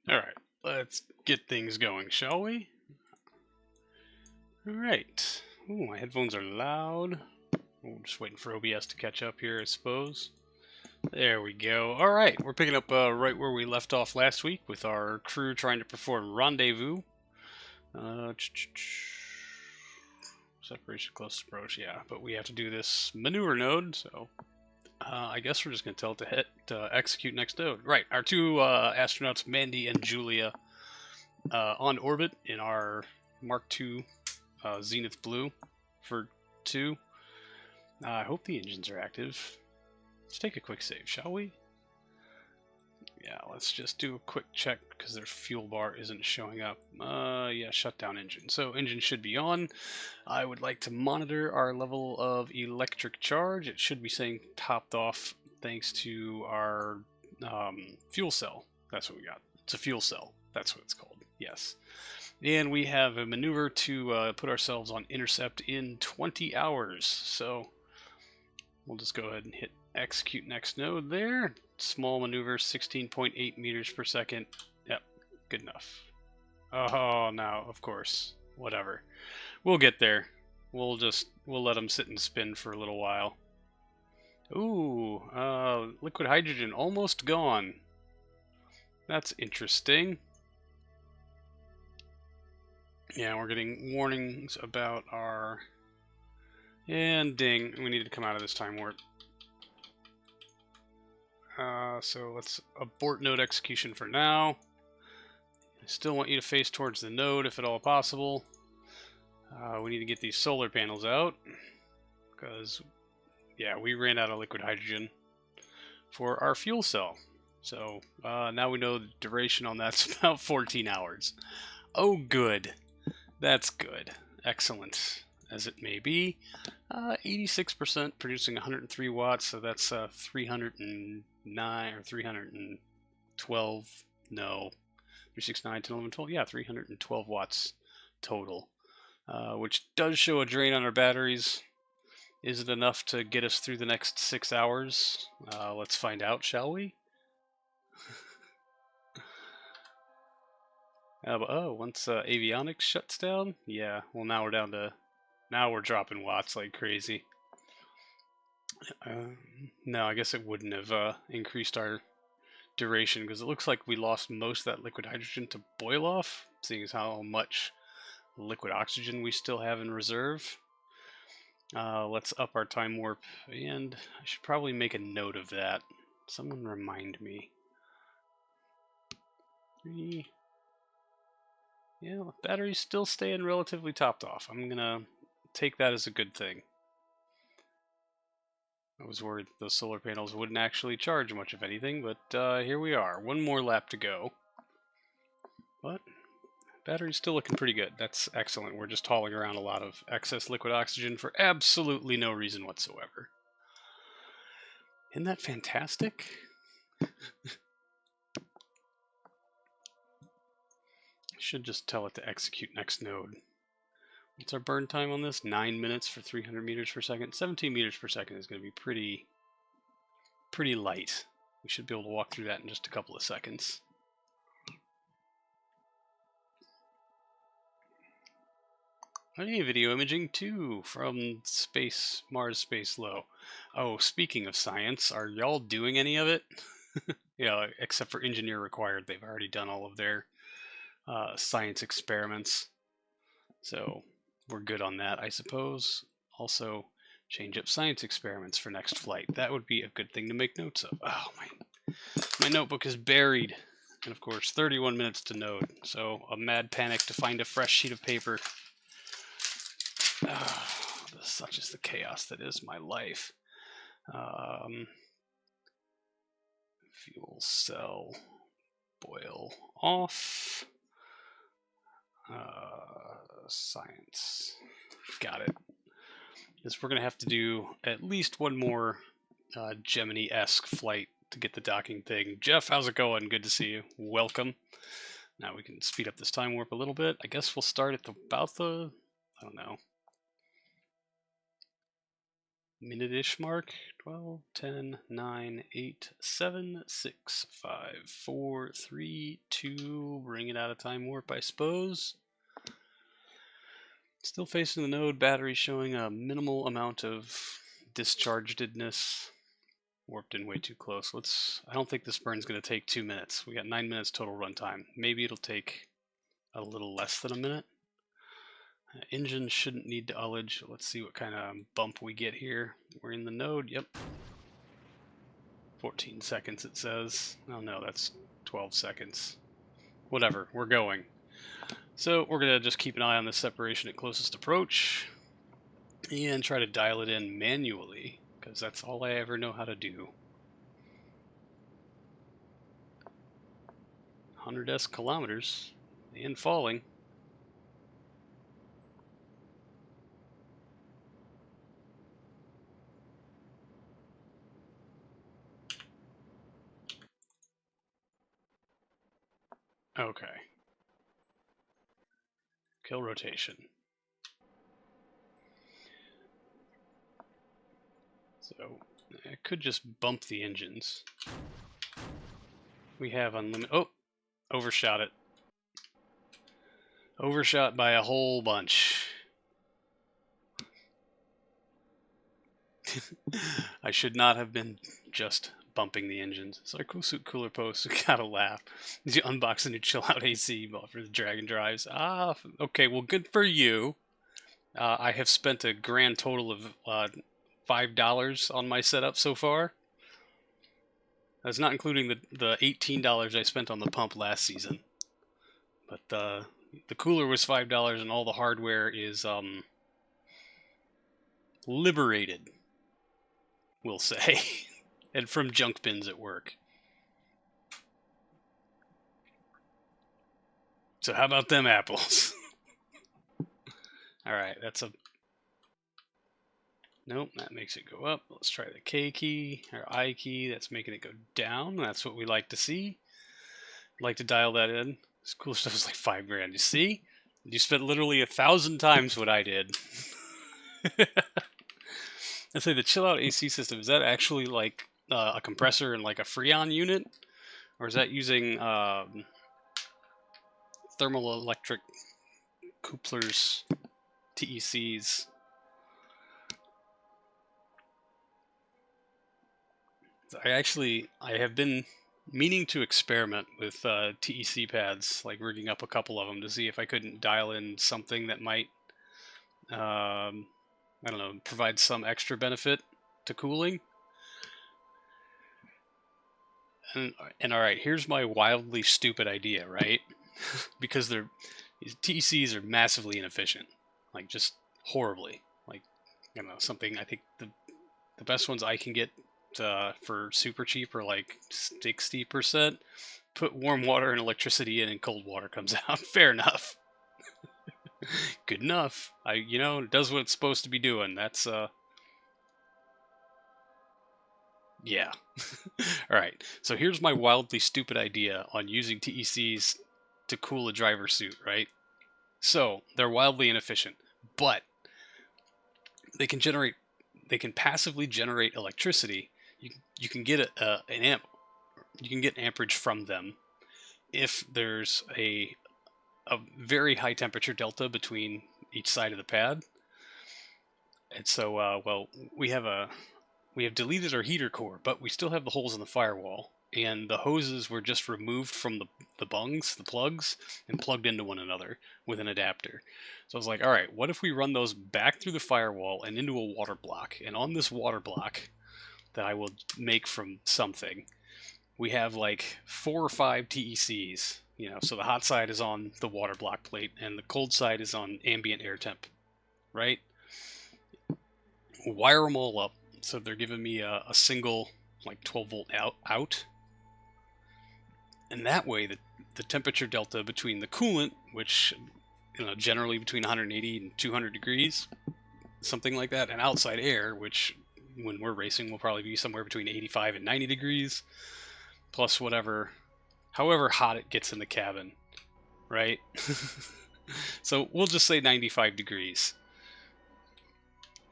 Alright, let's get things going, shall we? Alright. Ooh, my headphones are loud. We're just waiting for OBS to catch up here, I suppose. There we go. Alright, we're picking up right where we left off last week with our crew trying to perform rendezvous. Separation closest approach, yeah. But we have to do this maneuver node, so I guess we're just going to tell it to hit execute next node. Right, our two astronauts, Mandy and Julia, on orbit in our Mark II Zenith Blue for 2. I hope the engines are active. Let's take a quick save, shall we? Yeah, let's just do a quick check because their fuel bar isn't showing up. Yeah, shut down engine. So engine should be on. I would like to monitor our level of electric charge. It should be saying topped off thanks to our fuel cell. That's what we got. It's a fuel cell. That's what it's called. Yes. And we have a maneuver to put ourselves on intercept in 20 hours. So we'll just go ahead and hit execute next node there. Small maneuver, 16.8 meters per second. Yep, good enough. Oh, now, of course. Whatever. We'll get there. We'll let them sit and spin for a little while. Ooh, liquid hydrogen almost gone. That's interesting. Yeah, we're getting warnings about our... And ding, we need to come out of this time warp. So let's abort node execution for now. I still want you to face towards the node if at all possible. We need to get these solar panels out because, yeah, we ran out of liquid hydrogen for our fuel cell. So now we know the duration on that's about 14 hours. Oh, good. That's good. Excellent. As it may be. 86% producing 103 watts, so that's 309 or 312. No. 369, 10, 11, 12. Yeah, 312 watts total. Which does show a drain on our batteries. Is it enough to get us through the next 6 hours? Let's find out, shall we? Once avionics shuts down? Yeah, well now we're down to... Now we're dropping watts like crazy. No, I guess it wouldn't have increased our duration because it looks like we lost most of that liquid hydrogen to boil off, seeing as how much liquid oxygen we still have in reserve. Let's up our time warp, and I should probably make a note of that. Someone remind me. 3. Yeah, the battery's still staying relatively topped off. I'm gonna take that as a good thing. I was worried those solar panels wouldn't actually charge much of anything, but here we are. One more lap to go. But battery's still looking pretty good. That's excellent. We're just hauling around a lot of excess liquid oxygen for absolutely no reason whatsoever. Isn't that fantastic? Should just tell it to execute next node. What's our burn time on this? 9 minutes for 300 meters per second. 17 meters per second is going to be pretty light. We should be able to walk through that in just a couple of seconds. Hey, video imaging 2 from space, Mars Space Low. Oh, speaking of science, are y'all doing any of it? Yeah, except for engineer required. They've already done all of their science experiments. So we're good on that, I suppose. Also, change up science experiments for next flight. That would be a good thing to make notes of. Oh, my notebook is buried. And of course, 31 minutes to node. So a mad panic to find a fresh sheet of paper. Such is the chaos that is my life. Fuel cell boil off. Science. Got it. Because we're going to have to do at least one more Gemini-esque flight to get the docking thing. Jeff, how's it going? Good to see you. Welcome. Now we can speed up this time warp a little bit. I guess we'll start at about the... I don't know. minute-ish mark. 12, 10, 9, 8, 7, 6, 5, 4, 3, 2. Bring it out of time warp, I suppose. Still facing the node. Battery showing a minimal amount of dischargedness. Warped in way too close. I don't think this burn's going to take 2 minutes. We got 9 minutes total runtime. Maybe it'll take a little less than a minute. Engine shouldn't need to ullage. Let's see what kind of bump we get here. We're in the node. Yep. 14 seconds it says. Oh no, that's 12 seconds. Whatever, we're going. So we're going to just keep an eye on the separation at closest approach and try to dial it in manually, because that's all I ever know how to do. 100 kilometers and falling. Okay. Kill rotation. So I could just bump the engines. We have unlimited. Oh, overshot it. Overshot by a whole bunch. I should not have been just bumping the engines. So our cool suit cooler post, gotta laugh. Did you unbox the new chill out AC for the Dragon drives? Ah, okay, well, good for you. I have spent a grand total of $5 on my setup so far. That's not including the $18 I spent on the pump last season. But the cooler was $5 and all the hardware is liberated, we'll say. And from junk bins at work. So how about them apples? Alright, that's a... Nope, that makes it go up. Let's try the K key, or I key. That's making it go down. That's what we like to see. I'd like to dial that in. This cool stuff is like $5 grand. You see? You spent literally 1,000 times what I did. I'd say the chill out AC system, is that actually like a compressor and like a Freon unit? Or is that using thermal electric couplers, TECs? I have been meaning to experiment with TEC pads, like rigging up a couple of them to see if I couldn't dial in something that might, I don't know, provide some extra benefit to cooling. And all right, here's my wildly stupid idea, right? Because these TECs are massively inefficient, like just horribly. Like, I don't know, something I think the best ones I can get for super cheap are like 60%. Put warm water and electricity in, and cold water comes out. Fair enough. Good enough. It does what it's supposed to be doing. That's yeah. Alright, so here's my wildly stupid idea on using TECs to cool a driver suit, right? So, they're wildly inefficient, but they can passively generate electricity. You can get you can get an amperage from them if there's a very high temperature delta between each side of the pad. And so, well, we have deleted our heater core, but we still have the holes in the firewall, and the hoses were just removed from the plugs, and plugged into one another with an adapter. So I was like, all right, what if we run those back through the firewall and into a water block? And on this water block that I will make from something, we have like 4 or 5 TECs. So the hot side is on the water block plate, and the cold side is on ambient air temp, right? Wire them all up. So they're giving me a single, like 12-volt out. And that way, the temperature delta between the coolant, which, generally between 180 and 200 degrees, something like that, and outside air, which, when we're racing, will probably be somewhere between 85 and 90 degrees, plus however hot it gets in the cabin, right? So we'll just say 95 degrees.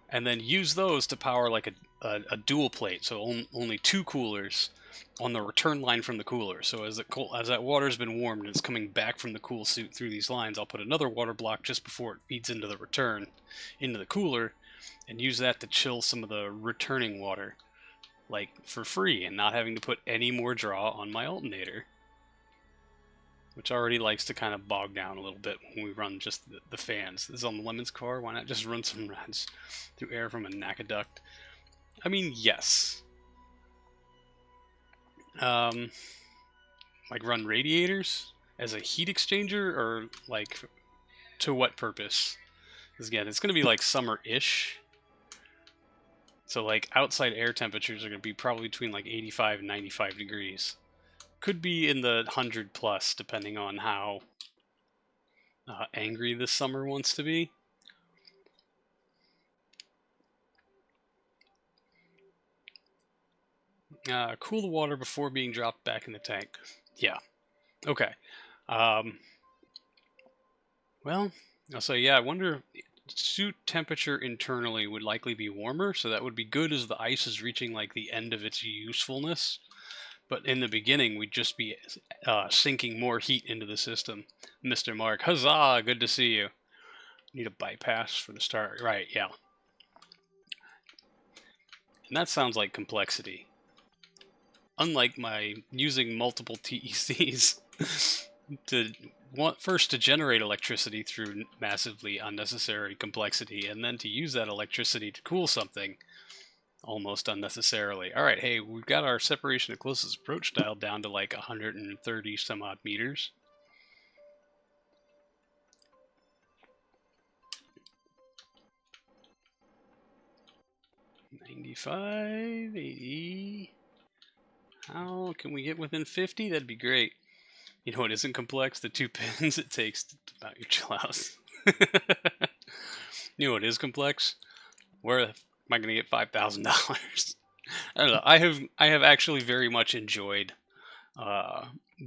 and then use those to power like a dual plate, so only 2 coolers on the return line from the cooler. So as that water's been warmed and it's coming back from the cool suit through these lines, I'll put another water block just before it feeds into the return, into the cooler, and use that to chill some of the returning water, like for free, and not having to put any more draw on my alternator, which already likes to kind of bog down a little bit when we run just the fans. This is on the Lemon's car. Why not just run some rods through air from a NACA duct? I mean, yes. Like run radiators as a heat exchanger, or like to what purpose? Because again, it's going to be like summer-ish. So like outside air temperatures are going to be probably between like 85 and 95 degrees. Could be in the 100 plus, depending on how angry this summer wants to be. Cool the water before being dropped back in the tank. Yeah. Okay. Well, I'll say, yeah, I wonder, suit temperature internally would likely be warmer, so that would be good as the ice is reaching like the end of its usefulness. But in the beginning, we'd just be sinking more heat into the system. Mr. Mark, huzzah, good to see you. Need a bypass for the start. Right, yeah. And that sounds like complexity. Unlike my using multiple TECs first to generate electricity through massively unnecessary complexity, and then to use that electricity to cool something almost unnecessarily. Alright, hey, we've got our separation of closest approach dialed down to like 130 some odd meters. $95, $80. How can we get within 50? That'd be great. You know what isn't complex? The 2 pins it takes to mount your chill house. You know what is complex? Where am I going to get $5,000? I don't know. I have actually very much enjoyed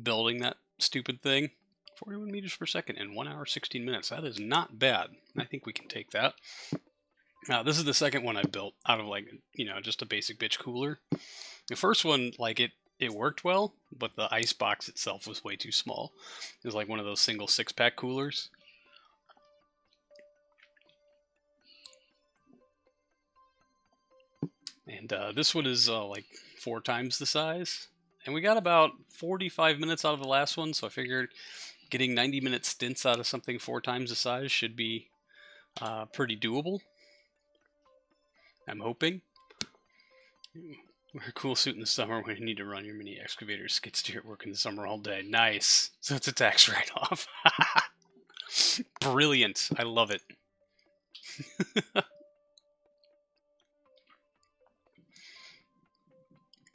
building that stupid thing. 41 meters per second in 1 hour 16 minutes. That is not bad. I think we can take that. Now, this is the second one I built out of like, just a basic bitch cooler. The first one, like it worked well, but the ice box itself was way too small. It was like one of those single 6-pack coolers. And this one is like 4 times the size. And we got about 45 minutes out of the last one, so I figured getting 90-minute stints out of something 4 times the size should be pretty doable. I'm hoping. Wear a cool suit in the summer when you need to run your mini excavator skid steer at work in the summer all day. Nice. So it's a tax write-off. Brilliant. I love it.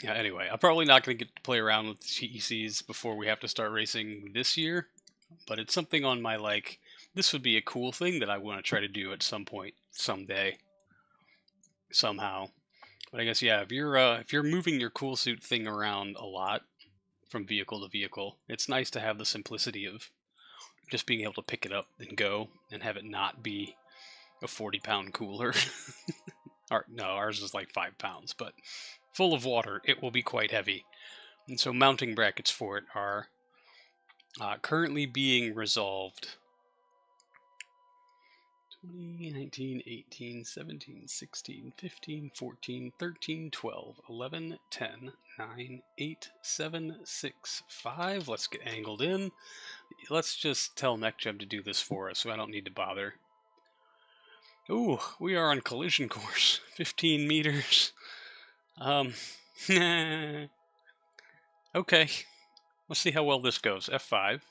Yeah, anyway, I'm probably not going to get to play around with the TECs before we have to start racing this year, but it's something on my, like, this would be a cool thing that I want to try to do at some point, someday, somehow. But I guess, yeah, if you're moving your cool suit thing around a lot from vehicle to vehicle, it's nice to have the simplicity of just being able to pick it up and go and have it not be a 40-pound cooler. No, ours is like 5 pounds, but full of water, it will be quite heavy. And so mounting brackets for it are currently being resolved. 20, 19, 18, 17, 16, 15, 14, 13, 12, 11, 10, 9, 8, 7, 6, 5. Let's get angled in. Let's just tell MechJeb to do this for us, so I don't need to bother. Ooh, we are on collision course. 15 meters. Okay. Let's see how well this goes. F5.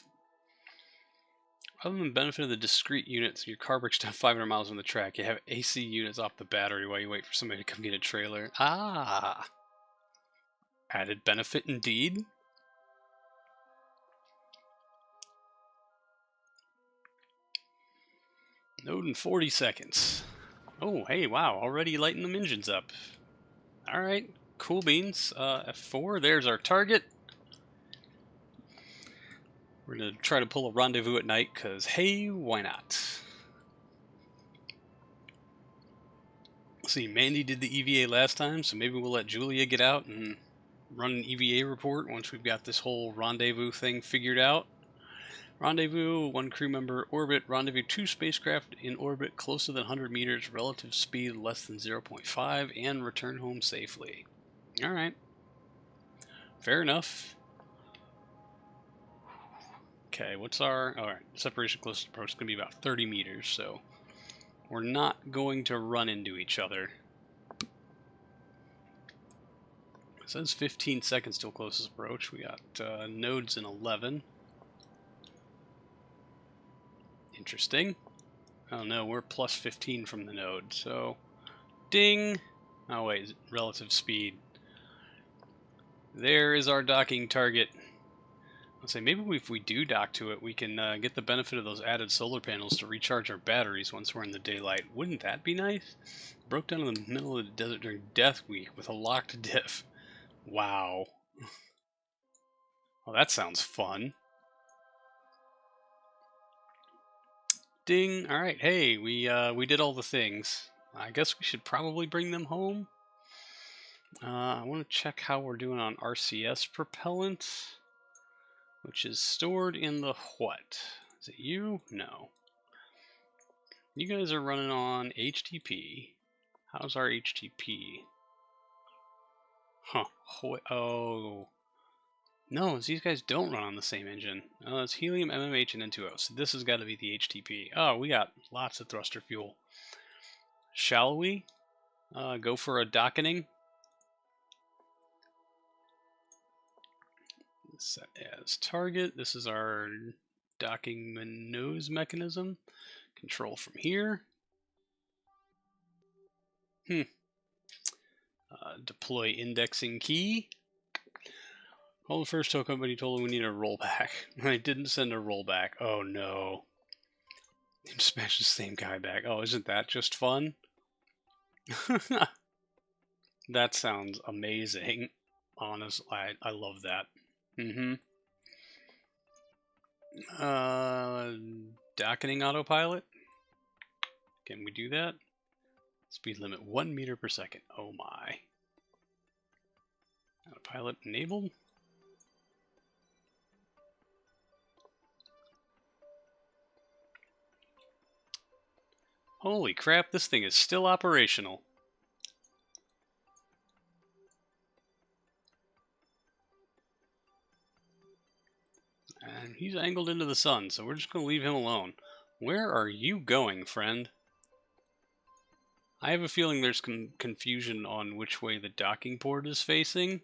Other than the benefit of the discrete units, your car breaks down 500 miles on the track. You have AC units off the battery while you wait for somebody to come get a trailer. Ah! Added benefit indeed. Node in 40 seconds. Oh, hey, wow, already lighting them engines up. Alright, cool beans. F4, there's our target. We're going to try to pull a rendezvous at night, because, hey, why not? see, Mandy did the EVA last time, so maybe we'll let Julia get out and run an EVA report once we've got this whole rendezvous thing figured out. Rendezvous, 1 crew member, orbit, rendezvous 2 spacecraft in orbit closer than 100 meters, relative speed less than 0.5, and return home safely. Alright. Fair enough. Okay, what's our... Alright, separation closest approach is going to be about 30 meters, so we're not going to run into each other. It says 15 seconds till closest approach. We got nodes in 11. Interesting. Oh no, we're plus 15 from the node, so... Ding! Oh wait, relative speed. There is our docking target. I'll say maybe if we do dock to it, we can get the benefit of those added solar panels to recharge our batteries once we're in the daylight. Wouldn't that be nice? Broke down in the middle of the desert during Death Week with a locked diff. Wow. Well, that sounds fun. Ding! Alright, hey, we did all the things. I guess we should probably bring them home. I want to check how we're doing on RCS propellant, which is stored in the what? Is it you? No. You guys are running on HTP. How's our HTP? Huh. Oh. No, these guys don't run on the same engine. Oh, it's helium, MMH, and N2O. So this has got to be the HTP. Oh, we got lots of thruster fuel. Shall we go for a dockening? Set as target. This is our docking nose mechanism. Control from here. Deploy indexing key. Call the first tow company, told them we need a rollback. I didn't send a rollback. Oh no. Smash the same guy back. Oh, isn't that just fun? That sounds amazing. Honestly, I love that. Docketing autopilot. Can we do that? Speed limit 1 meter per second. Oh my. Autopilot enabled. Holy crap, this thing is still operational. And he's angled into the sun, so we're just going to leave him alone. Where are you going, friend? I have a feeling there's confusion on which way the docking port is facing.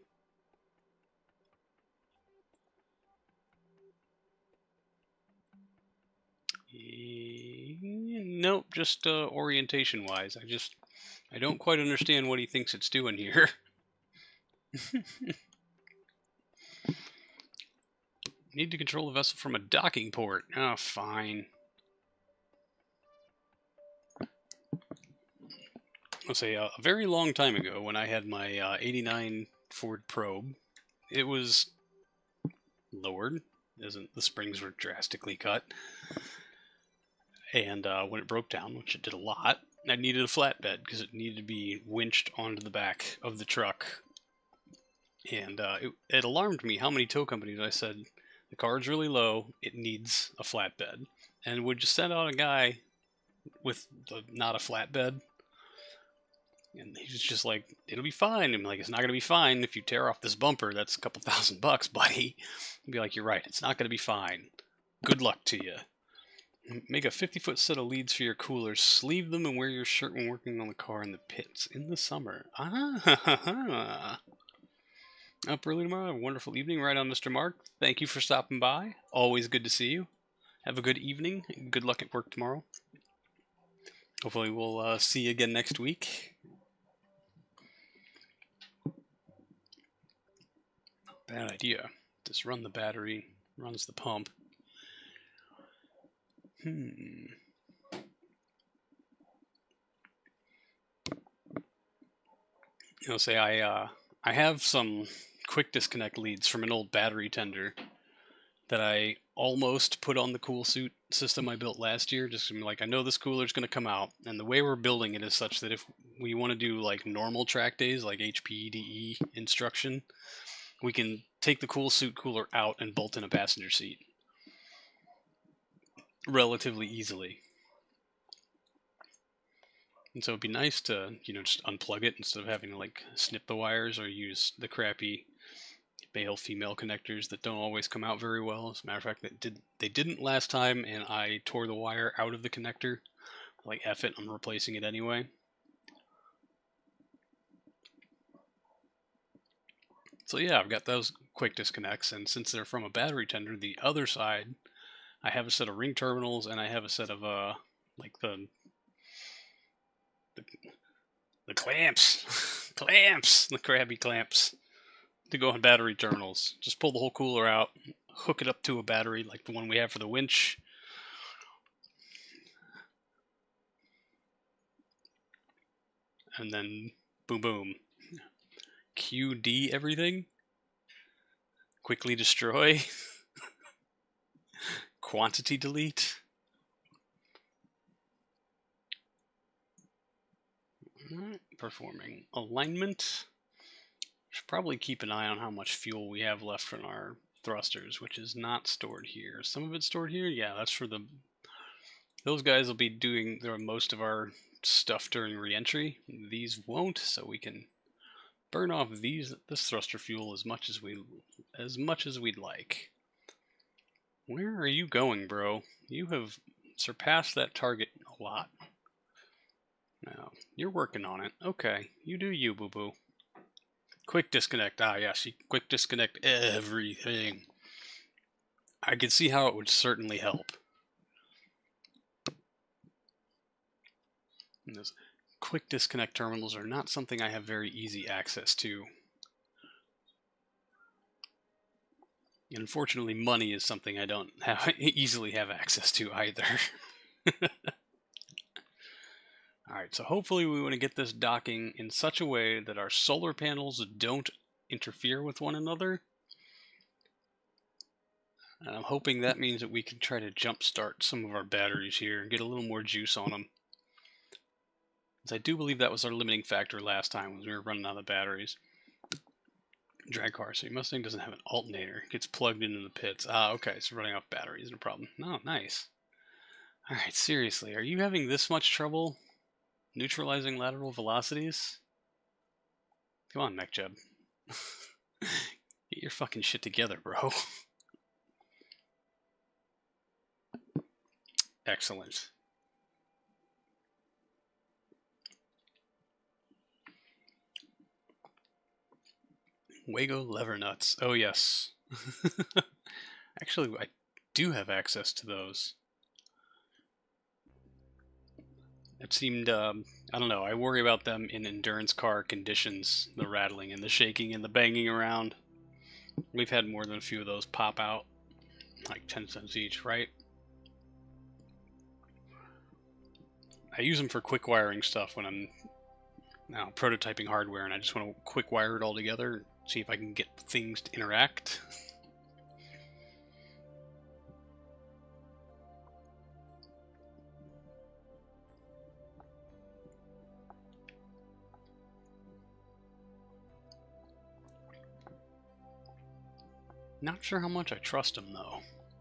Nope, just orientation-wise. I don't quite understand what he thinks it's doing here. Need to control the vessel from a docking port. Oh, fine. I'll say a very long time ago when I had my 89 Ford Probe, it was lowered, as in the springs were drastically cut. And when it broke down, which it did a lot, I needed a flatbed because it needed to be winched onto the back of the truck. And it alarmed me how many tow companies I said, the car's really low, it needs a flatbed. And would just send out a guy with not a flatbed. And he was just like, it'll be fine. I'm like, it's not going to be fine if you tear off this bumper. That's a couple $1,000, buddy. I'd be like, you're right. It's not going to be fine. Good luck to you. Make a 50-foot set of leads for your coolers. Sleeve them and wear your shirt when working on the car in the pits in the summer. Up early tomorrow. Have a wonderful evening. Right on, Mr. Mark. Thank you for stopping by. Always good to see you. Have a good evening. Good luck at work tomorrow. Hopefully we'll see you again next week. Bad idea. Just run the battery. Runs the pump. I'll say I have some quick disconnect leads from an old battery tender that I almost put on the cool suit system I built last year. Just like, I know this cooler's going to come out, and the way we're building it is such that if we want to do like normal track days, like HPDE instruction, we can take the cool suit cooler out and bolt in a passenger seat relatively easily. And so it'd be nice to, just unplug it instead of having to like snip the wires or use the crappy male-female connectors that don't always come out very well. As a matter of fact, they didn't last time, and I tore the wire out of the connector. Like, F it, I'm replacing it anyway. So yeah, I've got those quick disconnects, and since they're from a battery tender, the other side, I have a set of ring terminals, and I have a set of like the clamps, the crabby clamps to go on battery terminals. Just pull the whole cooler out, hook it up to a battery like the one we have for the winch. And then boom boom. QD everything. Quickly destroy. Quantity delete. Performing alignment. Should probably keep an eye on how much fuel we have left in our thrusters, which is not stored here. Some of it's stored here. Yeah, that's for those guys will be doing most of our stuff during re-entry. These won't, so we can burn off this thruster fuel as much as we'd like. Where are you going, bro? You have surpassed that target a lot. Now, you're working on it. Okay, you do you, boo-boo. Quick disconnect. Ah, yes, quick disconnect everything. I could see how it would certainly help. And those quick disconnect terminals are not something I have very easy access to. And unfortunately, money is something I don't easily have access to either. Alright, so hopefully we want to get this docking in such a way that our solar panels don't interfere with one another. And I'm hoping that means that we can try to jumpstart some of our batteries here and get a little more juice on them. Because I do believe that was our limiting factor last time, was we were running out of batteries. Drag car, so your Mustang doesn't have an alternator. It gets plugged into the pits. Ah, okay, so running off batteries, no problem. No, nice. Alright, seriously, are you having this much trouble neutralizing lateral velocities? Come on, MechJub. Get your fucking shit together, bro. Excellent. Wago lever nuts. Oh, yes. Actually, I do have access to those. It seemed, I don't know, I worry about them in endurance car conditions. The rattling and the shaking and the banging around. We've had more than a few of those pop out. Like 10 cents each, right? I use them for quick wiring stuff when I'm prototyping hardware and I just want to quick wire it all together, see if I can get things to interact. Not sure how much I trust him though,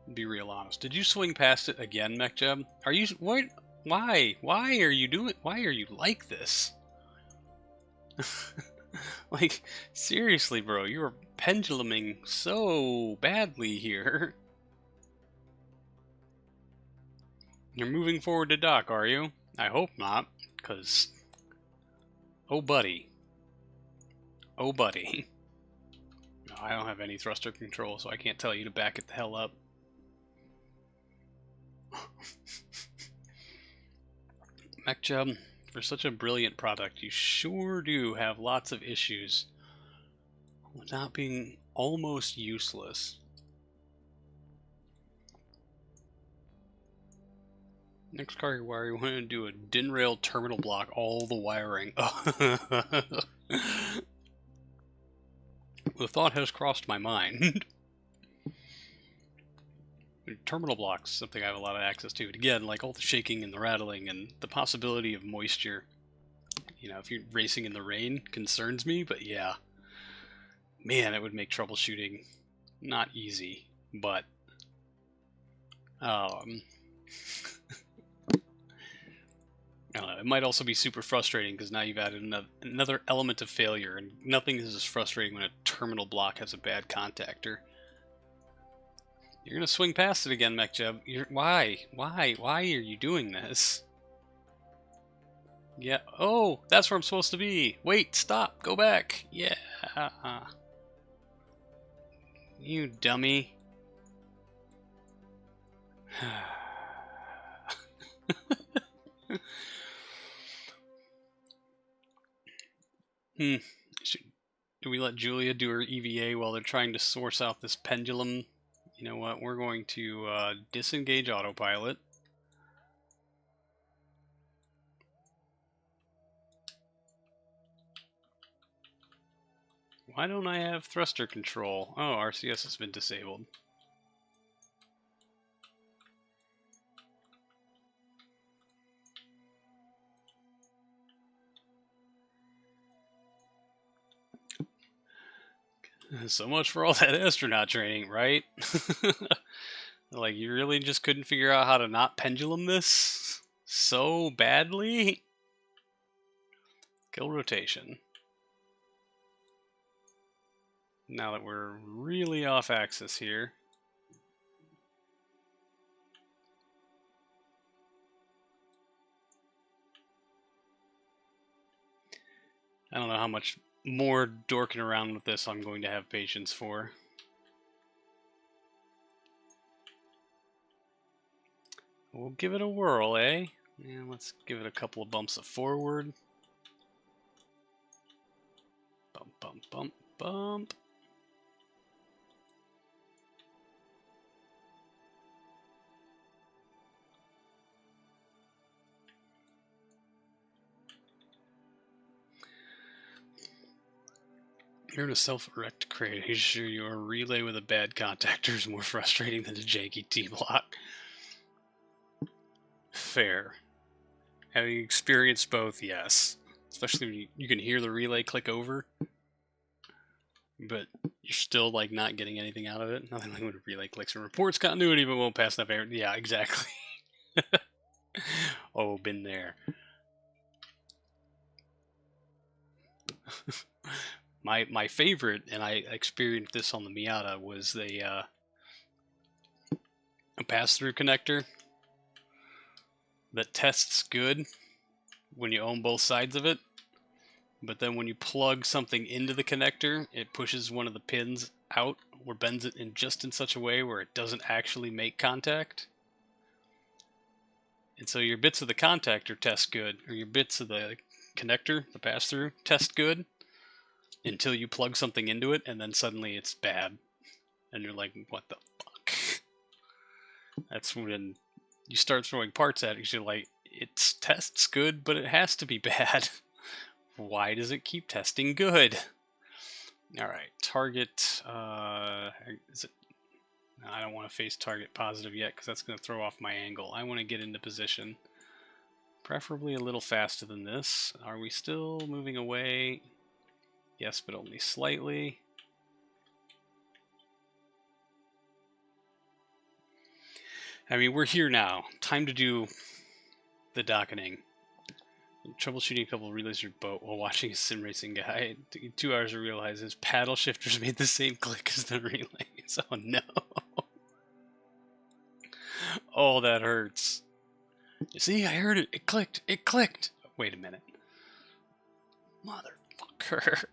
to be real honest. Did you swing past it again, MechJub? Are you, what? Why? Why are you like this? Like, seriously, bro, you're penduluming so badly here. You're moving forward to dock, are you? I hope not, because... Oh, buddy. Oh, buddy. No, I don't have any thruster control, so I can't tell you to back it the hell up. MechJub, for such a brilliant product, you sure do have lots of issues without being almost useless. Next car wire, you want to do a DIN rail terminal block, all the wiring. The thought has crossed my mind. Terminal blocks, something I have a lot of access to. And again, like all the shaking and the rattling and the possibility of moisture. You know, if you're racing in the rain, concerns me, but yeah. Man, it would make troubleshooting not easy, but I don't know. It might also be super frustrating because now you've added another element of failure, and nothing is as frustrating when a terminal block has a bad contactor. You're gonna swing past it again, MechJeb. Why? Why are you doing this? Yeah. Oh, that's where I'm supposed to be. Wait, stop. Go back. Yeah. You dummy. Do we let Julia do her EVA while they're trying to source out this pendulum? You know what? We're going to disengage autopilot. Why don't I have thruster control? Oh, RCS has been disabled. So much for all that astronaut training, right? Like, you really just couldn't figure out how to not pendulum this so badly? Kill rotation. Now that we're really off axis here. I don't know how much more dorking around with this I'm going to have patience for. We'll give it a whirl, eh? Yeah, let's give it a couple of bumps of forward. Bump, bump, bump, bump. You're in a self-erect crate. Are you sure your relay with a bad contactor is more frustrating than a janky T-block? Fair. Having experienced both, yes. Especially when you can hear the relay click over, but you're still like not getting anything out of it. Nothing like when a relay clicks and reports continuity but won't pass enough air. Yeah, exactly. Oh, been there. My favorite, and I experienced this on the Miata, was a pass-through connector that tests good when you own both sides of it, but then when you plug something into the connector, it pushes one of the pins out or bends it in just in such a way where it doesn't actually make contact. And so your bits of the contactor test good, or your bits of the connector, the pass-through, test good until you plug something into it, and then suddenly it's bad. And you're like, what the fuck? That's when you start throwing parts at it, because you're like, it tests good, but it has to be bad. Why does it keep testing good? Alright, target, is it? No, I don't want to face target positive yet, because that's going to throw off my angle. I want to get into position. Preferably a little faster than this. Are we still moving away? Yes, but only slightly. I mean, we're here now. Time to do the docketing. Troubleshooting a couple of relays your boat while watching a sim racing guy. It took 2 hours to realize his paddle shifters made the same click as the relays. Oh no. Oh, that hurts. You see, I heard it. It clicked. It clicked. Wait a minute. Motherfucker.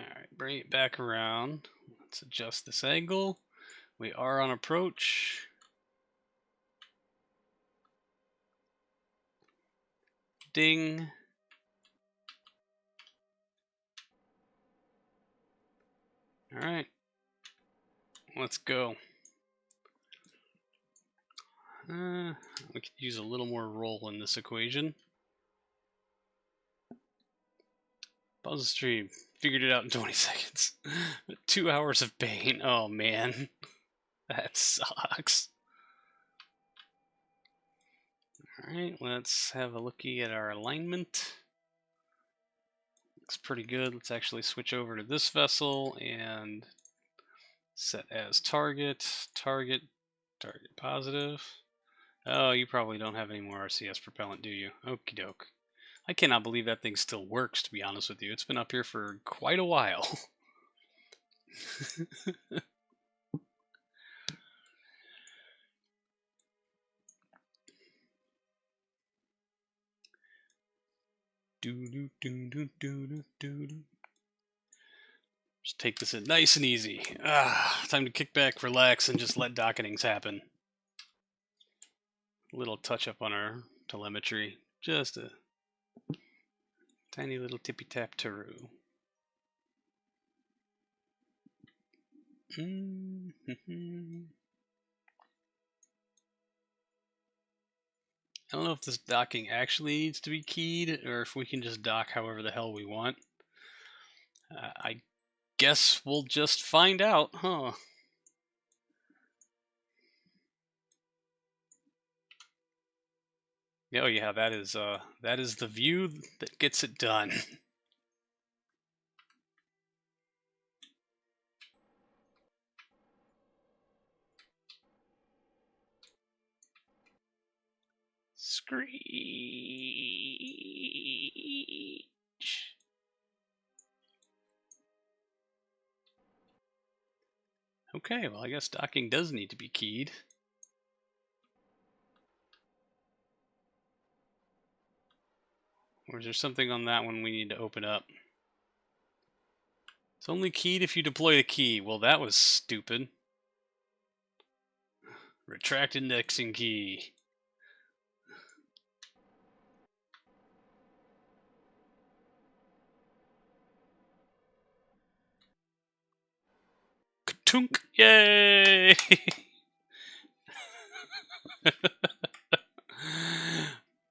Alright, bring it back around. Let's adjust this angle. We are on approach. Ding. Alright. Let's go. We could use a little more roll in this equation. Pause the stream. Figured it out in 20 seconds. 2 hours of pain. Oh man. That sucks. Alright, let's have a looky at our alignment. Looks pretty good. Let's actually switch over to this vessel and set as target, target, target positive. Oh, you probably don't have any more RCS propellant, do you? Okie doke. I cannot believe that thing still works, to be honest with you. It's been up here for quite a while. Just take this in nice and easy. Time to kick back, relax, and just let docketings happen. A little touch up on our telemetry. Just a tiny little tippy tap taroo. I don't know if this docking actually needs to be keyed or if we can just dock however the hell we want. I guess we'll just find out, huh? Oh yeah, that is the view that gets it done. Screech. Okay, well I guess docking does need to be keyed. Or is there something on that one we need to open up? It's only keyed if you deploy the key. Well, that was stupid. Retract indexing key. Ka-tunk! Yay!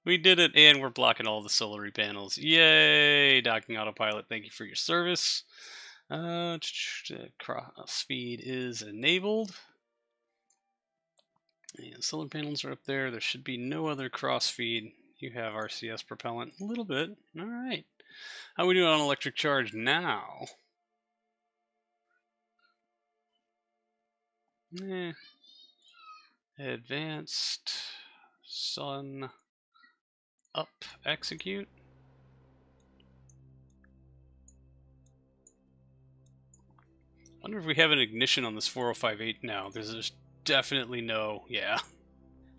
We did it, and we're blocking all the solar panels. Yay! Docking autopilot, thank you for your service. Cross feed is enabled. And solar panels are up there. There should be no other cross feed. You have RCS propellant. A little bit. Alright. How are we doing on electric charge now? Advanced. Sun. Up. Execute. I wonder if we have an ignition on this 4058 now. There's definitely no, yeah.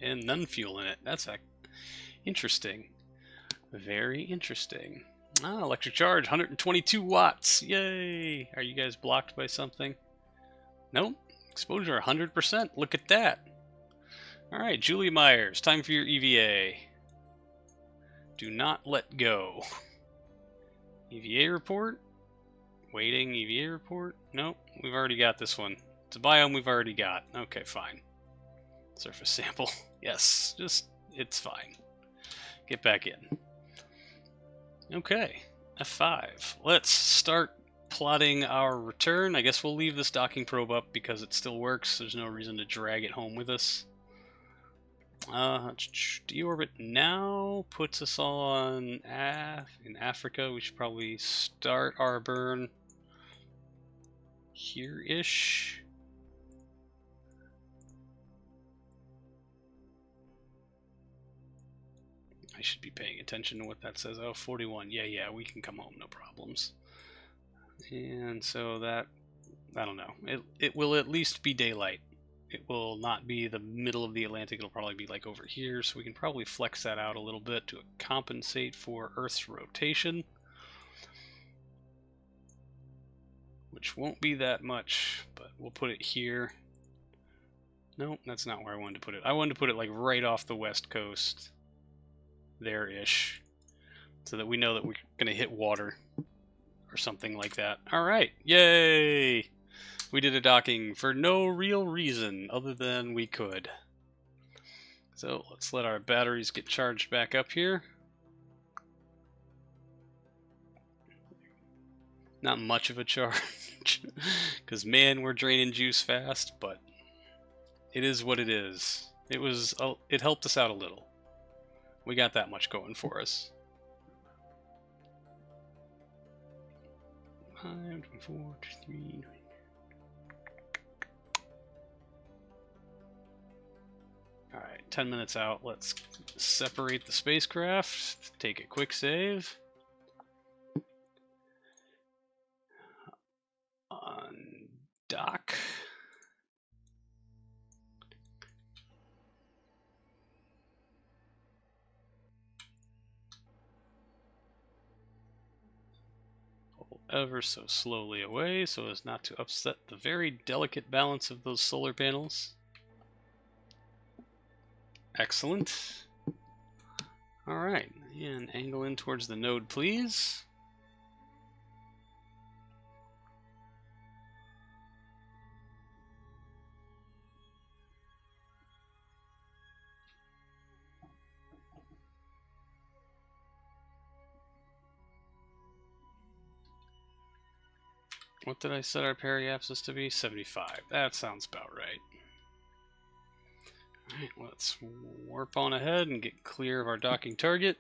And none fuel in it. That's interesting. Very interesting. Electric charge, 122 watts. Yay! Are you guys blocked by something? Nope. Exposure, 100%. Look at that. Alright, Julie Myers, time for your EVA. Do not let go. EVA report. Waiting, EVA report. Nope, we've already got this one. It's a biome we've already got. Okay, fine. Surface sample. Yes, it's fine. Get back in. Okay, F5. Let's start plotting our return. I guess we'll leave this docking probe up because it still works. There's no reason to drag it home with us. Deorbit now puts us in Africa. We should probably start our burn here-ish. I should be paying attention to what that says. Oh, 41. Yeah, we can come home, no problems. And so that, I don't know. It will at least be daylight. It will not be the middle of the Atlantic. It'll probably be like over here, so we can probably flex that out a little bit to compensate for Earth's rotation, which won't be that much, but we'll put it here. No, that's not where I wanted to put it. I wanted to put it like right off the west coast, there-ish, so that we know that we're going to hit water or something like that. All right, yay! We did a docking for no real reason other than we could. So let's let our batteries get charged back up here. Not much of a charge, because man, we're draining juice fast, but it is what it is. It helped us out a little. We got that much going for us. 5, 24, 3. Alright, 10 minutes out. Let's separate the spacecraft, take a quick save. On dock. Pull ever so slowly away so as not to upset the very delicate balance of those solar panels. Excellent. Alright, and angle in towards the node, please. What did I set our periapsis to be? 75. That sounds about right. Alright, let's warp on ahead and get clear of our docking target.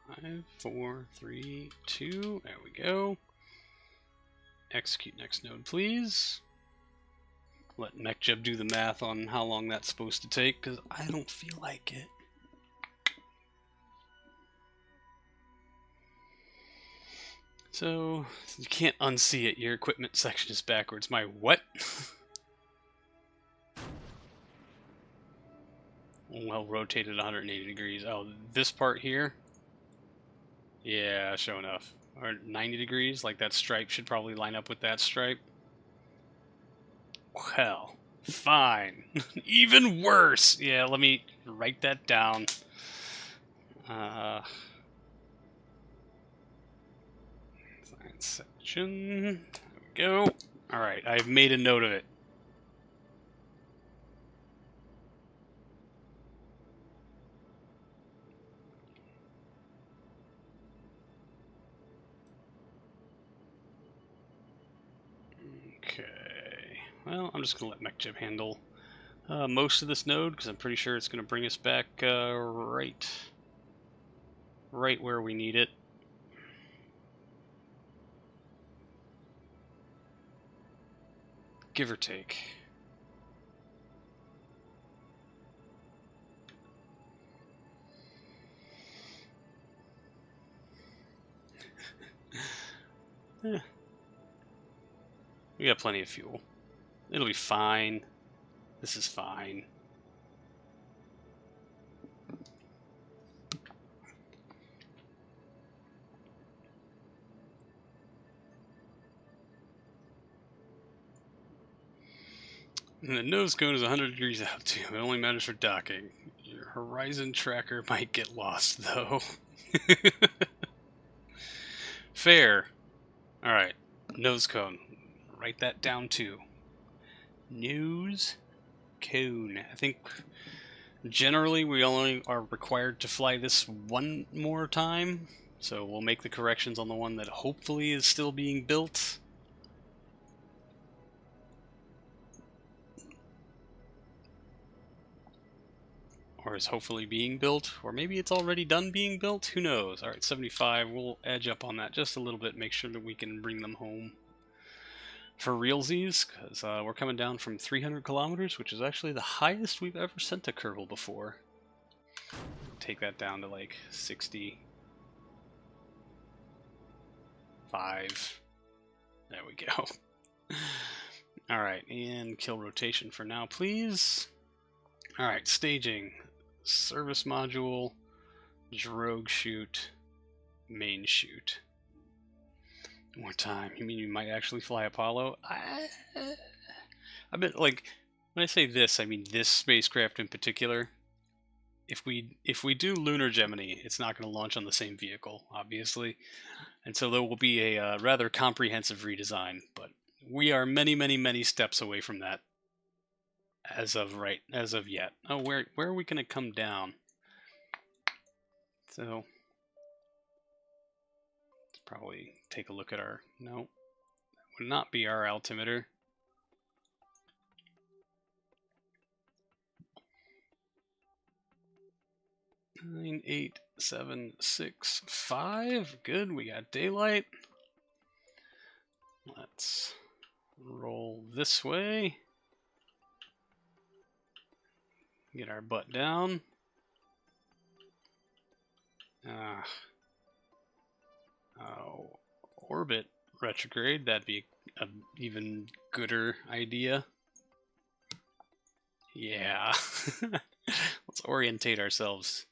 Five, 4, 3, 2. There we go. Execute next node, please. Let MechJeb do the math on how long that's supposed to take, because I don't feel like it. So, you can't unsee it. Your equipment section is backwards. My what? Well, rotated 180 degrees. Oh, this part here? Yeah, sure enough. Or 90 degrees, like that stripe should probably line up with that stripe. Well, fine. Even worse. Yeah, let me write that down. Section. There we go. Alright, I've made a note of it. Okay. Well, I'm just going to let MechJeb handle most of this node, because I'm pretty sure it's going to bring us back right where we need it. Give or take. Yeah. We got plenty of fuel. It'll be fine. This is fine. And the nose cone is 100 degrees out too. It only matters for docking. Your horizon tracker might get lost though. Fair. Alright. Nose cone. Write that down too. Nose cone. I think generally we only are required to fly this one more time. So we'll make the corrections on the one that hopefully is still being built. Or is hopefully being built, or maybe it's already done being built, who knows. Alright, 75, we'll edge up on that just a little bit, make sure that we can bring them home for realsies, because we're coming down from 300 kilometers, which is actually the highest we've ever sent a Kerbal before. Take that down to like 65. There we go. Alright, and kill rotation for now, please. Alright, staging. Service module, drogue chute, main chute. One more time. You mean you might actually fly Apollo? I bet, like, when I say this, I mean this spacecraft in particular. if we do Lunar Gemini, it's not going to launch on the same vehicle, obviously, and so there will be a rather comprehensive redesign. But we are many, many, many steps away from that as of yet. Oh, where are we going to come down? So let's probably take a look at our no, that would not be our altimeter. 98765. Good, we got daylight. Let's roll this way. Get our butt down. Orbit retrograde. That'd be an even gooder idea. Yeah. Let's orientate ourselves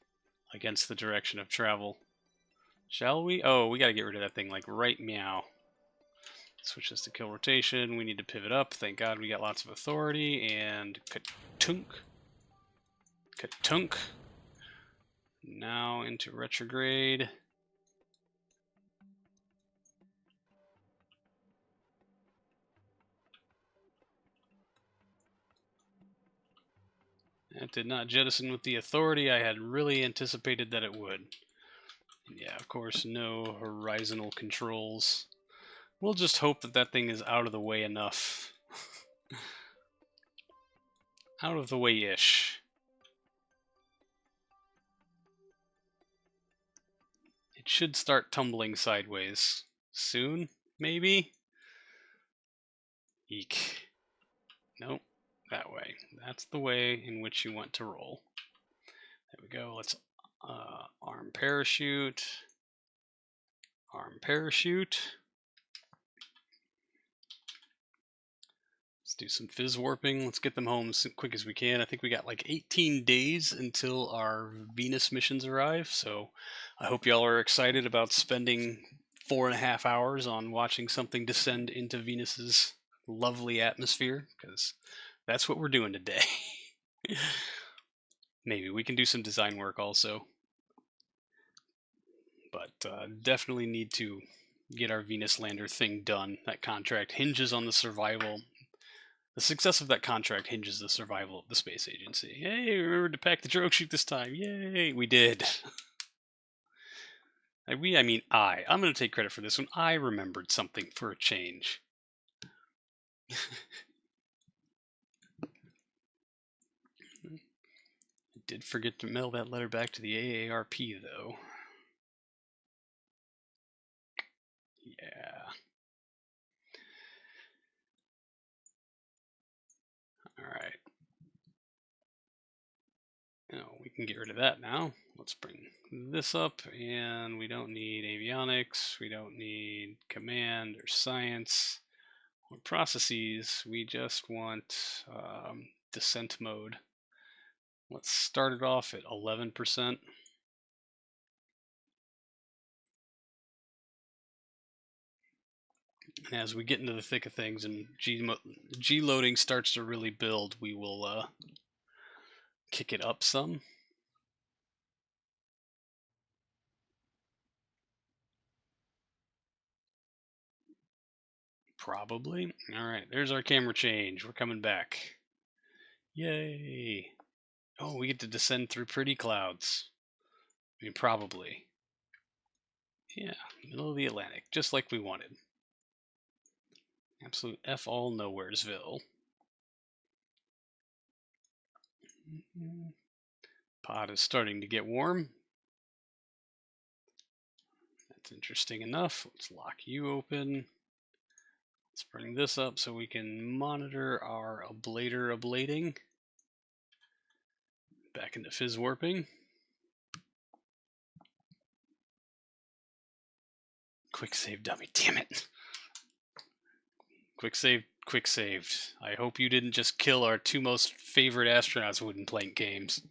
against the direction of travel. Shall we? Oh, we gotta get rid of that thing like right meow. Switch this to kill rotation. We need to pivot up. Thank God we got lots of authority. And katunk. Katunk. Now into retrograde. That did not jettison with the authority I had really anticipated that it would. And yeah, of course, no horizontal controls. We'll just hope that that thing is out of the way enough. Out of the way-ish. It should start tumbling sideways soon, maybe? Eek. Nope, that way. That's the way in which you want to roll. There we go. Let's arm parachute. Arm parachute. Let's do some fizz warping. Let's get them home as quick as we can. I think we got like 18 days until our Venus missions arrive, so I hope y'all are excited about spending 4.5 hours on watching something descend into Venus's lovely atmosphere, because that's what we're doing today. Maybe we can do some design work also, but definitely need to get our Venus lander thing done. That contract hinges on the survival. The success of that contract hinges the survival of the space agency. Hey, remembered to pack the drogue chute this time. Yay, we did. I mean I. I'm going to take credit for this one. I remembered something for a change. I did forget to mail that letter back to the AARP, though. Yeah. Alright. Now, we can get rid of that now. Let's bring this up, and we don't need avionics, we don't need command or science or processes, we just want descent mode. Let's start it off at 11%. And as we get into the thick of things and G loading starts to really build, we will kick it up some. Probably. Alright, there's our camera change. We're coming back. Yay! Oh, we get to descend through pretty clouds. I mean, probably. Yeah, middle of the Atlantic, just like we wanted. Absolute F all nowheresville. Pod is starting to get warm. That's interesting enough. Let's lock you open. Let's bring this up so we can monitor our ablator ablating. Back into fizz warping. Quick save dummy, damn it. Quick save, quick saved. I hope you didn't just kill our two most favorite astronauts who wouldn't play games.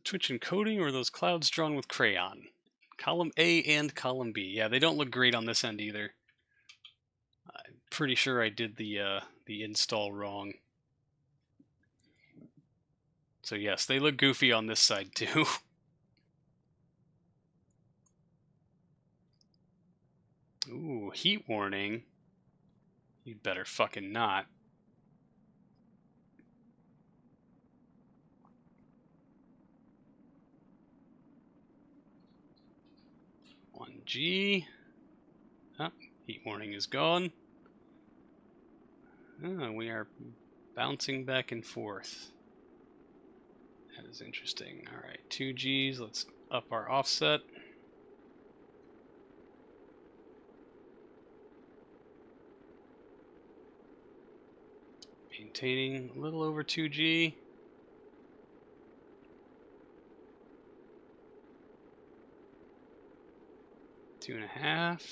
Twitch encoding or those clouds drawn with crayon? Column A and column B. Yeah, they don't look great on this end either. I'm pretty sure I did the install wrong. So yes, they look goofy on this side too. Ooh, heat warning. You'd better fucking not. One G. Oh, heat warning is gone. Oh, we are bouncing back and forth. That is interesting. Alright, 2 Gs. Let's up our offset. Maintaining a little over 2G. Two and a half.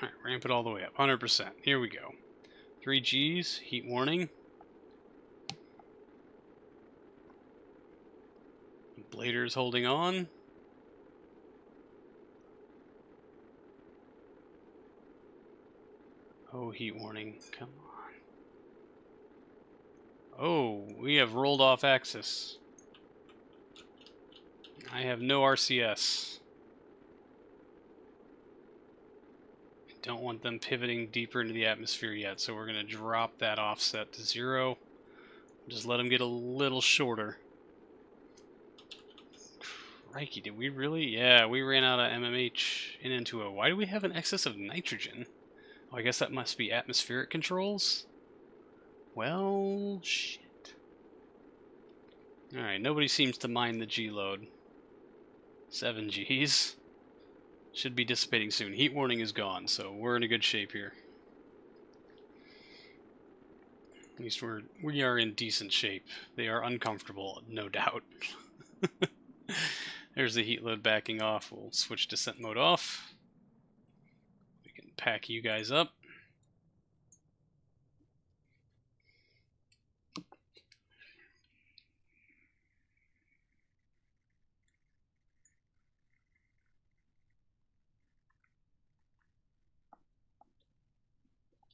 Alright, ramp it all the way up. 100%. Here we go. 3 Gs, heat warning. Blader's holding on. Oh, heat warning. Come on. Oh, we have rolled off axis. I have no RCS. I don't want them pivoting deeper into the atmosphere yet, so we're going to drop that offset to 0. Just let them get a little shorter. Crikey, did we really? Yeah, we ran out of MMH in N2O. Why do we have an excess of nitrogen? Oh, I guess that must be atmospheric controls? Well, shit. Alright, nobody seems to mind the G load. 7 Gs. Should be dissipating soon. Heat warning is gone, so we're in a good shape here. At least we are in decent shape. They are uncomfortable, no doubt. There's the heat load backing off. We'll switch descent mode off. We can pack you guys up.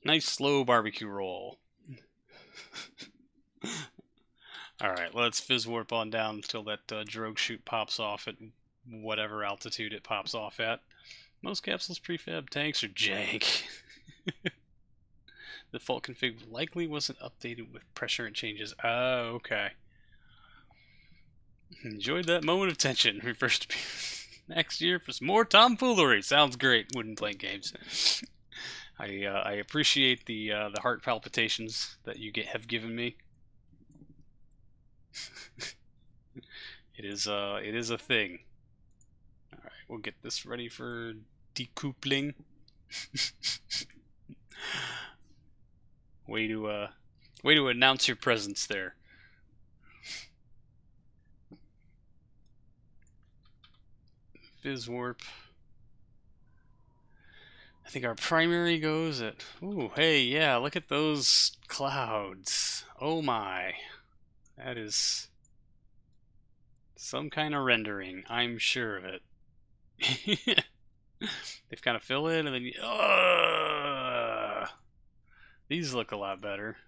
Nice slow barbecue roll. Alright, let's fizz warp on down until that drogue chute pops off at whatever altitude it pops off at. Most capsules prefab tanks are jank. The default config likely wasn't updated with pressure and changes. Oh, okay. Enjoyed that moment of tension. Refers to next year for some more tomfoolery. Sounds great. Wooden plank games. I appreciate the heart palpitations that you have given me. It is a thing. All right, we'll get this ready for decoupling. way to announce your presence there. Fizz warp. I think our primary goes at... Ooh, hey, yeah, look at those clouds. Oh my. That is some kind of rendering, I'm sure of it. They've kind of fill in and then... These look a lot better.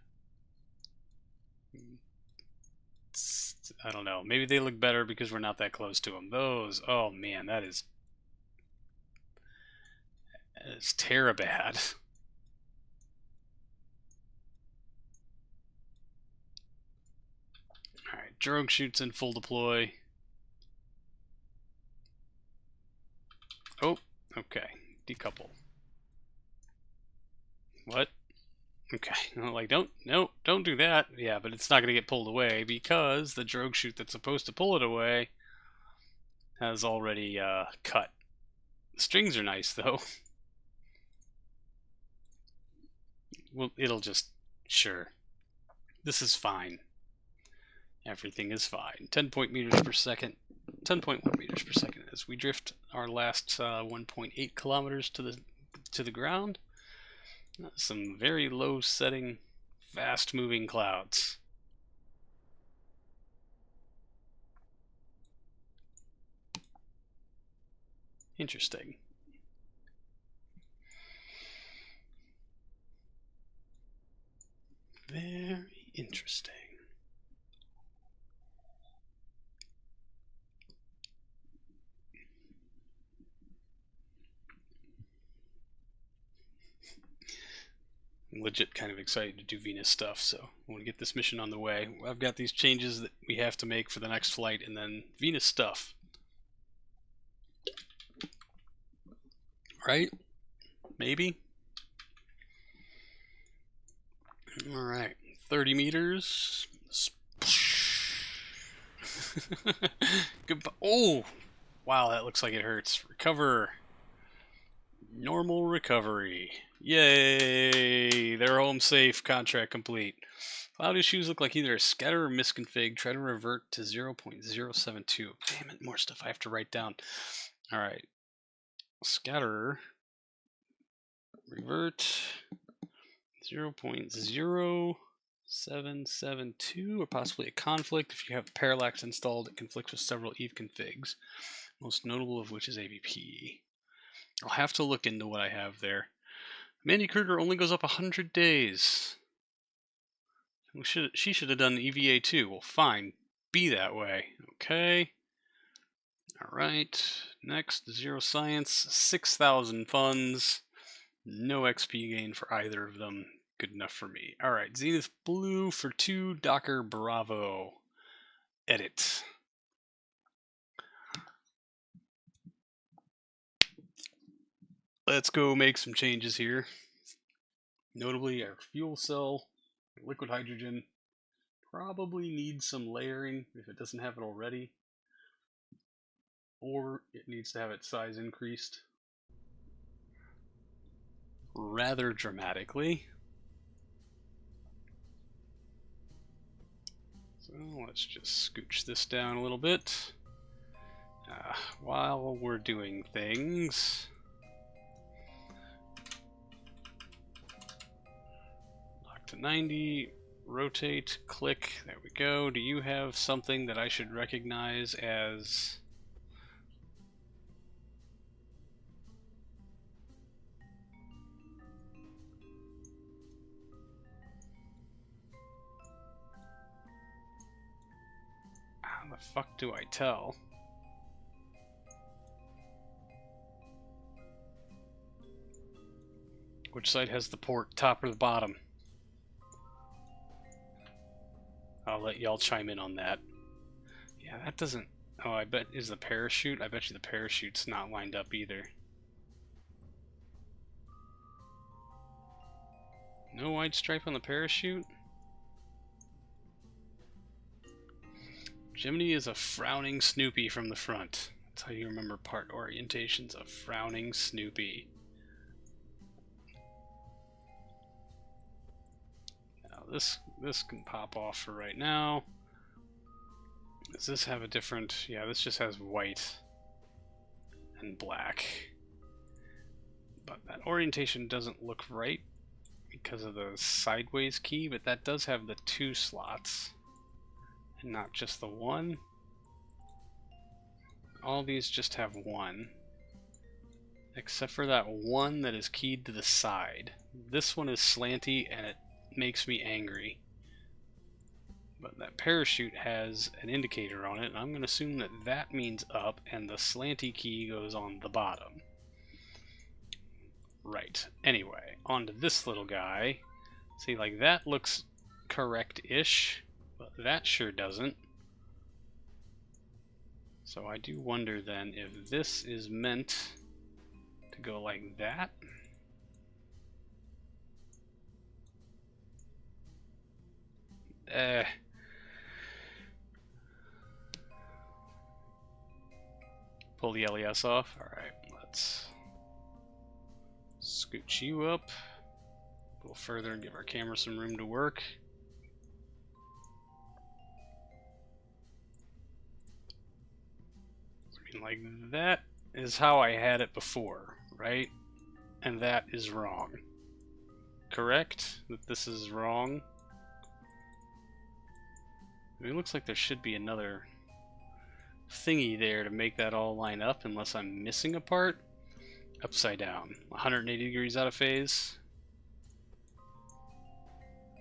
I don't know. Maybe they look better because we're not that close to them. Those... Oh man, that is terribad. Alright, drogue chutes in full deploy. Oh, okay. Decouple. What? Okay. Like, don't do that. Yeah, but it's not going to get pulled away because the drogue chute that's supposed to pull it away has already cut. The strings are nice, though. Well, it'll just... Sure. This is fine. Everything is fine. 10 meters per second. 10.1 meters per second as we drift our last 1.8 kilometers to the ground. Some very low setting, fast moving clouds. Interesting. Interesting. I'm legit kind of excited to do Venus stuff, so I want to get this mission on the way. I've got these changes that we have to make for the next flight, and then Venus stuff. Right? Maybe? Alright, 30 meters. Goodbye. Oh! Wow, that looks like it hurts. Recover. Normal recovery. Yay! They're home safe. Contract complete. Cloud issues look like either a scatter or misconfig. Try to revert to 0.072. Damn it, more stuff I have to write down. Alright. Scatter. Revert. 0.0772, or possibly a conflict. If you have parallax installed, it conflicts with several Eve configs, most notable of which is AVP. I'll have to look into what I have there. Mandy Kruger only goes up 100 days. She should have done EVA too. Well, fine. Be that way. Okay. Alright. Next, Zero Science. 6,000 funds. No XP gain for either of them. Good enough for me. Alright, Zenith Blue for 2, Docker Bravo. Edit. Let's go make some changes here. Notably, our fuel cell, liquid hydrogen, probably needs some layering if it doesn't have it already. Or it needs to have its size increased rather dramatically. So let's just scooch this down a little bit. While we're doing things, lock to 90, rotate, click, there we go. Do you have something that I should recognize as... How the fuck do I tell? Which side has the port, top or the bottom? I'll let y'all chime in on that. Yeah, that doesn't... Oh, I bet... Is the parachute? I bet you the parachute's not lined up either. No white stripe on the parachute? Jiminy is a frowning Snoopy from the front. That's how you remember part orientations, a frowning Snoopy. Now this can pop off for right now. Does this have a different... Yeah, this just has white and black. But that orientation doesn't look right because of the sideways key, but that does have the 2 slots and not just the 1. All these just have 1, except for that 1 that is keyed to the side. This one is slanty and it makes me angry. But that parachute has an indicator on it, and I'm going to assume that that means up, and the slanty key goes on the bottom. Right. Anyway, on to this little guy. See, like, that looks correct-ish, but that sure doesn't. So I do wonder, then, if this is meant to go like that. Pull the LES off. Alright, let's scooch you up a little further and give our camera some room to work. I mean, like, that is how I had it before, right? And that is wrong. Correct? That this is wrong? I mean, it looks like there should be another thingy there to make that all line up, unless I'm missing a part. Upside down. 180 degrees out of phase.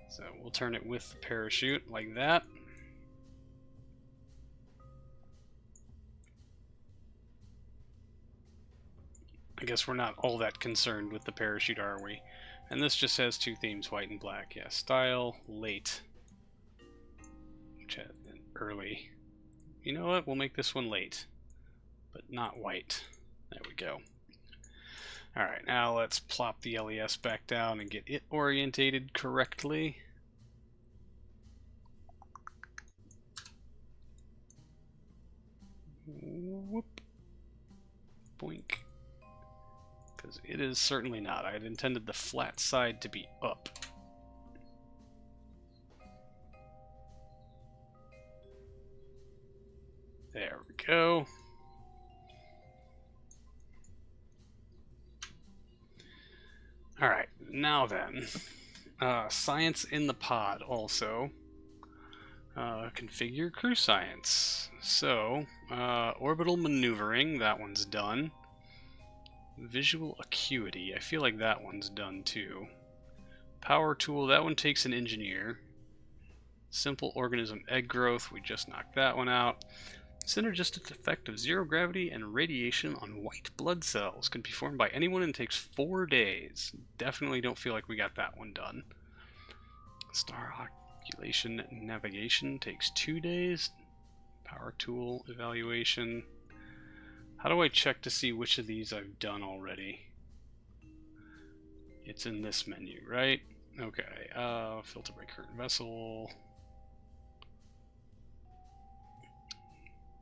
So we'll turn it with the parachute like that. I guess we're not all that concerned with the parachute, are we? And this just has two themes, white and black. Yeah, style, late. Which had early. You know what? We'll make this one late, but not white. There we go. Alright, now let's plop the LES back down and get it orientated correctly. Whoop. Boink. Because it is certainly not. I had intended the flat side to be up. There we go. Alright, now then. Science in the pod also. Configure crew science. So, orbital maneuvering, that one's done. Visual acuity, I feel like that one's done too. Power tool, that one takes an engineer. Simple organism egg growth, we just knocked that one out. Synergistic effect of zero gravity and radiation on white blood cells can be formed by anyone and takes 4 days. Definitely don't feel like we got that one done. Star occultation navigation takes 2 days. Power tool evaluation. How do I check to see which of these I've done already? It's in this menu, right? Okay, filter by current vessel.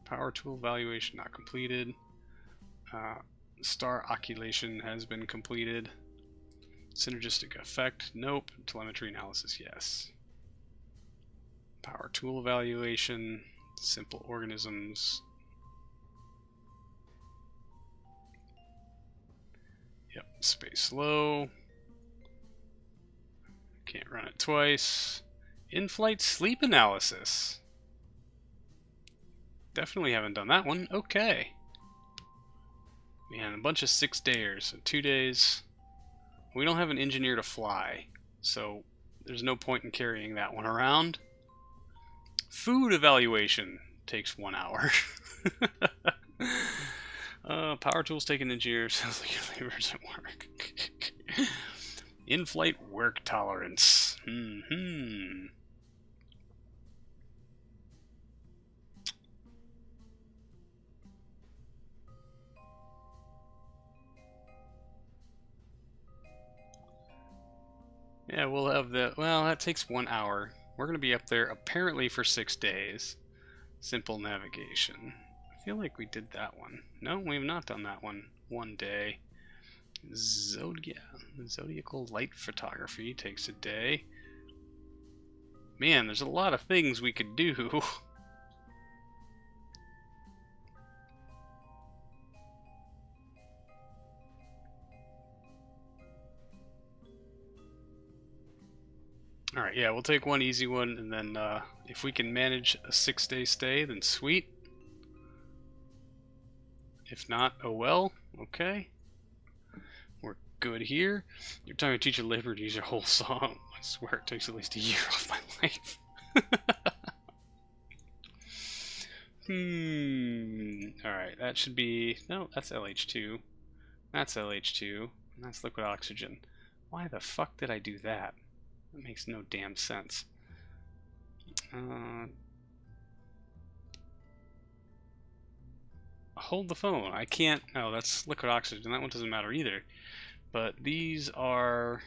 Power tool evaluation not completed. Star occultation has been completed. Synergistic effect, nope. Telemetry analysis, yes. Power tool evaluation, simple organisms. Yep, space low. Can't run it twice. In-flight sleep analysis. Definitely haven't done that one. Okay. Man, a bunch of 6-dayers. So 2 days. We don't have an engineer to fly, so there's no point in carrying that one around. Food evaluation takes 1 hour. Power tools take an engineer. Sounds like your labor doesn't work. In-flight work tolerance. Yeah, we'll have the... Well, that takes 1 hour. We're going to be up there apparently for 6 days. Simple navigation. I feel like we did that one. No, we have not done that one. 1 day. Zodiacal light photography takes a day. Man, there's a lot of things we could do. Alright, yeah, we'll take one easy one, and then if we can manage a 6-day stay, then sweet. If not, oh well, okay. We're good here. You're telling a teacher labor to use your whole song. I swear it takes at least a year off my life. Alright, that should be... No, that's LH2. That's LH2. And that's liquid oxygen. Why the fuck did I do that? That makes no damn sense. Hold the phone. I can't... Oh, that's liquid oxygen. That one doesn't matter either. But these are...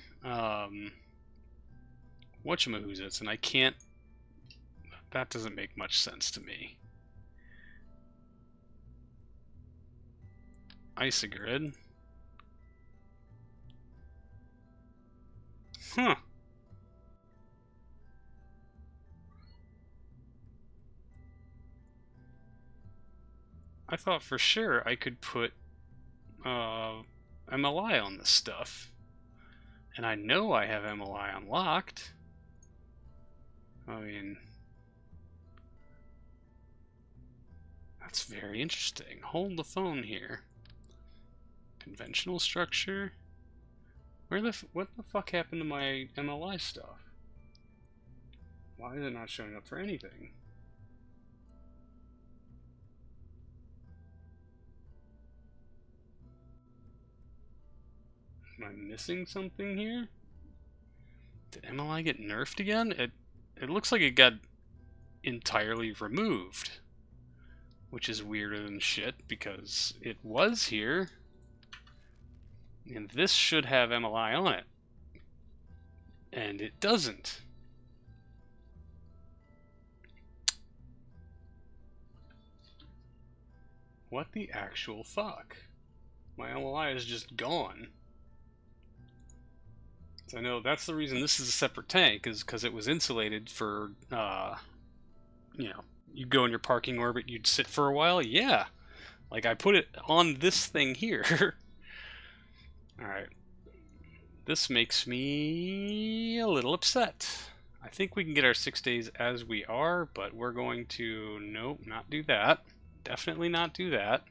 whatchamahoozits, and I can't... That doesn't make much sense to me. Isogrid. Huh. I thought for sure I could put MLI on this stuff. And I know I have MLI unlocked. I mean... That's very interesting. Hold the phone here. Conventional structure? What the fuck happened to my MLI stuff? Why is it not showing up for anything? Am I missing something here? Did MLI get nerfed again? It looks like it got entirely removed, which is weirder than shit because it was here, and this should have MLI on it, and it doesn't. What the actual fuck? My MLI is just gone. So I know that's the reason this is a separate tank, is because it was insulated for, you know, you'd go in your parking orbit, you'd sit for a while. Yeah, like I put it on this thing here. Alright. This makes me a little upset. I think we can get our 6 days as we are, but we're going to, nope, not do that. Definitely not do that.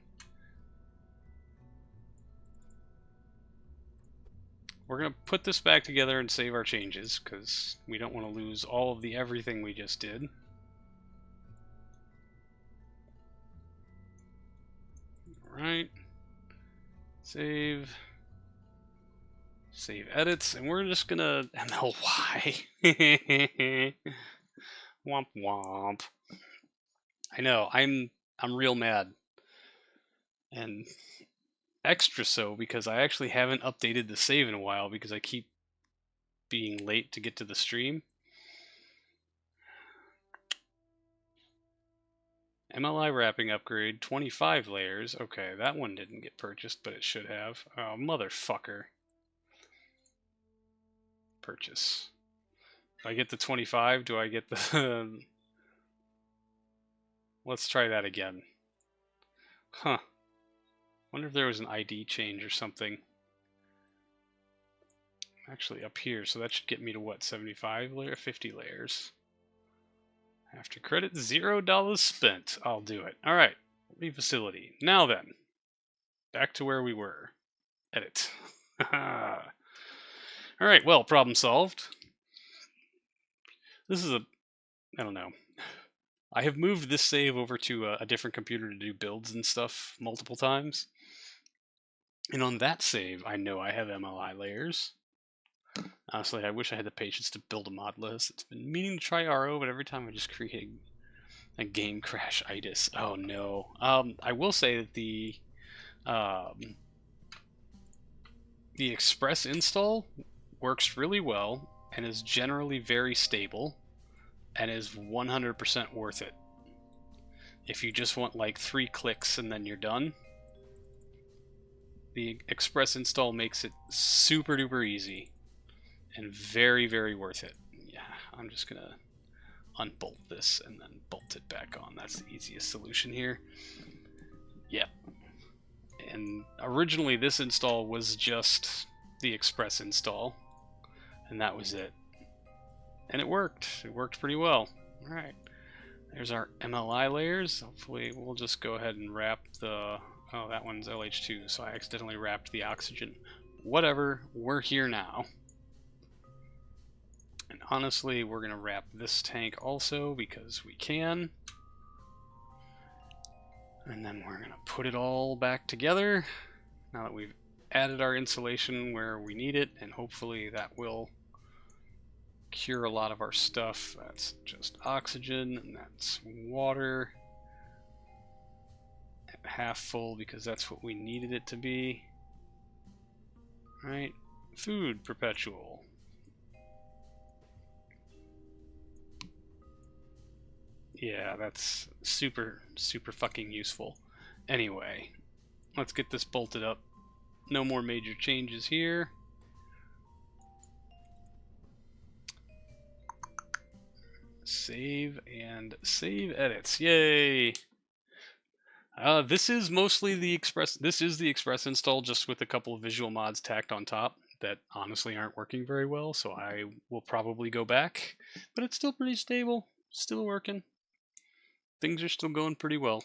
We're going to put this back together and save our changes, because we don't want to lose all of the everything we just did. Alright. Save. Save edits, and we're just going to MLY. Womp womp. I know, I'm real mad. And extra so because I actually haven't updated the save in a while because I keep being late to get to the stream. MLI wrapping upgrade, 25 layers. Okay, that one didn't get purchased, but it should have. Oh, motherfucker. Purchase. If I get the 25, do I get the... Let's try that again. Huh. Wonder if there was an ID change or something. Actually up here, so that should get me to what, 75 layer, 50 layers. After credit, $0 spent. I'll do it. All right, leave facility. Now then, back to where we were. Edit. All right, well, problem solved. This is I don't know. I have moved this save over to a different computer to do builds and stuff multiple times. And on that save, I know I have MLI layers. Honestly, I wish I had the patience to build a mod list. It's been meaning to try RO, but every time I just create a game crash itis. Oh no. I will say that the Express install works really well and is generally very stable and is 100% worth it. If you just want like 3 clicks and then you're done, the Express install makes it super duper easy and very, very worth it. Yeah, I'm just gonna unbolt this and then bolt it back on. That's the easiest solution here. Yep. And originally this install was just the Express install, and that was it. And it worked. It worked pretty well. Alright. There's our MLI layers. Hopefully we'll just go ahead and wrap the... Oh, that one's LH2, so I accidentally wrapped the oxygen. Whatever, we're here now. And honestly, we're going to wrap this tank also because we can. And then we're going to put it all back together now that we've added our insulation where we need it, and hopefully that will cure a lot of our stuff. That's just oxygen, and that's water. Half full because that's what we needed it to be. Right? Food perpetual. Yeah, that's super, super fucking useful. Anyway, let's get this bolted up. No more major changes here. Save and save edits. Yay! This is mostly the Express. This is the Express install, just with a couple of visual mods tacked on top that honestly aren't working very well. So I will probably go back, but it's still pretty stable. Still working. Things are still going pretty well,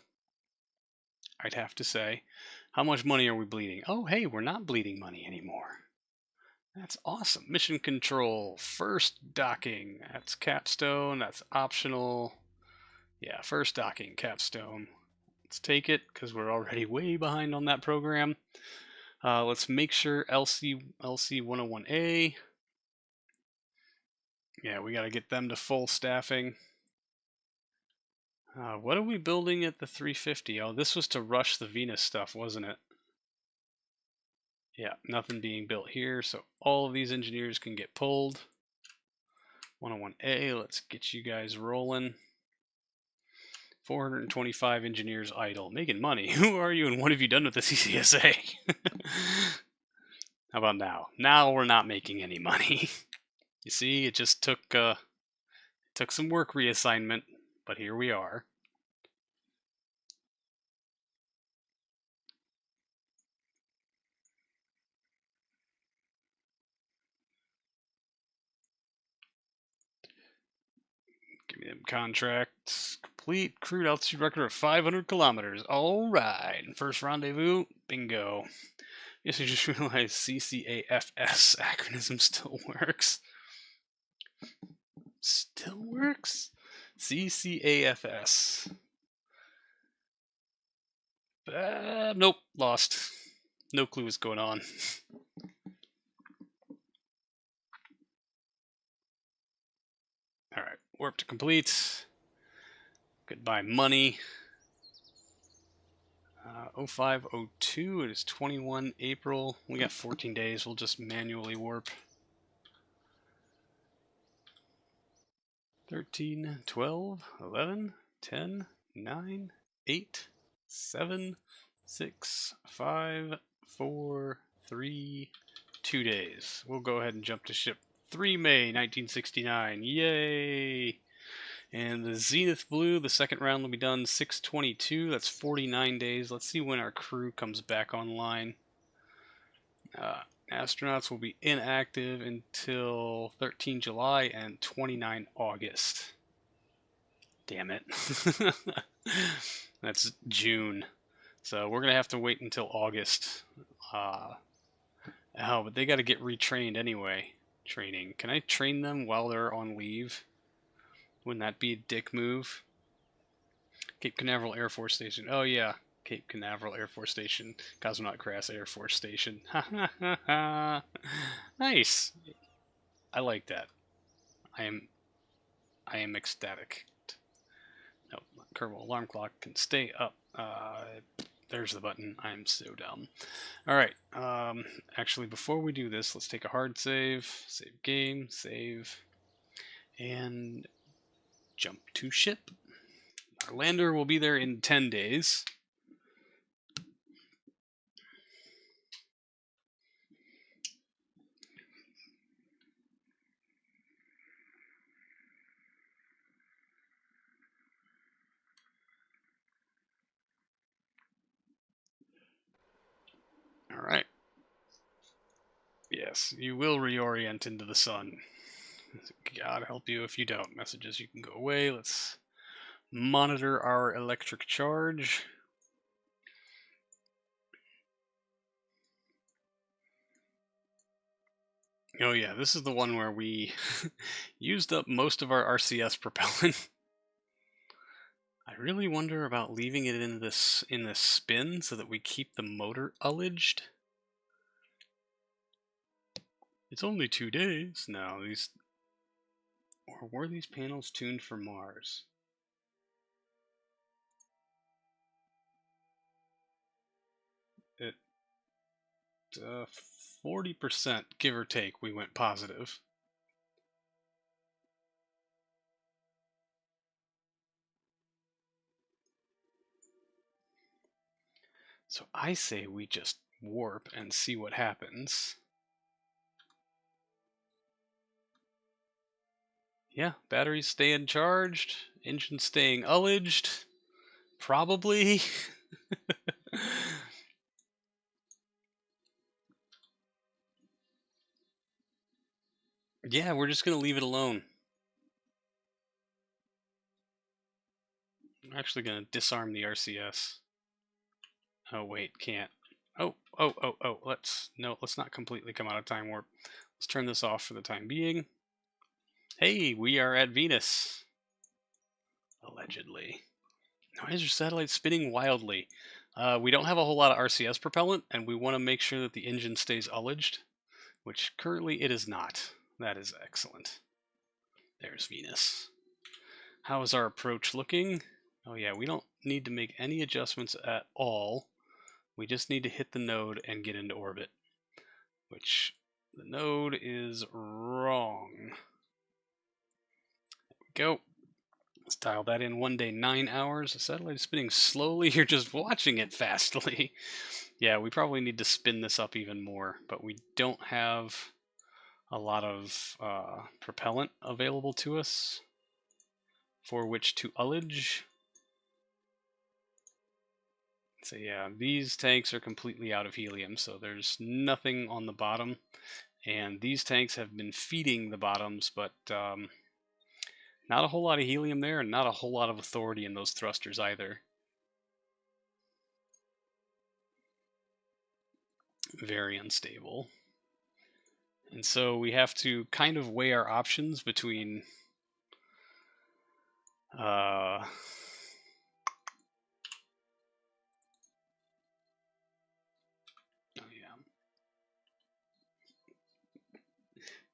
I'd have to say. How much money are we bleeding? Oh, hey, we're not bleeding money anymore. That's awesome. Mission control, first docking. That's capstone. That's optional. Yeah, first docking, capstone. Let's take it because we're already way behind on that program. Let's make sure LC 101A. Yeah, we got to get them to full staffing. What are we building at the 350? Oh, this was to rush the Venus stuff, wasn't it? Yeah, nothing being built here, so all of these engineers can get pulled. 101A, let's get you guys rolling. 425 engineers idle, making money. Who are you and what have you done with the CCSA? How about now? Now we're not making any money. You see, it just took some work reassignment, but here we are. Give me them contracts. Complete crude altitude record of 500 kilometers. All right. First rendezvous. Bingo. Yes, I just realized CCAFS acronym still works. Still works? CCAFS. Nope. Lost. No clue what's going on. Alright. Warp to complete. Goodbye, money. 0502, it is 21 April. We got 14 days. We'll just manually warp. 13, 12, 11, 10, 9, 8, 7, 6, 5, 4, 3, 2 days. We'll go ahead and jump to ship 3 May 1969. Yay! And the Zenith Blue, the second round will be done 6/22. That's 49 days. Let's see when our crew comes back online. Astronauts will be inactive until 13 July and 29 August. Damn it. That's June. So we're going to have to wait until August. But they got to get retrained anyway. Training. Can I train them while they're on leave? Wouldn't that be a dick move? Cape Canaveral Air Force Station. Oh, yeah. Cape Canaveral Air Force Station. Cosmonaut Crass Air Force Station. Nice. I like that. I am ecstatic. No, Kerbal alarm clock can stay up. There's the button. I'm so dumb. All right. Actually, before we do this, let's take a hard save. Save game. Save. And jump to ship. Our lander will be there in 10 days. All right. Yes, you will reorient into the sun. God help you if you don't. Messages, you can go away. Let's monitor our electric charge. Oh yeah, this is the one where we used up most of our RCS propellant. I really wonder about leaving it in this spin so that we keep the motor ullaged. It's only 2 days. No, or were these panels tuned for Mars? It 40%, give or take, we went positive. So I say we just warp and see what happens. Yeah, batteries staying charged, engine staying ullaged. Probably. Yeah, we're just going to leave it alone. I'm actually going to disarm the RCS. Oh, wait, can't. Oh, Let's not completely come out of time warp. Let's turn this off for the time being. Hey, we are at Venus. Allegedly. Why is your satellite spinning wildly? We don't have a whole lot of RCS propellant, and we want to make sure that the engine stays ullaged, which currently it is not. That is excellent. There's Venus. How is our approach looking? Oh yeah, we don't need to make any adjustments at all. We just need to hit the node and get into orbit, which the node is wrong. There we go. Let's dial that in. 1 day, 9 hours. The satellite is spinning slowly. You're just watching it fastly. Yeah, we probably need to spin this up even more, but we don't have a lot of propellant available to us for which to ullage. So yeah, these tanks are completely out of helium, so there's nothing on the bottom. And these tanks have been feeding the bottoms, but not a whole lot of helium there, and not a whole lot of authority in those thrusters either. Very unstable. And so we have to kind of weigh our options between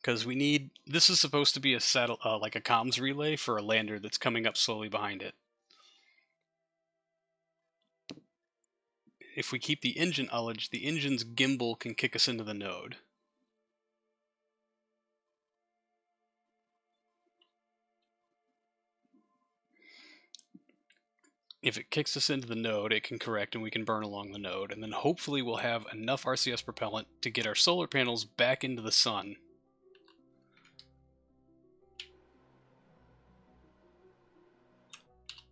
because we need, this is supposed to be a like a comms relay for a lander that's coming up slowly behind it. If we keep the engine ullaged, the engine's gimbal can kick us into the node. If it kicks us into the node, it can correct and we can burn along the node, and then hopefully we'll have enough RCS propellant to get our solar panels back into the sun.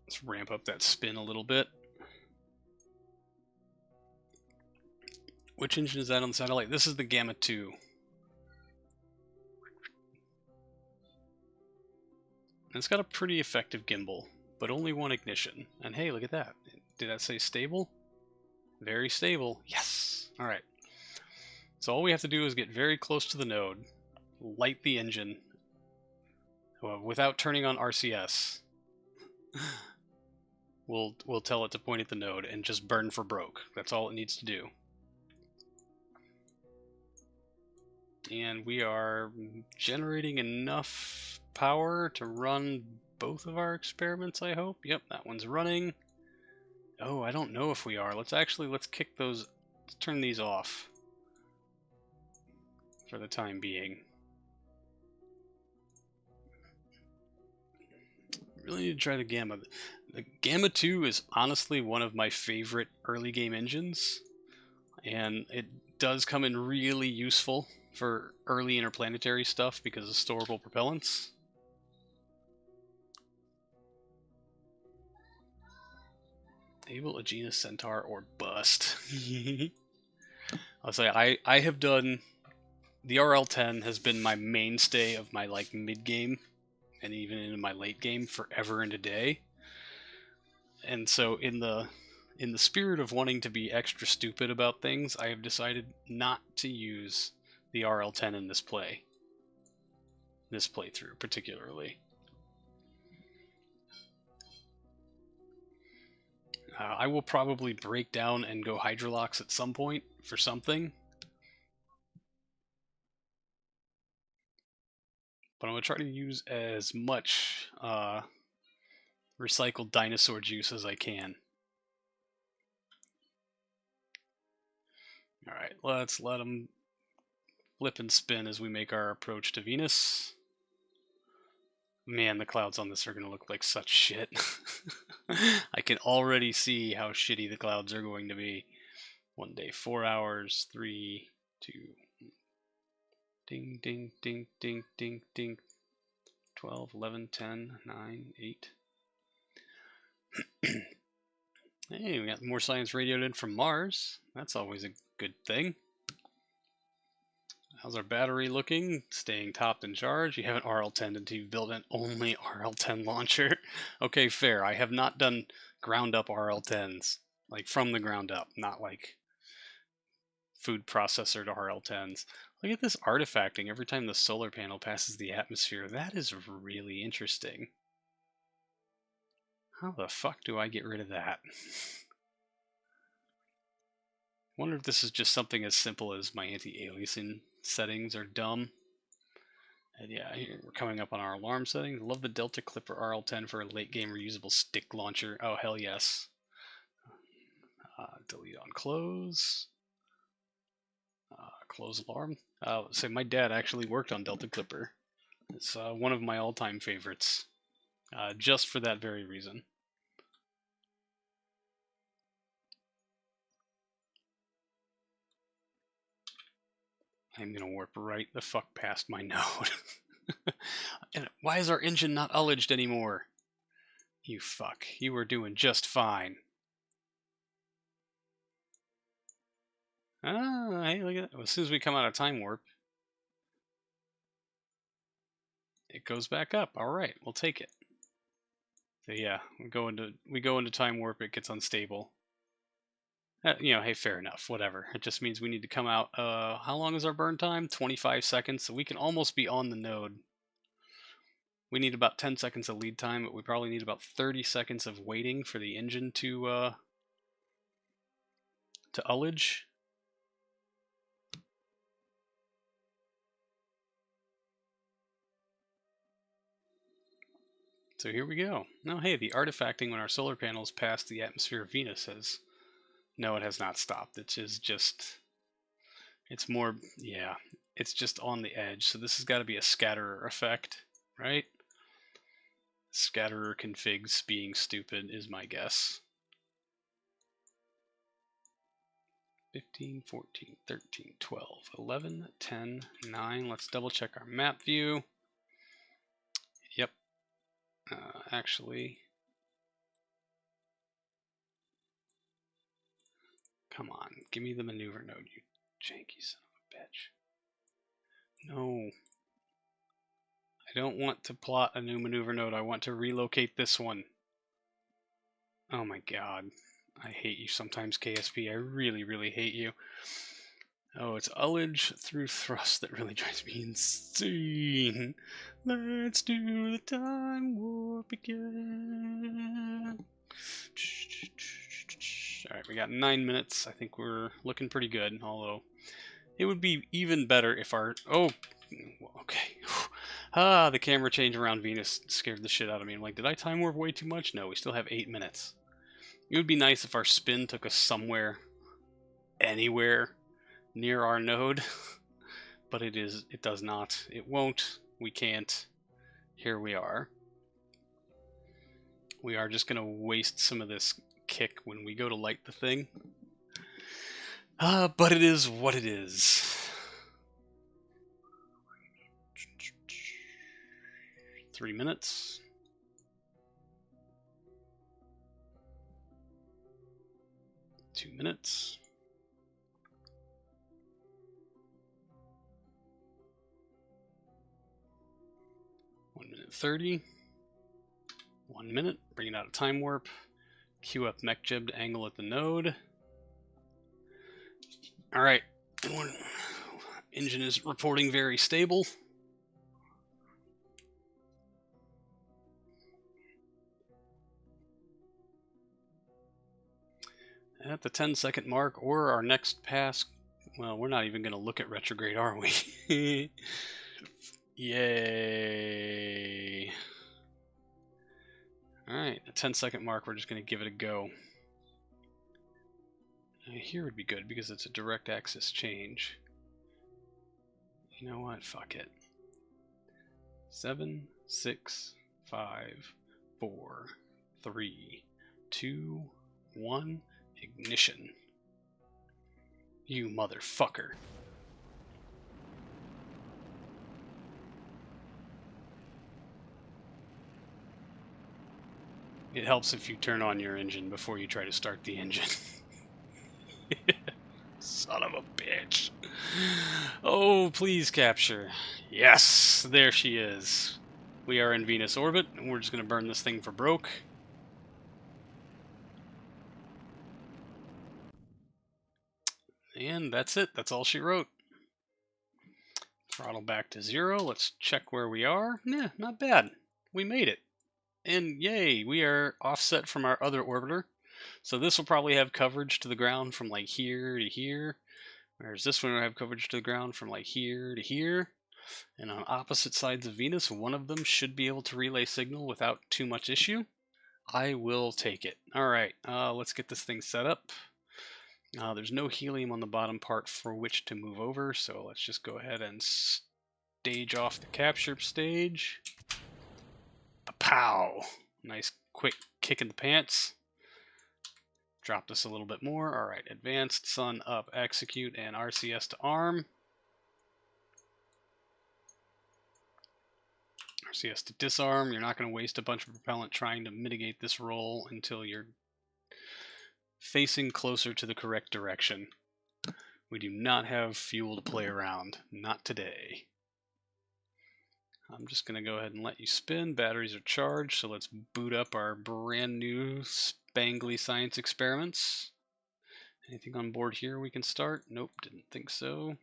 Let's ramp up that spin a little bit. Which engine is that on the satellite? This is the Gamma 2. And it's got a pretty effective gimbal, but only one ignition. And hey, look at that. Did that say stable? Very stable. Yes! Alright. So all we have to do is get very close to the node, light the engine, without turning on RCS. We'll tell it to point at the node and just burn for broke. That's all it needs to do. And we are generating enough power to run both of our experiments, I hope. Yep, that one's running. Oh, I don't know if we are. Let's kick those, let's turn these off for the time being. Really need to try the Gamma. The Gamma 2 is honestly one of my favorite early game engines, and it does come in really useful for early interplanetary stuff because of storable propellants. Able Aegina Centaur or bust. I'll say I have done, the RL-10 has been my mainstay of my like mid game and even into my late game forever and a day. And so in the spirit of wanting to be extra stupid about things, I have decided not to use the RL-10 in this playthrough particularly. I will probably break down and go Hydrolox at some point for something. But I'm going to try to use as much recycled dinosaur juice as I can. Alright, let's let them flip and spin as we make our approach to Venus. Man, the clouds on this are going to look like such shit. I can already see how shitty the clouds are going to be. 1 day, 4 hours, 3, 2, ding, ding, ding, ding, ding, ding, 12, 11, 10, 9, 8. Hey, we got more science radioed in from Mars. That's always a good thing. How's our battery looking? Staying topped and charged. You haven't RL-10 until you've built an only RL-10 launcher. Okay, fair. I have not done ground up RL-10s. Like from the ground up. Not like food processor to RL10s. Look at this artifacting every time the solar panel passes the atmosphere. That is really interesting. How the fuck do I get rid of that? Wonder if this is just something as simple as my anti-aliasing settings are dumb. And yeah, here we're coming up on our alarm settings. Love the Delta Clipper RL10 for a late game reusable stick launcher. Oh, hell yes. Delete on close. Close alarm. So my dad actually worked on Delta Clipper. It's one of my all-time favorites. Just for that very reason. I'm gonna warp right the fuck past my node. And why is our engine not ullaged anymore? You fuck. You were doing just fine. Ah, hey, look at that. As soon as we come out of time warp, it goes back up. All right, we'll take it. So yeah, we go into time warp. It gets unstable. Hey, fair enough. Whatever. It just means we need to come out. How long is our burn time? 25 seconds. So we can almost be on the node. We need about 10 seconds of lead time, but we probably need about 30 seconds of waiting for the engine to ullage. So here we go. Now, hey, the artifacting when our solar panels pass the atmosphere of Venus has... No, it has not stopped. It's just... It's more... Yeah, it's just on the edge. So this has got to be a scatterer effect, right? Scatterer configs being stupid is my guess. 15, 14, 13, 12, 11, 10, 9. Let's double check our map view. Yep. Actually, come on. Give me the maneuver node, you janky son of a bitch. No. I don't want to plot a new maneuver node. I want to relocate this one. Oh my god. I hate you sometimes, KSP. I really, really hate you. Oh, it's ullage through thrust that really drives me insane. Let's do the time warp again. Alright, we got 9 minutes. I think we're looking pretty good, although it would be even better if our... Oh, okay. The camera change around Venus scared the shit out of me. I'm like, did I time warp way too much? No, we still have 8 minutes. It would be nice if our spin took us somewhere, anywhere near our node, but it does not. It won't. We can't. Here we are. We are just going to waste some of this kick when we go to light the thing. But it is what it is. Three minutes. Two minutes. 1 minute 30. 1 minute. Bring it out of time warp. Queue up mech jib to angle at the node. Alright. Engine is reporting very stable. At the 10-second mark, or our next pass... Well, we're not even going to look at retrograde, are we? Yay. Alright, the 10-second mark, we're just going to give it a go. Here would be good, because it's a direct axis change. You know what? Fuck it. 7, 6, 5, 4, 3, 2, 1... Ignition. You motherfucker. It helps if you turn on your engine before you try to start the engine. Son of a bitch. Oh, please capture. Yes, there she is. We are in Venus orbit, and we're just going to burn this thing for broke. And And that's it. That's all she wrote. Throttle back to 0. Let's check where we are. Nah, not bad. We made it. And yay, we are offset from our other orbiter. So this will probably have coverage to the ground from like here to here. Whereas this one will have coverage to the ground from like here to here. And on opposite sides of Venus, one of them should be able to relay signal without too much issue. I will take it. All right, let's get this thing set up. There's no helium on the bottom part for which to move over, so let's just go ahead and stage off the capture stage. Pow! Nice quick kick in the pants. Drop this a little bit more. All right, advanced, sun up, execute, and RCS to arm. RCS to disarm. You're not going to waste a bunch of propellant trying to mitigate this roll until you're facing closer to the correct direction. We do not have fuel to play around. Not today. I'm just going to go ahead and let you spin. Batteries are charged, so let's boot up our brand new spangly science experiments. Anything on board here we can start? Nope, didn't think so.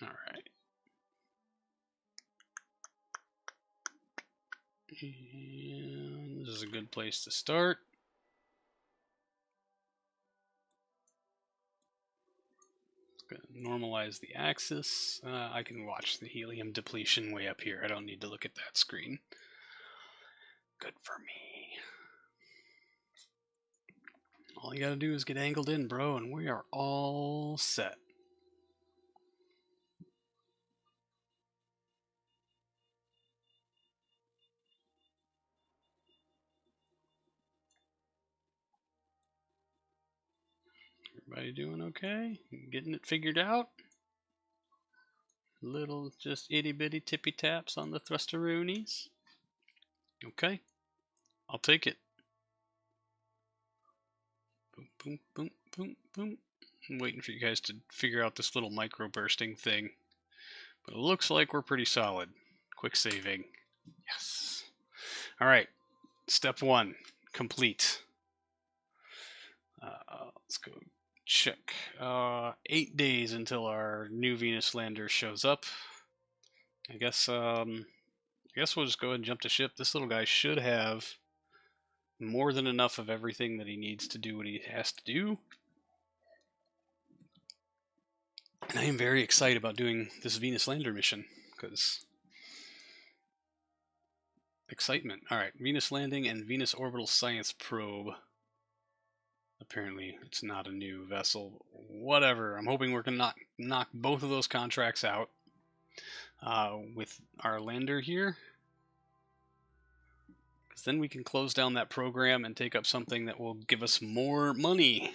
All right. And this is a good place to start. Normalize the axis. I can watch the helium depletion way up here. I don't need to look at that screen. Good for me. All you gotta do is get angled in, bro, and we are all set. Everybody doing okay? Getting it figured out? Little just itty bitty tippy taps on the thrusteroonies. Okay, I'll take it. Boom, boom, boom, boom, boom. I'm waiting for you guys to figure out this little micro bursting thing. But it looks like we're pretty solid. Quick saving. Yes. All right, step 1, complete. Let's go check. 8 days until our new Venus lander shows up. I guess we'll just go ahead and jump to ship. This little guy should have more than enough of everything that he needs to do what he has to do. And I am very excited about doing this Venus lander mission because excitement. All right, Venus landing and Venus orbital science probe. Apparently, it's not a new vessel. Whatever. I'm hoping we're gonna knock both of those contracts out with our lander here. Because then we can close down that program and take up something that will give us more money.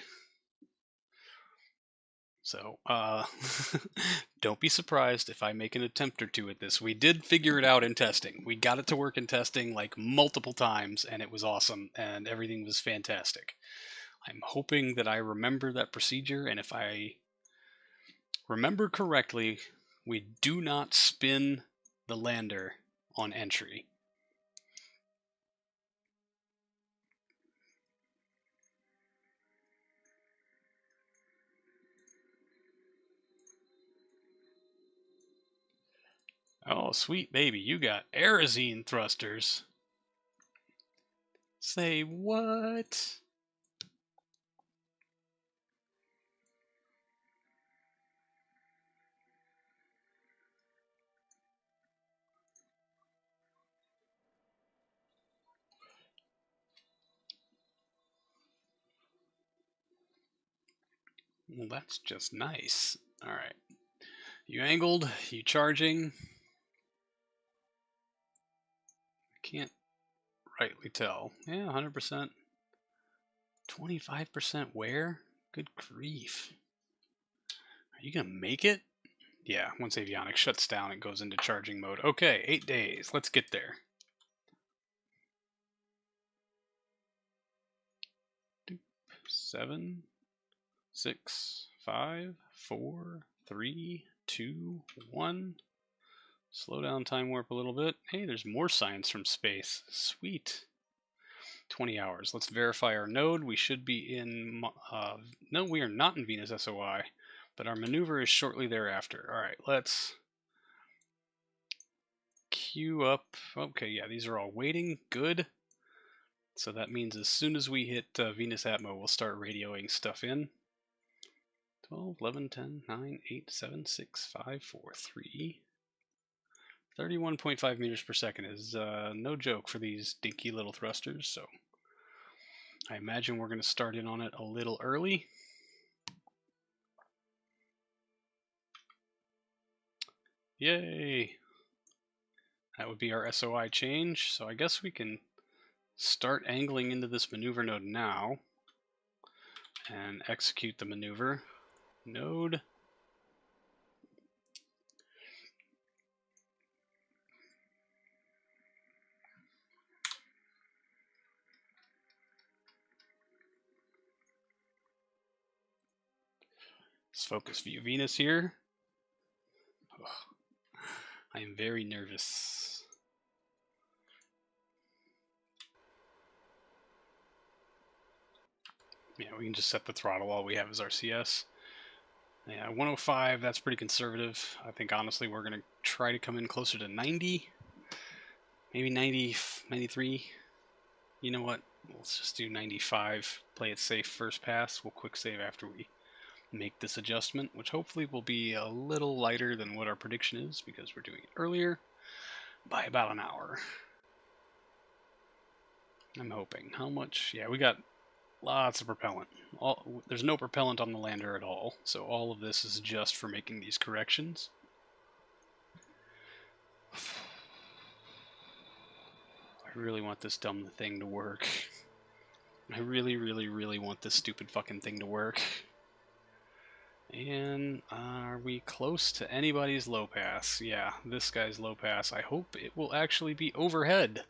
So, don't be surprised if I make an attempt or two at this. We did figure it out in testing. We got it to work in testing like multiple times, and it was awesome, and everything was fantastic. I'm hoping that I remember that procedure, and if I remember correctly, we do not spin the lander on entry. Oh, sweet baby, you got Aerozine thrusters. Say what? Well, that's just nice. All right. You angled, you charging. Can't rightly tell. Yeah, 100%. 25% wear? Good grief. Are you going to make it? Yeah, once avionics shuts down, it goes into charging mode. Okay, 8 days. Let's get there. 7, 6, 5, 4, 3, 2, 1. Slow down time warp a little bit. Hey, there's more science from space. Sweet. 20 hours. Let's verify our node. We should be in... no, we are not in Venus SOI, but our maneuver is shortly thereafter. All right, let's queue up. Okay, yeah, these are all waiting. Good. So that means as soon as we hit Venus Atmo, we'll start radioing stuff in. 12, 11, 10, 9, 8, 7, 6, 5, 4, 3. 31.5 meters per second is no joke for these dinky little thrusters, so I imagine we're going to start in on it a little early. Yay! That would be our SOI change, so I guess we can start angling into this maneuver node now and execute the maneuver. Node. Let's focus view Venus here. Oh, I am very nervous. Yeah, we can just set the throttle. All we have is our CS. Yeah, 105, that's pretty conservative. I think honestly we're going to try to come in closer to 90. Maybe 90, 93. You know what? Let's just do 95. Play it safe first pass. We'll quick save after we make this adjustment, which hopefully will be a little lighter than what our prediction is because we're doing it earlier by about an hour. I'm hoping. How much? Yeah, we got lots of propellant. There's no propellant on the lander at all, so all of this is just for making these corrections. I really want this dumb thing to work. I really, really, really want this stupid fucking thing to work. And are we close to anybody's low pass? Yeah, this guy's low pass. I hope it will actually be overhead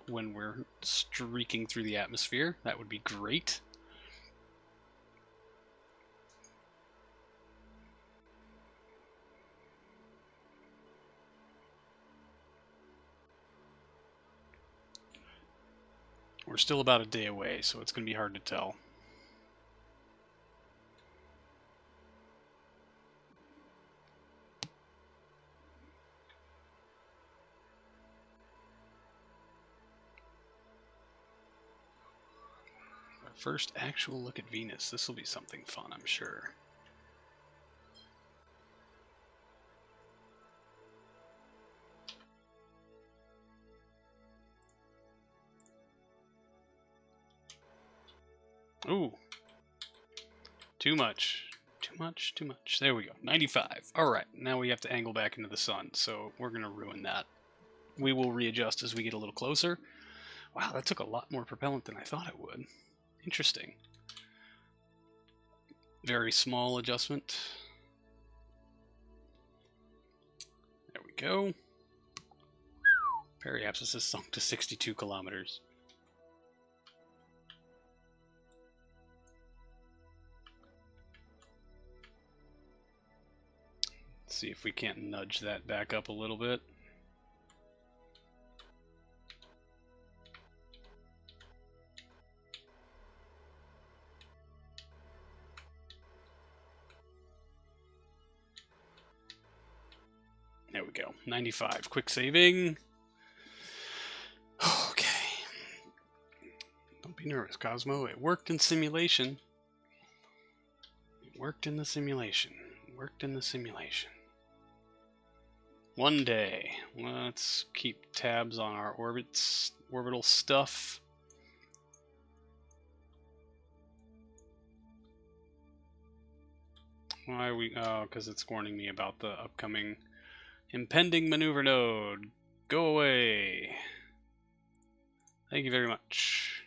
when we're streaking through the atmosphere. That would be great. We're still about a day away, so it's going to be hard to tell. Our first actual look at Venus. This will be something fun, I'm sure. Ooh. Too much. Too much, too much. There we go. 95. Alright, now we have to angle back into the sun, so we're going to ruin that. We will readjust as we get a little closer. Wow, that took a lot more propellant than I thought it would. Interesting. Very small adjustment. There we go. Periapsis has sunk to 62 kilometers. Let's see if we can't nudge that back up a little bit. There we go. 95. Quick saving. Okay. Don't be nervous, Cosmo. It worked in simulation. It worked in the simulation. It worked in the simulation. One day. Let's keep tabs on our orbital stuff. Why are we... Oh, because it's warning me about the upcoming impending maneuver node. Go away. Thank you very much.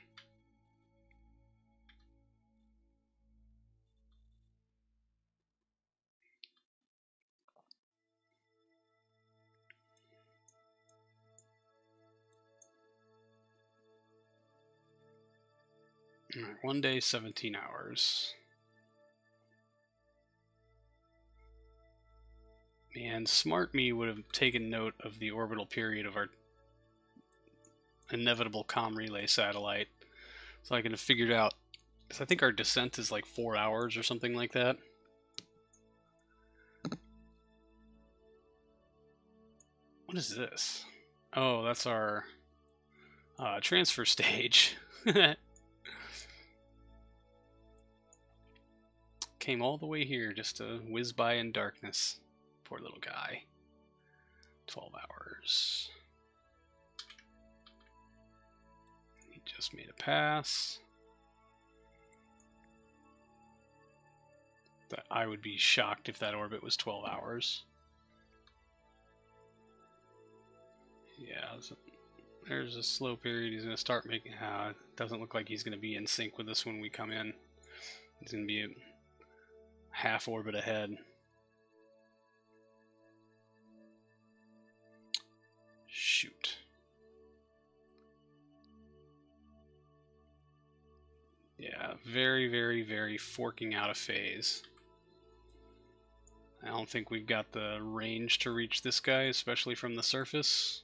All right, 1 day, 17 hours. Man, smart me would have taken note of the orbital period of our inevitable comm relay satellite, so I can have figured out, because I think our descent is like 4 hours or something like that. What is this? Oh, that's our transfer stage. Came all the way here just to whiz by in darkness. Poor little guy. 12 hours. He just made a pass. That I would be shocked if that orbit was 12 hours. Yeah, there's a slow period. He's going to start making... it doesn't look like he's going to be in sync with us when we come in. He's going to be a half orbit ahead. Shoot. Yeah, very, very, very forking out of phase. I don't think we've got the range to reach this guy, especially from the surface.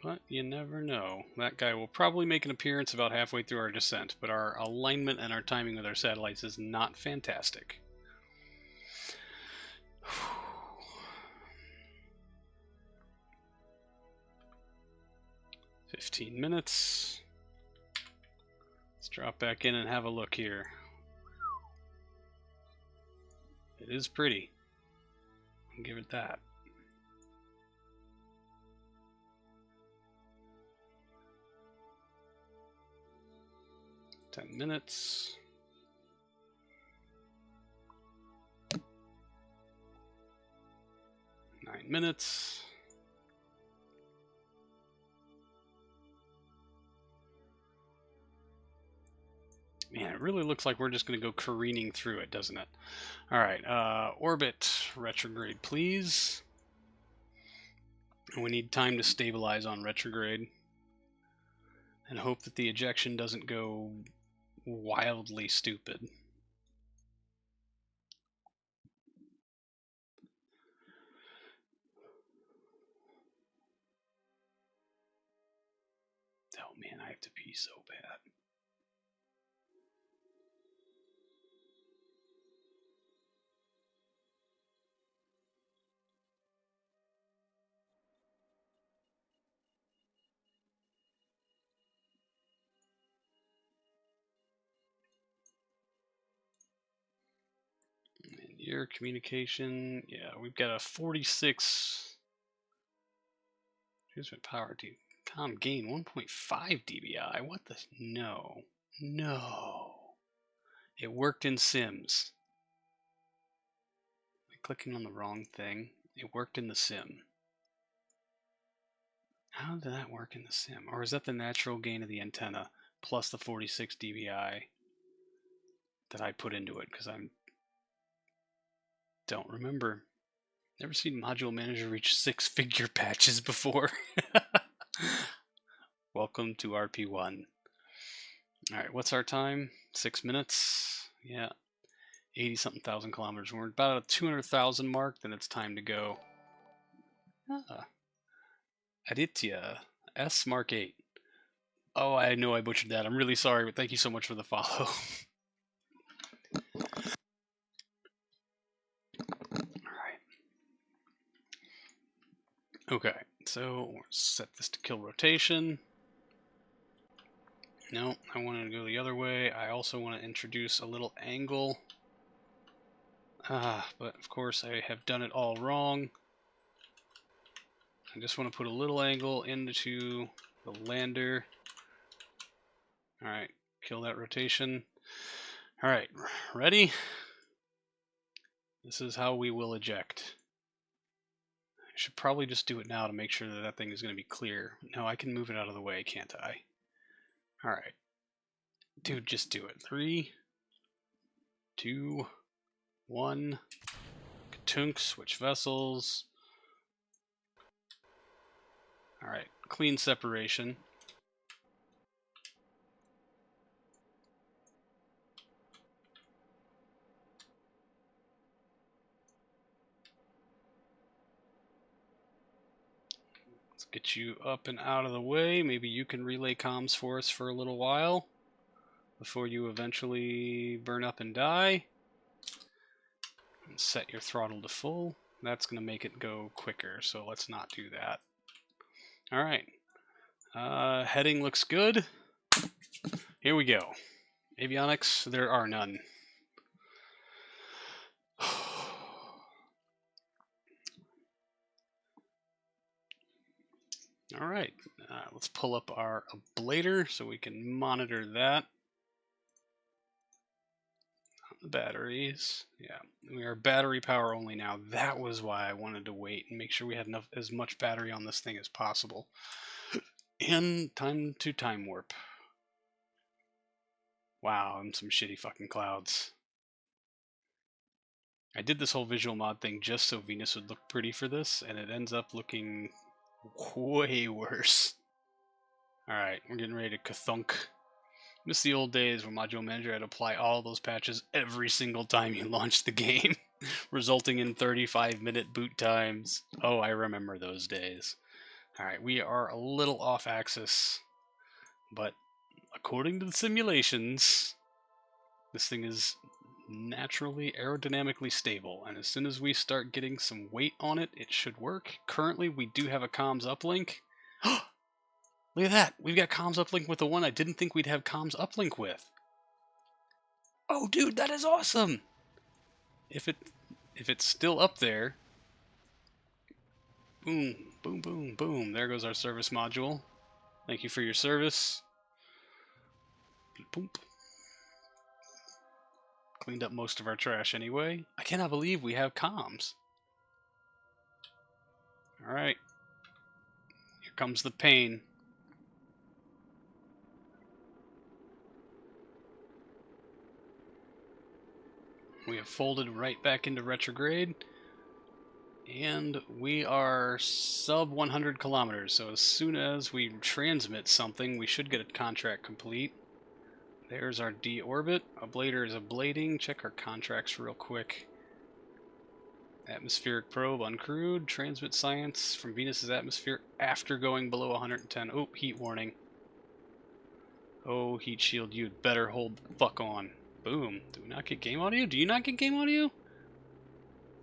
But you never know. That guy will probably make an appearance about halfway through our descent, but our alignment and our timing with our satellites is not fantastic. 15 minutes. Let's drop back in and have a look here. It is pretty. I'll give it that. $10 minutes. $9 minutes. Man, it really looks like we're just going to go careening through it, doesn't it? All right, orbit retrograde, please. We need time to stabilize on retrograde and hope that the ejection doesn't go wildly stupid. Oh man, I have to pee so bad. And your communication, yeah, we've got a 46. Here's my power to comm gain 1.5 dBi. What the? No. No. It worked in Sims. I'm clicking on the wrong thing. It worked in the sim. How did that work in the sim? Or is that the natural gain of the antenna plus the 46 dBi that I put into it? Because I don't remember. Never seen Module Manager reach 6-figure patches before. Welcome to RP1. Alright, what's our time? 6 minutes. Yeah. 80-something thousand kilometers. We're about a 200,000 mark, then it's time to go. Aditya, S Mark 8. Oh, I know I butchered that. I'm really sorry, but thank you so much for the follow. Alright. Okay, so we'll set this to kill rotation. No, I want to go the other way. I also want to introduce a little angle. But of course I have done it all wrong. I just want to put a little angle into the lander. Alright, kill that rotation. Alright, ready? This is how we will eject. I should probably just do it now to make sure that that thing is going to be clear. No, I can move it out of the way, can't I? Alright. Dude, just do it. 3, 2, 1. Katunk, switch vessels. Alright, clean separation. Get you up and out of the way. Maybe you can relay comms for us for a little while before you eventually burn up and die. And set your throttle to full. That's going to make it go quicker, so let's not do that. Alright. Heading looks good. Here we go. Avionics, there are none. Alright, let's pull up our ablator so we can monitor that. The batteries, yeah, we are battery power only now. That was why I wanted to wait and make sure we had as much battery on this thing as possible. And time to time warp. Wow, and some shitty fucking clouds. I did this whole visual mod thing just so Venus would look pretty for this, and it ends up looking way worse. Alright, we're getting ready to kathunk. Miss the old days when Module Manager had to apply all those patches every single time you launched the game, resulting in 35-minute boot times. Oh, I remember those days. Alright, we are a little off axis, but according to the simulations, this thing is naturally aerodynamically stable, and as soon as we start getting some weight on it, it should work. Currently, we do have a comms uplink. Look at that! We've got comms uplink with the one I didn't think we'd have comms uplink with. Oh, dude, that is awesome! If it's still up there, boom, boom, boom, boom. There goes our service module. Thank you for your service. Boom. Cleaned up most of our trash anyway. I cannot believe we have comms. Alright. Here comes the pain. We have folded right back into retrograde. And we are sub 100 kilometers. So as soon as we transmit something, we should get a contract complete. There's our deorbit. Ablator is ablating. Check our contracts real quick. Atmospheric probe uncrewed. Transmit science from Venus's atmosphere after going below 110. Oh, heat warning. Oh, heat shield, you'd better hold the fuck on. Boom. Do we not get game audio? Do you not get game audio?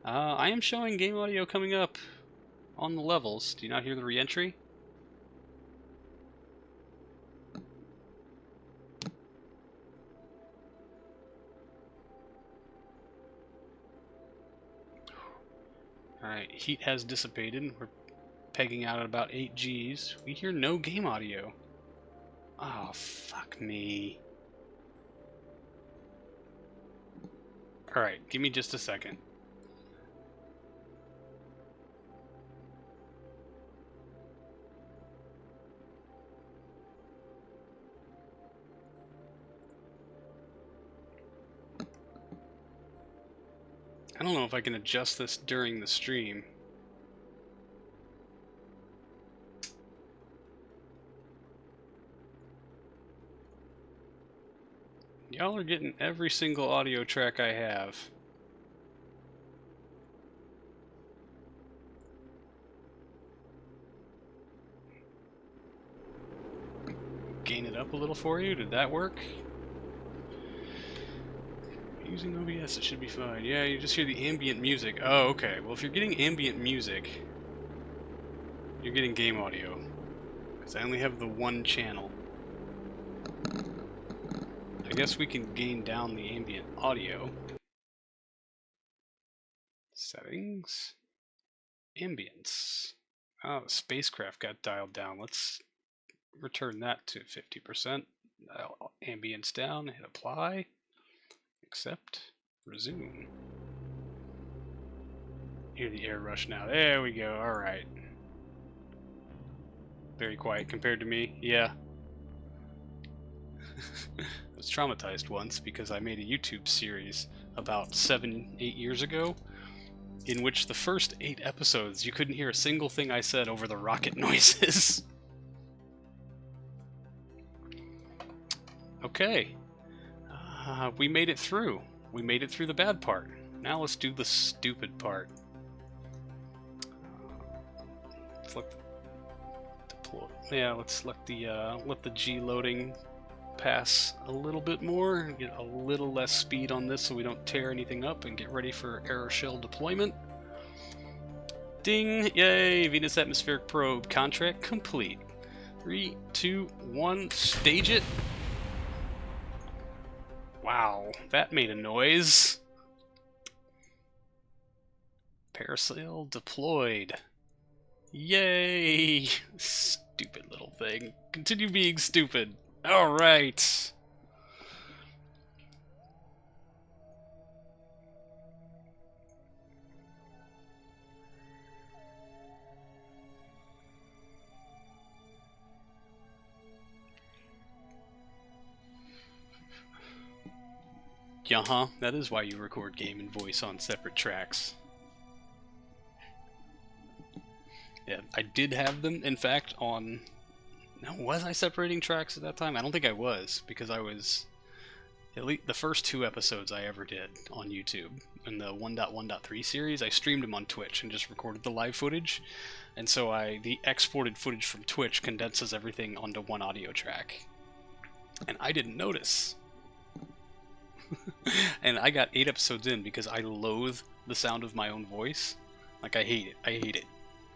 I am showing game audio coming up on the levels. Do you not hear the re-entry? Alright, heat has dissipated. We're pegging out at about 8 Gs. We hear no game audio. Oh, fuck me. Alright, give me just a second. I don't know if I can adjust this during the stream. Y'all are getting every single audio track I have. Gain it up a little for you? Did that work? Using OBS, it should be fine. Yeah, you just hear the ambient music. Oh, okay. Well, if you're getting ambient music, you're getting game audio. Because I only have the one channel. I guess we can gain down the ambient audio. Settings. Ambience. Oh, the spacecraft got dialed down. Let's return that to 50%. Ambience down, hit apply. Accept. Resume. Hear the air rush now. There we go. Alright. Very quiet compared to me. Yeah. I was traumatized once because I made a YouTube series about 7-8 years ago in which the first 8 episodes you couldn't hear a single thing I said over the rocket noises. Okay. We made it through. We made it through the bad part. Now let's do the stupid part. deploy. Yeah, let's let the G loading pass a little bit more, get a little less speed on this so we don't tear anything up, and get ready for aeroshell deployment. Ding! Yay! Venus atmospheric probe contract complete. 3, 2, 1, stage it. Wow, that made a noise. Parasail deployed. Yay! Stupid little thing. Continue being stupid. Alright. Yeah, that is why you record game and voice on separate tracks. Yeah, I did have them, in fact, on... Now, was I separating tracks at that time? I don't think I was, because I was... At least the first 2 episodes I ever did on YouTube, in the 1.1.3 series, I streamed them on Twitch and just recorded the live footage. And so the exported footage from Twitch condenses everything onto one audio track. And I didn't notice. And I got 8 episodes in because I loathe the sound of my own voice. Like, I hate it. I hate it.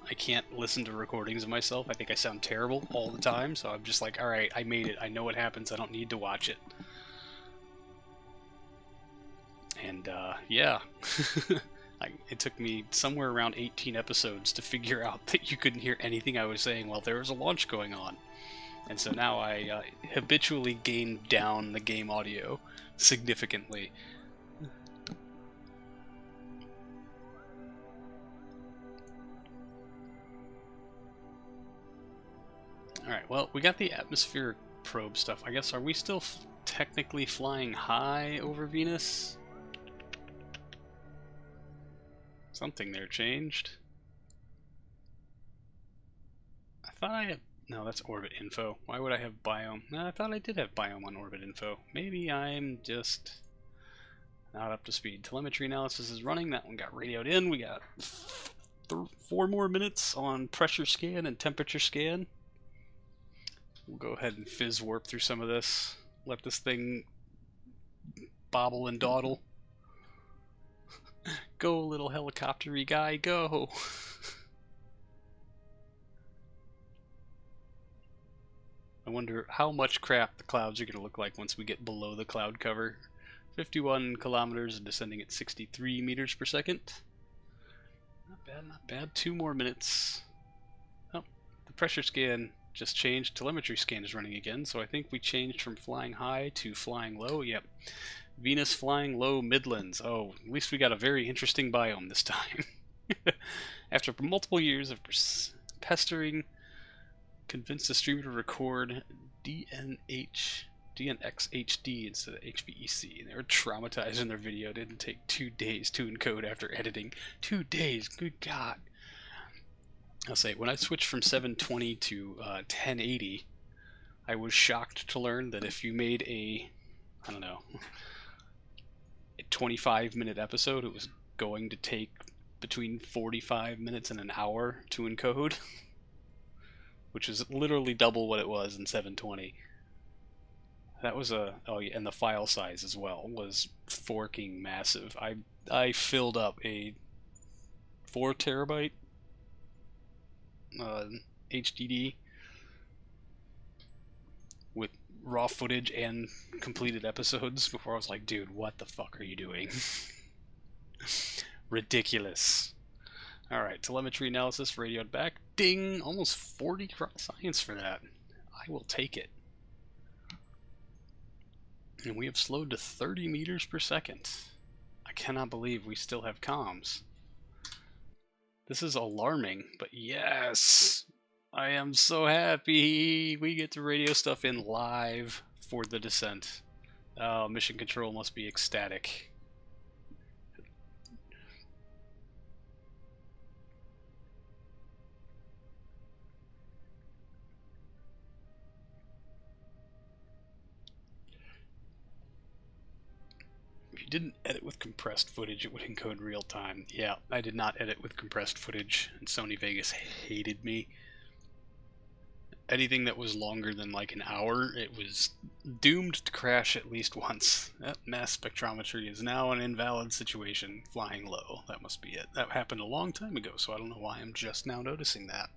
I can't listen to recordings of myself. I think I sound terrible all the time, so I'm just like, alright, I made it. I know what happens. I don't need to watch it. And, yeah. It took me somewhere around 18 episodes to figure out that you couldn't hear anything I was saying while there was a launch going on. And so now I habitually gain down the game audio significantly. Alright, well, we got the atmospheric probe stuff. I guess, are we still technically flying high over Venus? Something there changed. I thought I had... No, that's orbit info. Why would I have biome? No, I thought I did have biome on orbit info. Maybe I'm just not up to speed. Telemetry analysis is running. That one got radioed in. We got 4 more minutes on pressure scan and temperature scan. We'll go ahead and fizz warp through some of this. Let this thing bobble and dawdle. Go, little helicopter-y guy, go! I wonder how much crap the clouds are going to look like once we get below the cloud cover. 51 kilometers and descending at 63 meters per second. Not bad, not bad. 2 more minutes. Oh, the pressure scan just changed. Telemetry scan is running again, so I think we changed from flying high to flying low. Yep. Venus flying low Midlands. Oh, at least we got a very interesting biome this time. After multiple years of pestering, convinced the streamer to record DNxHD instead of HVEC. And they were traumatized in their video. It didn't take 2 days to encode after editing. 2 days, good God. I'll say, when I switched from 720 to 1080, I was shocked to learn that if you made a 25-minute episode, it was going to take between 45 minutes and an hour to encode, which is literally double what it was in 720. That was oh yeah, and the file size as well was forking massive. I filled up a 4 terabyte HDD with raw footage and completed episodes before I was like, dude, what the fuck are you doing? Ridiculous. Alright, telemetry analysis radioed back. Ding! Almost 40 science for that. I will take it. And we have slowed to 30 meters per second. I cannot believe we still have comms. This is alarming, but yes! I am so happy! We get to radio stuff in live for the descent. Oh, mission control must be ecstatic. If you didn't edit with compressed footage, it would encode real time. Yeah, I did not edit with compressed footage, and Sony Vegas hated me. anything that was longer than like an hour, it was doomed to crash at least once. That mass spectrometry is now an invalid situation, flying low. That must be it. That happened a long time ago, so I don't know why I'm just now noticing that.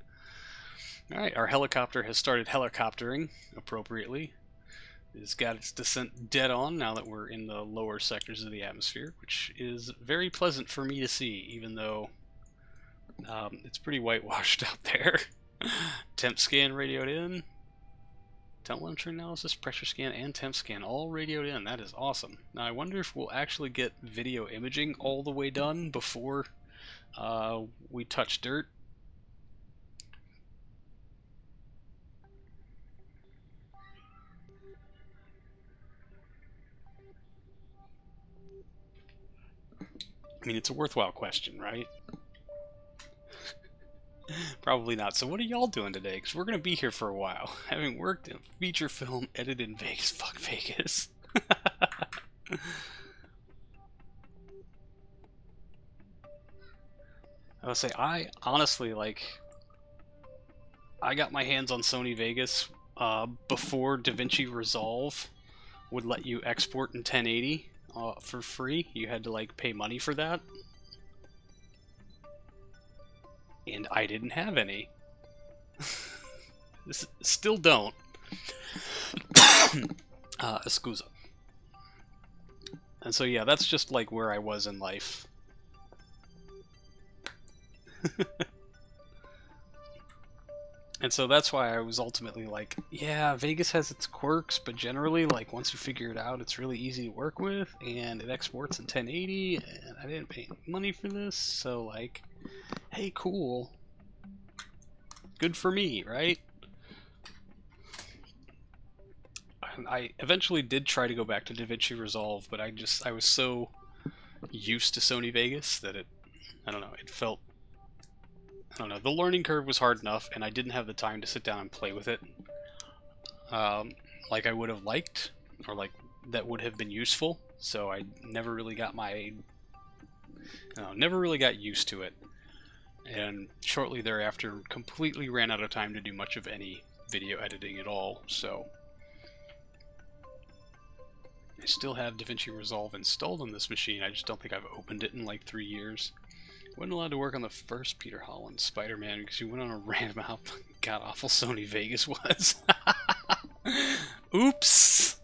Alright, our helicopter has started helicoptering appropriately. It's got its descent dead on now that we're in the lower sectors of the atmosphere, which is very pleasant for me to see, even though it's pretty whitewashed out there. Temp scan radioed in. Telemetry analysis, pressure scan, and temp scan all radioed in. That is awesome. Now I wonder if we'll actually get video imaging all the way done before we touch dirt. I mean, it's a worthwhile question, right? Probably not. So what are y'all doing today? Because we're going to be here for a while. Having worked in feature film, edited in Vegas. Fuck Vegas. I would say, I honestly, like, I got my hands on Sony Vegas before DaVinci Resolve would let you export in 1080 for free. You had to, like, pay money for that. And I didn't have any. Still don't. Scusa. And so yeah, that's just like where I was in life. And so that's why I was ultimately like, yeah, Vegas has its quirks, but generally, like, once you figure it out, it's really easy to work with, and it exports in 1080, and I didn't pay money for this, so, like, hey, cool. Good for me, right? And I eventually did try to go back to DaVinci Resolve, but I was so used to Sony Vegas that I don't know, it felt, I don't know, the learning curve was hard enough, and I didn't have the time to sit down and play with it like I would have liked, or like that would have been useful. So I never really got never really got used to it, and shortly thereafter completely ran out of time to do much of any video editing at all. So I still have DaVinci Resolve installed on this machine. I just don't think I've opened it in like 3 years. Wasn't allowed to work on the first Peter Holland Spider-Man because you went on a rant about how god-awful Sony Vegas was. Oops!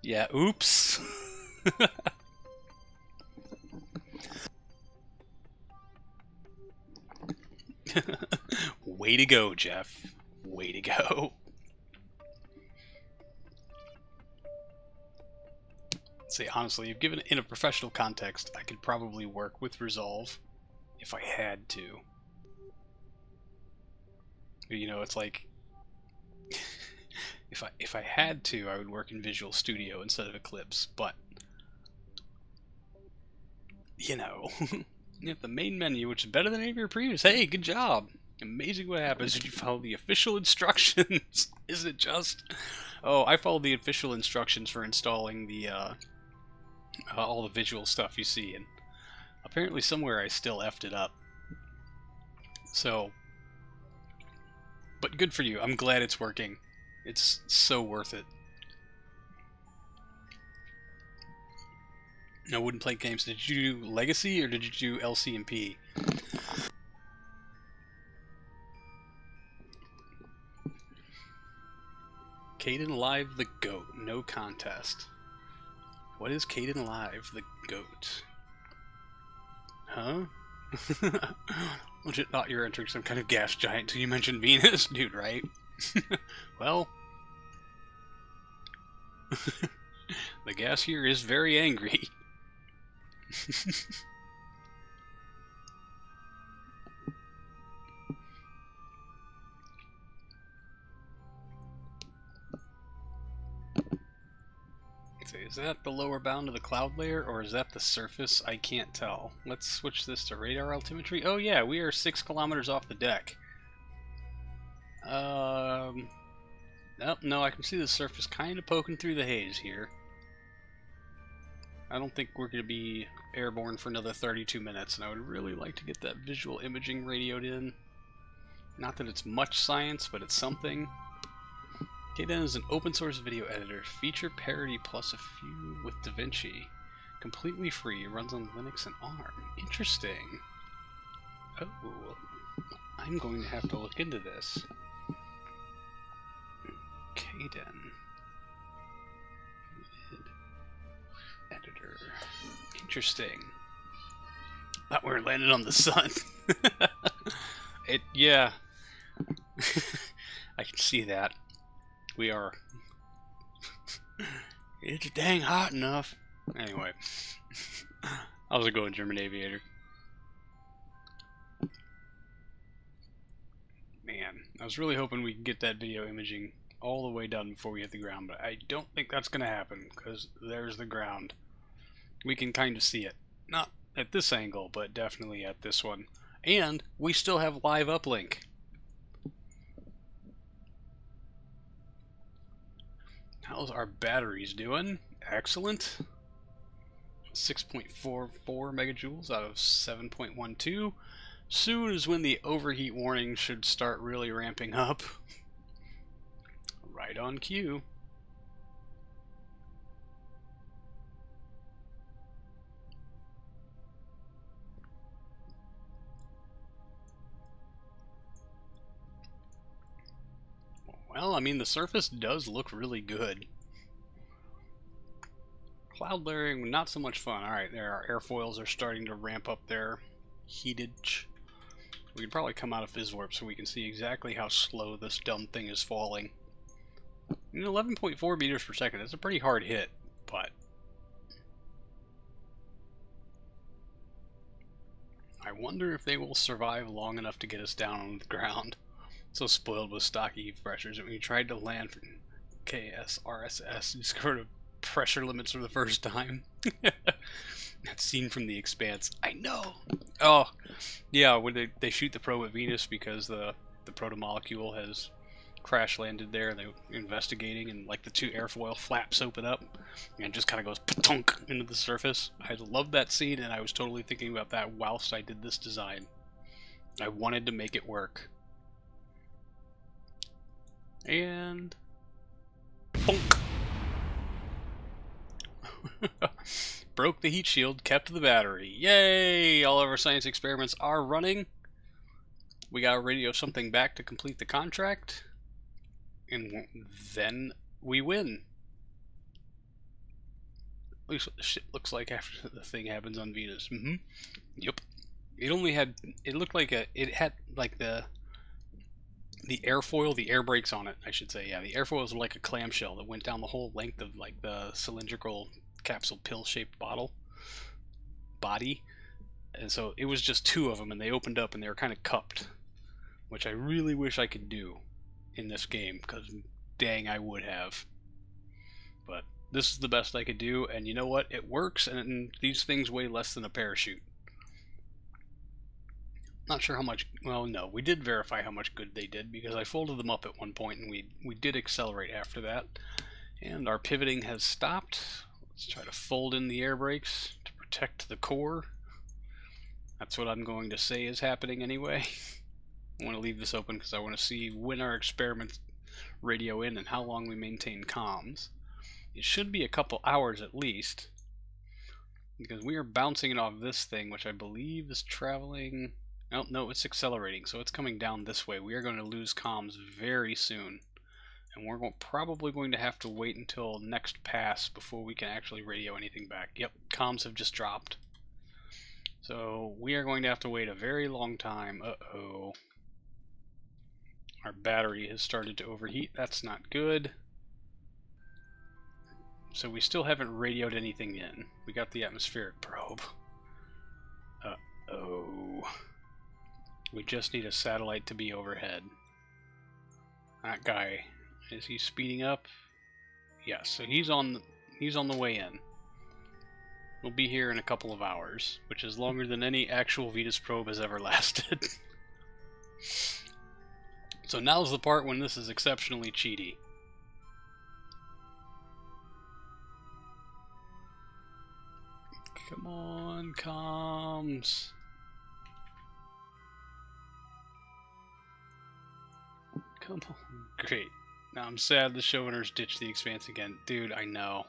Yeah, oops. Way to go, Jeff. Way to go. Say, honestly, if given in a professional context, I could probably work with Resolve if I had to. But, you know, it's like if I had to, I would work in Visual Studio instead of Eclipse, but you know, you have the main menu, which is better than any of your previous. Hey, good job! Amazing what happens when you follow the official instructions. Isn't it just? Oh, I followed the official instructions for installing the all the visual stuff you see, and apparently somewhere I still effed it up. So, but good for you. I'm glad it's working. It's so worth it. I wouldn't play games. Did you do Legacy or did you do LCnP? Caden Live the Goat. No contest. What is Caden Live the Goat? Huh? Legit thought you were entering some kind of gas giant till you mentioned Venus, dude, right? Well, the gas here is very angry. Is that the lower bound of the cloud layer, or is that the surface? I can't tell. Let's switch this to radar altimetry. Oh yeah, we are 6 kilometers off the deck. Nope, no, I can see the surface kind of poking through the haze here. I don't think we're going to be airborne for another 32 minutes, and I would really like to get that visual imaging radioed in. Not that it's much science, but it's something. Kden is an open source video editor, feature parody plus a few with DaVinci. Completely free, runs on Linux and ARM. Interesting. Oh, I'm going to have to look into this. Kden. Editor. Interesting. Thought we were landing on the sun. Yeah. I can see that. We are. It's dang hot enough. Anyway. How's it going, German Aviator? Man, I was really hoping we could get that video imaging all the way done before we hit the ground, but I don't think that's going to happen, because there's the ground. We can kind of see it. Not at this angle, but definitely at this one. And we still have live uplink. How's our batteries doing? Excellent. 6.44 megajoules out of 7.12. Soon is when the overheat warning should start really ramping up. Right on cue. Well, I mean, the surface does look really good. Cloud layering, not so much fun. Alright, there, our airfoils are starting to ramp up their heatage. We can probably come out of Fizz Warp so we can see exactly how slow this dumb thing is falling. 11.4 meters per second, that's a pretty hard hit, but I wonder if they will survive long enough to get us down on the ground. So spoiled with stock eve pressures that when you tried to land from KSRSS, you discovered pressure limits for the first time. That scene from The Expanse. I know! Oh, yeah, when they shoot the probe at Venus because the proto-molecule has crash landed there, and they're investigating, and like the two airfoil flaps open up, and just kind of goes patunk into the surface. I loved that scene, and I was totally thinking about that whilst I did this design. I wanted to make it work. And bonk. Broke the heat shield, kept the battery. Yay! All of our science experiments are running. We gotta radio something back to complete the contract. And then we win. At least what the shit looks like after the thing happens on Venus. Yep. It only had, it looked like it had like the airfoil, the air brakes on it, I should say. Yeah, the airfoil was like a clamshell that went down the whole length of like the cylindrical capsule pill-shaped body. And so it was just two of them, and they opened up and they were kind of cupped, which I really wish I could do in this game, because dang, I would have. But this is the best I could do, and you know what? It works, and these things weigh less than a parachute. Not sure how much, well, no, we did verify how much good they did, because I folded them up at one point, and we did accelerate after that. And our pivoting has stopped. Let's try to fold in the air brakes to protect the core. That's what I'm going to say is happening anyway. I want to leave this open because I want to see when our experiments radio in and how long we maintain comms. It should be a couple hours at least, because we are bouncing it off this thing, which I believe is traveling. Oh, no, it's accelerating, so it's coming down this way. We are going to lose comms very soon, and we're probably going to have to wait until next pass before we can actually radio anything back. Yep, comms have just dropped. So we are going to have to wait a very long time. Uh-oh. Our battery has started to overheat. That's not good. So we still haven't radioed anything in. We got the atmospheric probe. Uh-oh. We just need a satellite to be overhead. That guy, is he speeding up? Yes, so he's on the way in. We'll be here in a couple of hours, which is longer than any actual Venus probe has ever lasted. So now's the part when this is exceptionally cheaty. Come on, comms. Come on. Great. Now I'm sad the showrunners ditched the Expanse again. Dude, I know.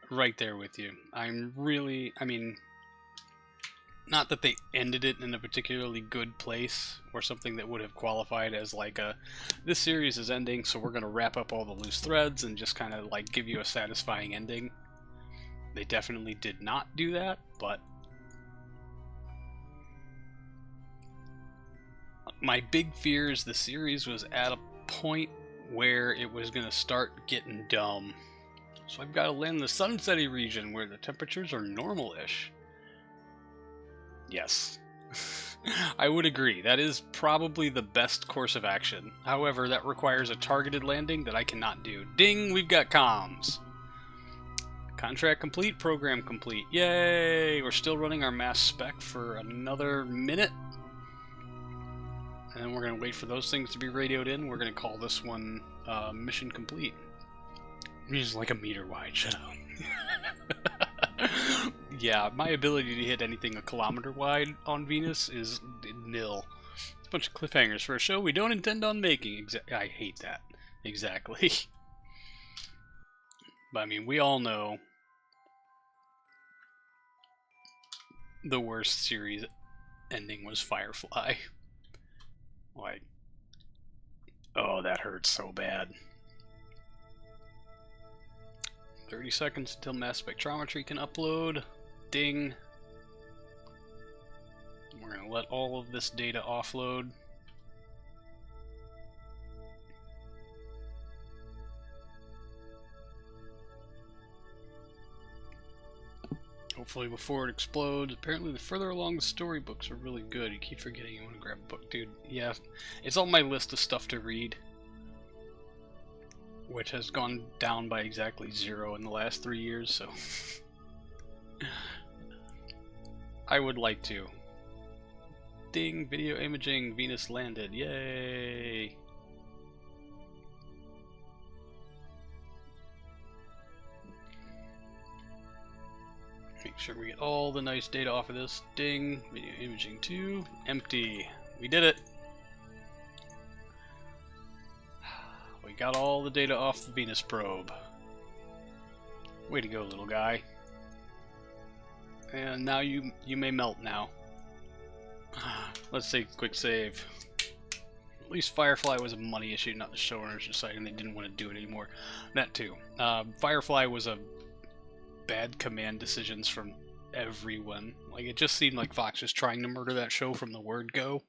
Right there with you. I'm really... I mean... Not that they ended it in a particularly good place, or something that would have qualified as like a, this series is ending, so we're going to wrap up all the loose threads and just kind of like give you a satisfying ending. They definitely did not do that, but my big fear is the series was at a point where it was going to start getting dumb. So I've got to land in the Sunsetty region where the temperatures are normal-ish. Yes. I would agree. That is probably the best course of action. However, that requires a targeted landing that I cannot do. Ding! We've got comms! Contract complete, program complete. Yay! We're still running our mass spec for another minute. And then we're going to wait for those things to be radioed in. We're going to call this one mission complete. It's like a meter wide, shut up. Yeah, my ability to hit anything a kilometer wide on Venus is nil. It's a bunch of cliffhangers for a show we don't intend on making. I hate that. Exactly. But I mean, we all know the worst series ending was Firefly. Like, oh, that hurts so bad. 30 seconds until mass spectrometry can upload. Ding. We're going to let all of this data offload. Hopefully before it explodes. Apparently the further along the storybooks are really good. You keep forgetting you want to grab a book, dude. Yeah, it's on my list of stuff to read, which has gone down by exactly 0 in the last 3 years, so I would like to. Ding, video imaging, Venus landed, yay! Make sure we get all the nice data off of this. Ding, video imaging 2, empty. We did it! We got all the data off the Venus probe. Way to go, little guy. And now you may melt now. Let's take a quick save. At least Firefly was a money issue, not the showrunners deciding they didn't want to do it anymore. That too. Firefly was a bad command decisions from everyone. Like, it just seemed like Fox was trying to murder that show from the word go.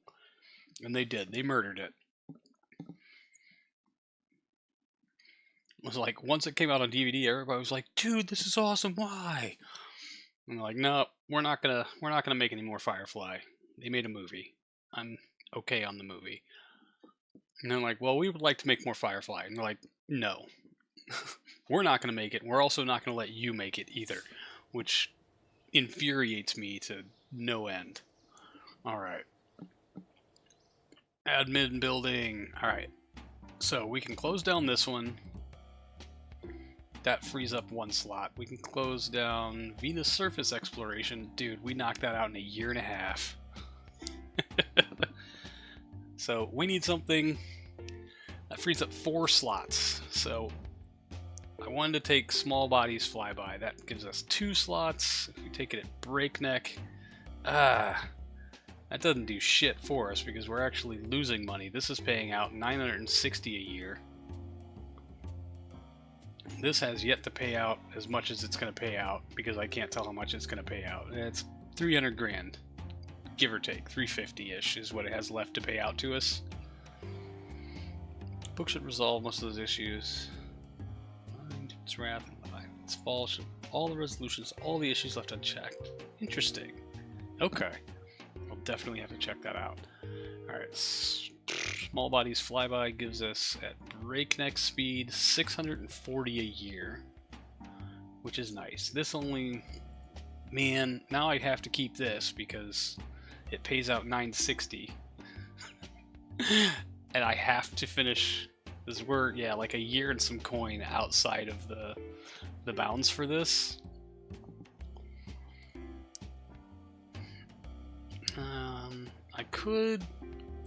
And they did. They murdered it. It was like, once it came out on DVD, everybody was like, dude, this is awesome, why? And they're like, no, we're not gonna make any more Firefly. They made a movie. I'm okay on the movie. And they're like, well, we would like to make more Firefly. And they're like, no. We're not gonna make it. We're also not gonna let you make it either. Which infuriates me to no end. Alright. Admin building. Alright. So we can close down this one. That frees up 1 slot. We can close down Venus surface exploration. Dude, we knocked that out in a 1.5 years. So we need something that frees up 4 slots. So I wanted to take small bodies flyby. That gives us 2 slots. If we take it at breakneck, that doesn't do shit for us because we're actually losing money. This is paying out $960 a year. This has yet to pay out as much as it's going to pay out because I can't tell how much it's going to pay out. It's 300 grand, give or take. 350-ish is what it has left to pay out to us. Book should resolve most of those issues. Its wrath, its fall, all the resolutions, all the issues left unchecked. Interesting. Okay. We'll definitely have to check that out. Alright. Small bodies flyby gives us, at breakneck speed, $640 a year, which is nice. This only, man, now I have to keep this because it pays out $960, and I have to finish. Because we're, yeah, like a year and some coin outside of the bounds for this. I could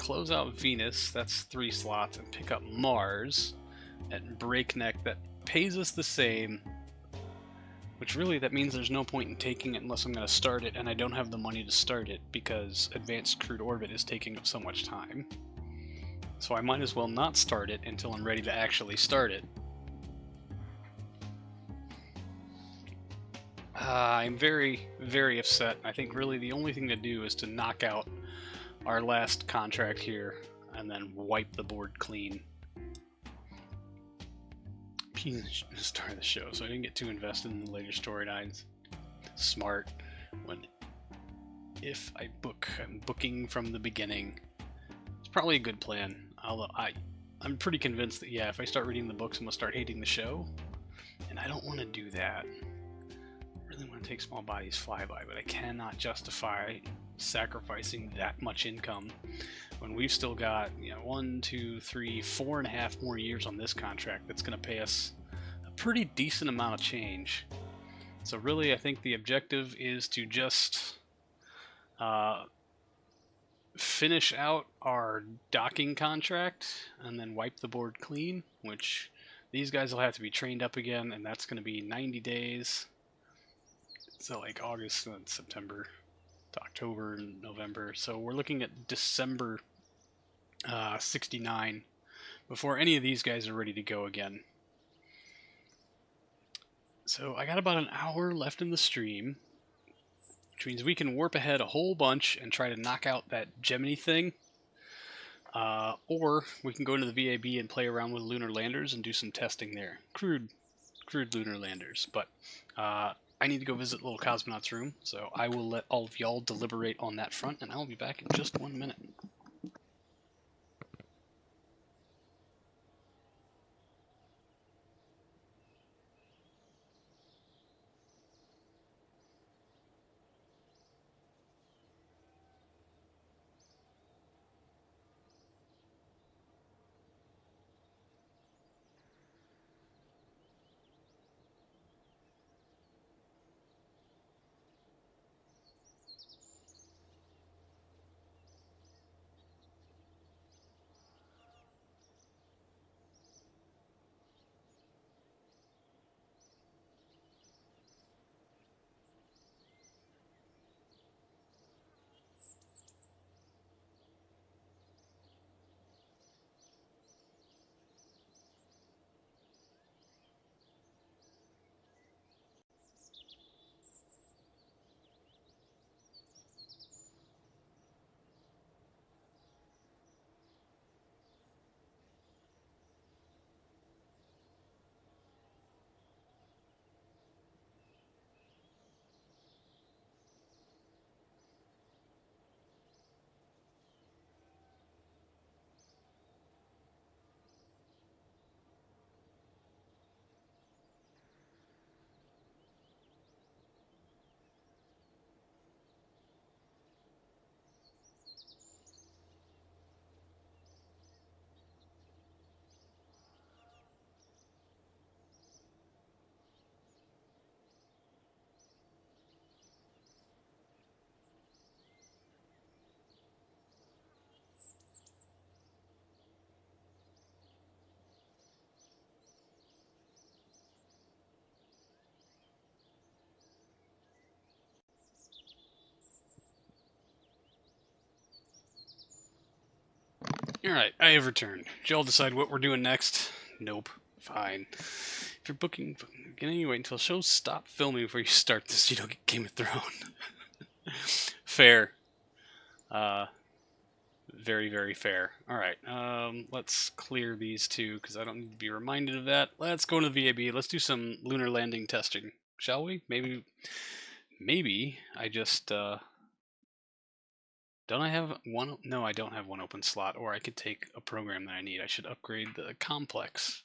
close out Venus, that's 3 slots, and pick up Mars at breakneck. That pays us the same, which really that means there's no point in taking it unless I'm going to start it, and I don't have the money to start it because Advanced Crude Orbit is taking up so much time. So I might as well not start it until I'm ready to actually start it. I'm very, very upset. I think really the only thing to do is to knock out our last contract here and then wipe the board clean. Start of the show, so I didn't get too invested in the later storylines. Smart. If I book, I'm booking from the beginning. It's probably a good plan. Although I'm pretty convinced that, yeah, if I start reading the books, I'm going to start hating the show. And I don't want to do that. I really want to take Small Bodies Flyby, but I cannot justify sacrificing that much income when we've still got 1, 2, 3, 4.5 more years on this contract that's going to pay us a pretty decent amount of change. So really, I think the objective is to just finish out our docking contract and then wipe the board clean, which these guys will have to be trained up again, and that's going to be 90 days. So like August and September to October and November. So we're looking at December 69 before any of these guys are ready to go again. So I got about an hour left in the stream, which means we can warp ahead a whole bunch and try to knock out that Gemini thing. Or we can go into the VAB and play around with lunar landers and do some testing there. Crude lunar landers. But I need to go visit Little Cosmonaut's room, so I will let all of y'all deliberate on that front, and I'll be back in just 1 minute. Alright, I have returned. Did y'all decide what we're doing next? Nope. Fine. If you're booking, anyway, wait until shows stop filming before you start this. You don't get Game of Thrones. Fair. Very, very fair. Alright, let's clear these two, because I don't need to be reminded of that. Let's go to the VAB. Let's do some lunar landing testing, shall we? Maybe I just, don't I have one? No, I don't have one open slot, or I could take a program that I need. I should upgrade the complex.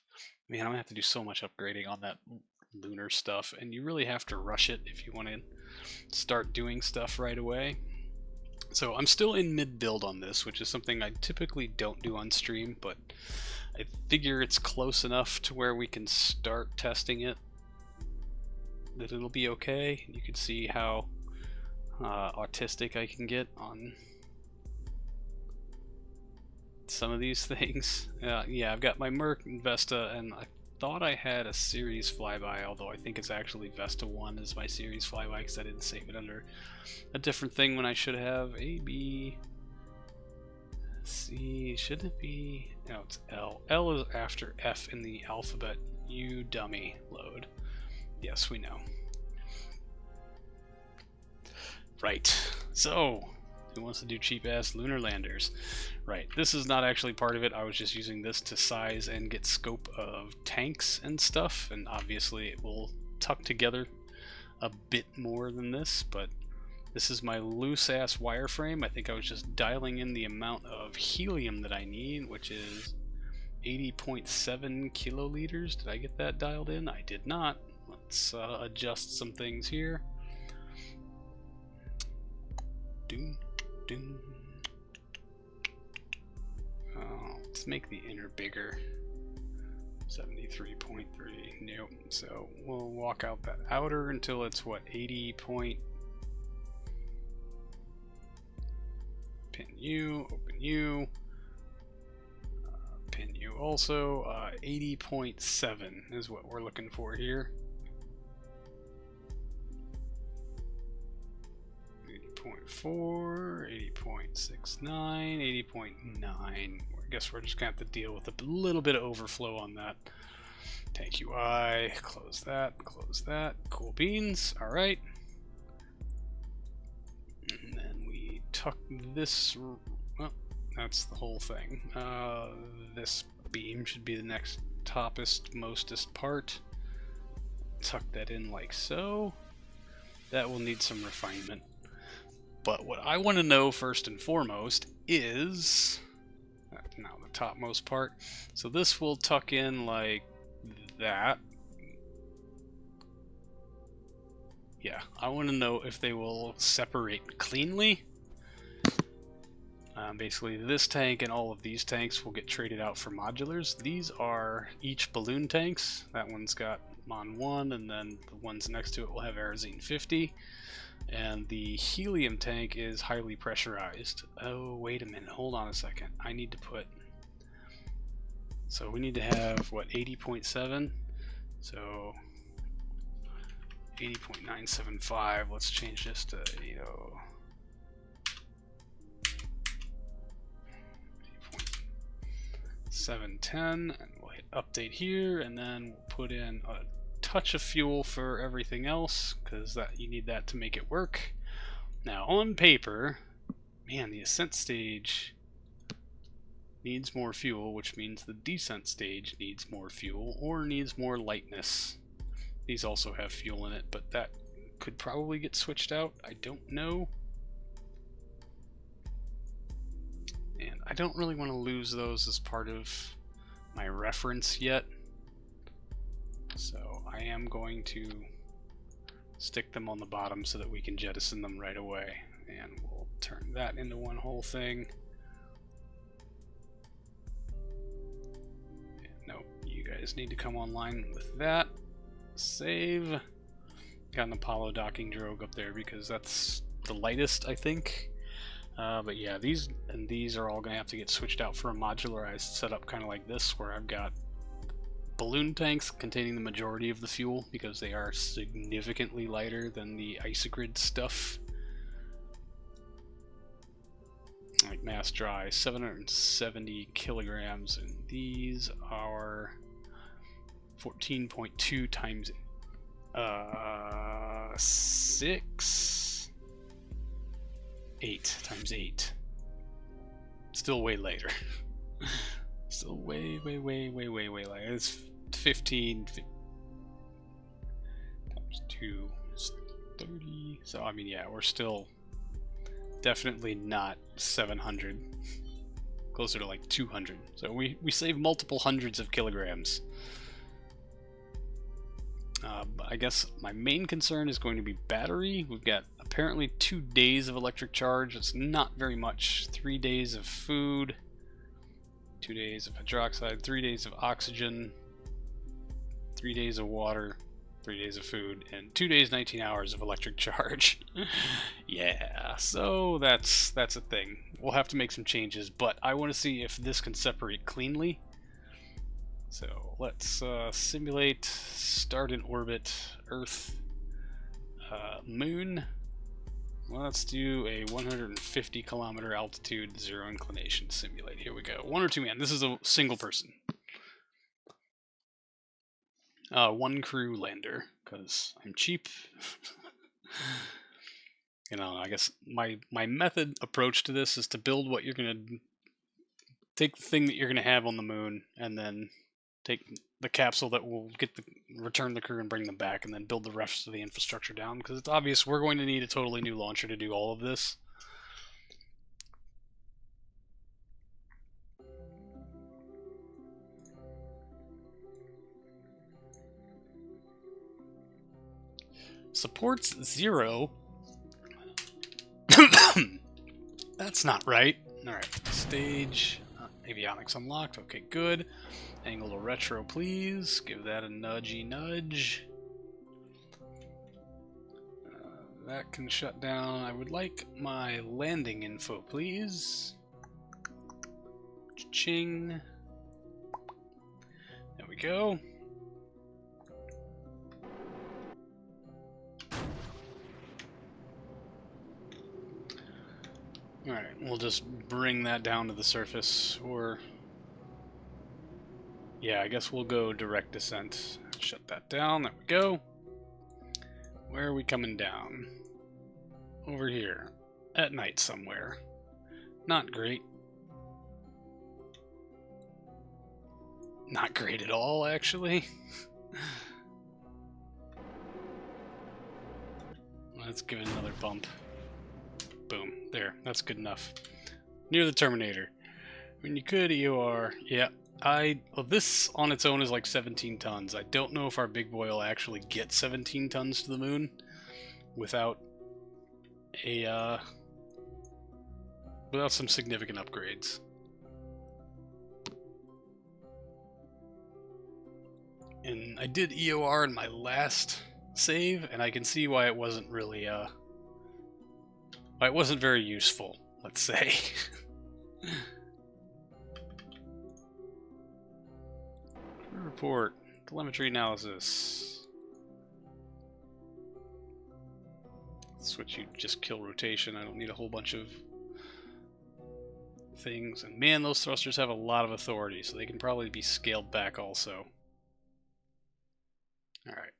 Man, I'm going to have to do so much upgrading on that lunar stuff, and you really have to rush it if you want to start doing stuff right away. So I'm still in mid-build on this, which is something I typically don't do on stream, but I figure it's close enough to where we can start testing it that it'll be okay. You can see how autistic I can get on some of these things. Yeah, I've got my Merc and Vesta, and I thought I had a series flyby, although I think it's actually Vesta 1 is my series flyby because I didn't save it under a different thing when I should have. A, B, C, shouldn't it be? No, it's L. L is after F in the alphabet. You dummy. Load. Yes, we know. Right. So, who wants to do cheap-ass lunar landers? Right, this is not actually part of it. I was just using this to size and get scope of tanks and stuff, and obviously it will tuck together a bit more than this, but this is my loose-ass wireframe. I think I was just dialing in the amount of helium that I need, which is 80.7 kiloliters. Did I get that dialed in? I did not. Let's adjust some things here. Doom, doom. Let's make the inner bigger. 73.3. Nope. So we'll walk out that outer until it's what, 80. Pin U, open U. Pin U also. 80.7 is what we're looking for here. 80.4, 80.69, 80.9. I guess we're just gonna have to deal with a little bit of overflow on that. Tank UI, close that, cool beans, alright. And then we tuck this, well, that's the whole thing. This beam should be the next toppest, mostest part. Tuck that in like so. That will need some refinement. But what I want to know first and foremost is, now the topmost part, so this will tuck in like that. Yeah, I want to know if they will separate cleanly. Basically this tank and all of these tanks will get traded out for modulars. These are each balloon tanks. That one's got Mon 1, and then the ones next to it will have Aerozine 50. And the helium tank is highly pressurized. Oh, wait a minute. Hold on a second. I need to put... So we need to have, what, 80.7? So 80.975. Let's change this to 710, and we'll hit update here, and then we'll put in a touch of fuel for everything else, because that you need that to make it work. Now on paper, man, the ascent stage needs more fuel, which means the descent stage needs more fuel or needs more lightness. These also have fuel in it, but that could probably get switched out. I don't know. And I don't really want to lose those as part of my reference yet. So I am going to stick them on the bottom so that we can jettison them right away. And we'll turn that into one whole thing. Nope, you guys need to come online with that. Save. Got an Apollo docking drogue up there because that's the lightest, I think. But yeah, these are all going to have to get switched out for a modularized setup, kind of like this, where I've got balloon tanks containing the majority of the fuel because they are significantly lighter than the Isogrid stuff. Like mass dry, 770 kilograms, and these are 14.2 times 8 times 8. Still way later. Still way later. It's 15 times 2 is 30. So I mean, yeah, we're still definitely not 700. Closer to like 200. So we save multiple hundreds of kilograms. I guess my main concern is going to be battery. We've got apparently 2 days of electric charge. It's not very much. 3 days of food, 2 days of hydroxide, 3 days of oxygen, 3 days of water. 3 days of food, and 2 days, 19 hours of electric charge. Yeah, so that's a thing. We'll have to make some changes, but I want to see if this can separate cleanly. So let's simulate, start in orbit, Earth, Moon. Well, let's do a 150 kilometer altitude, 0 inclination simulate. Here we go. 1 or 2 man. This is a single person. 1 crew lander, because I'm cheap. You know, I guess my method approach to this is to build what you're gonna take the thing that you're gonna have on the moon, and then take the capsule that will return the crew and bring them back, and then build the rest of the infrastructure down, because it's obvious we're going to need a totally new launcher to do all of this. Supports 0. That's not right. Alright, stage, avionics unlocked. Okay, good. Angle to retro, please. Give that a nudgy nudge. That can shut down. I would like my landing info, please. Ching. There we go. Alright, we'll just bring that down to the surface, or... Yeah, I guess we'll go direct descent. Shut that down, there we go. Where are we coming down? Over here. At night somewhere. Not great. Not great at all, actually. Let's give it another bump. Boom. There. That's good enough. Near the Terminator. I mean, you could EOR. Yeah. Well, this on its own is like 17 tons. I don't know if our big boy will actually get 17 tons to the moon without some significant upgrades. And I did EOR in my last save, and I can see why it wasn't really why it wasn't very useful, let's say. Report. Telemetry analysis. Switch you just kill rotation. I don't need a whole bunch of things. And man, those thrusters have a lot of authority, so they can probably be scaled back also. Alright.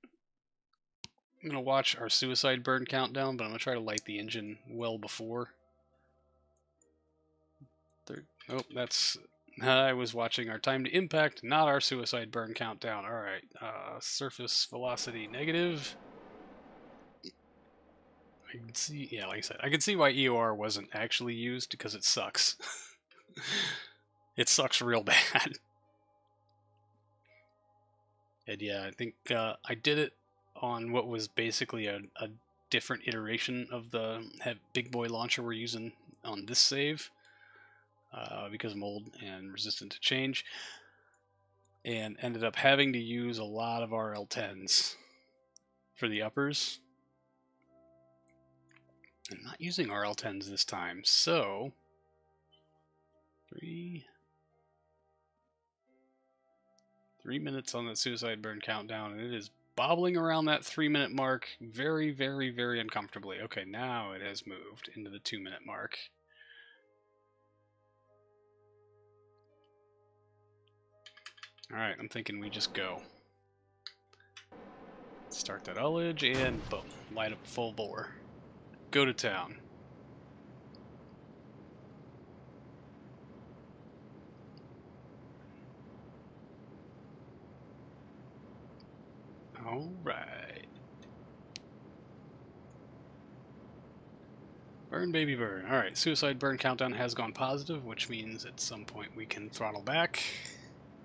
I'm going to watch our suicide burn countdown, but I'm going to try to light the engine well before. Oh, that's... I was watching our time to impact, not our suicide burn countdown. Alright, surface velocity negative. I can see, yeah, like I said, I can see why EOR wasn't actually used, because it sucks. It sucks real bad. And yeah, I think I did it on what was basically a different iteration of the big boy launcher we're using on this save. Because I'm old and resistant to change, and ended up having to use a lot of RL10s for the uppers. I'm not using RL10s this time, so 3 minutes on that suicide burn countdown, and it is bobbling around that 3-minute mark very, very, very uncomfortably. Okay, now it has moved into the 2-minute mark. Alright, I'm thinking we just go. Start that ullage, and boom, light up full bore. Go to town. Alright. Burn, baby, burn. Alright, suicide burn countdown has gone positive, which means at some point we can throttle back.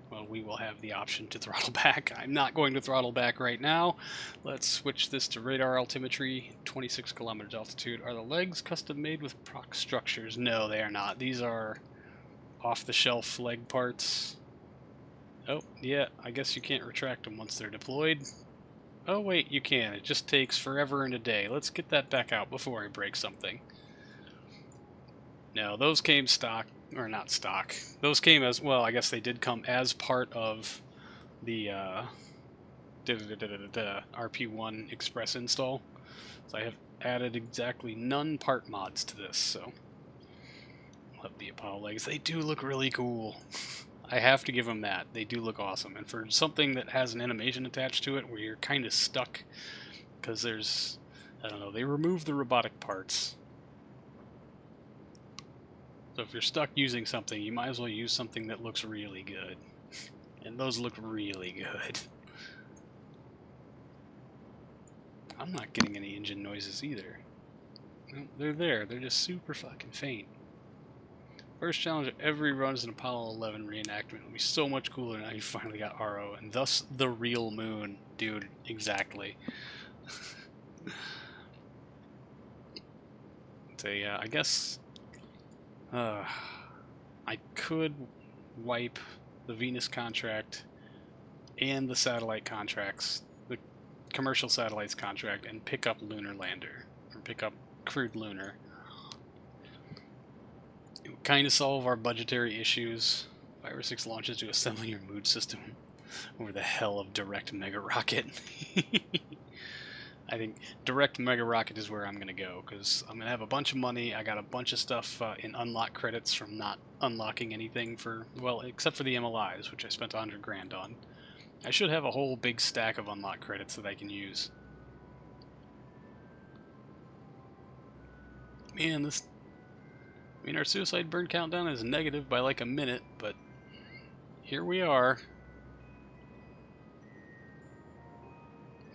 Well, we will have the option to throttle back. I'm not going to throttle back right now. Let's switch this to radar altimetry, 26 kilometers altitude. Are the legs custom made with proc structures? No, they are not. These are off-the-shelf leg parts. Oh, yeah, I guess you can't retract them once they're deployed. Oh wait, you can. It just takes forever and a day. Let's get that back out before I break something. No, those came stock, or not stock. Those came as, well, I guess they did come as part of the RP1 Express install. So I have added exactly none part mods to this, so love the Apollo legs. They do look really cool. I have to give them that. They do look awesome. And for something that has an animation attached to it where you're kind of stuck, because there's, I don't know, they remove the robotic parts. So if you're stuck using something, you might as well use something that looks really good. And those look really good. I'm not getting any engine noises either. No, they're there. They're just super fucking faint. First challenge of every run is an Apollo 11 reenactment. It'll be so much cooler now you finally got RO, and thus the real moon. Dude, exactly. So yeah, I guess I could wipe the Venus contract and the satellite contracts, the commercial satellites contract, and pick up Lunar Lander, or pick up Crewed Lunar. It would kind of solve our budgetary issues. 5 or 6 launches to assemble your mood system over the hell of direct Mega Rocket. I think direct Mega Rocket is where I'm going to go, because I'm going to have a bunch of money. I got a bunch of stuff in unlock credits from not unlocking anything for, well, except for the MLIs, which I spent 100 grand on. I should have a whole big stack of unlock credits that I can use. Man, our suicide burn countdown is negative by like a minute, but here we are.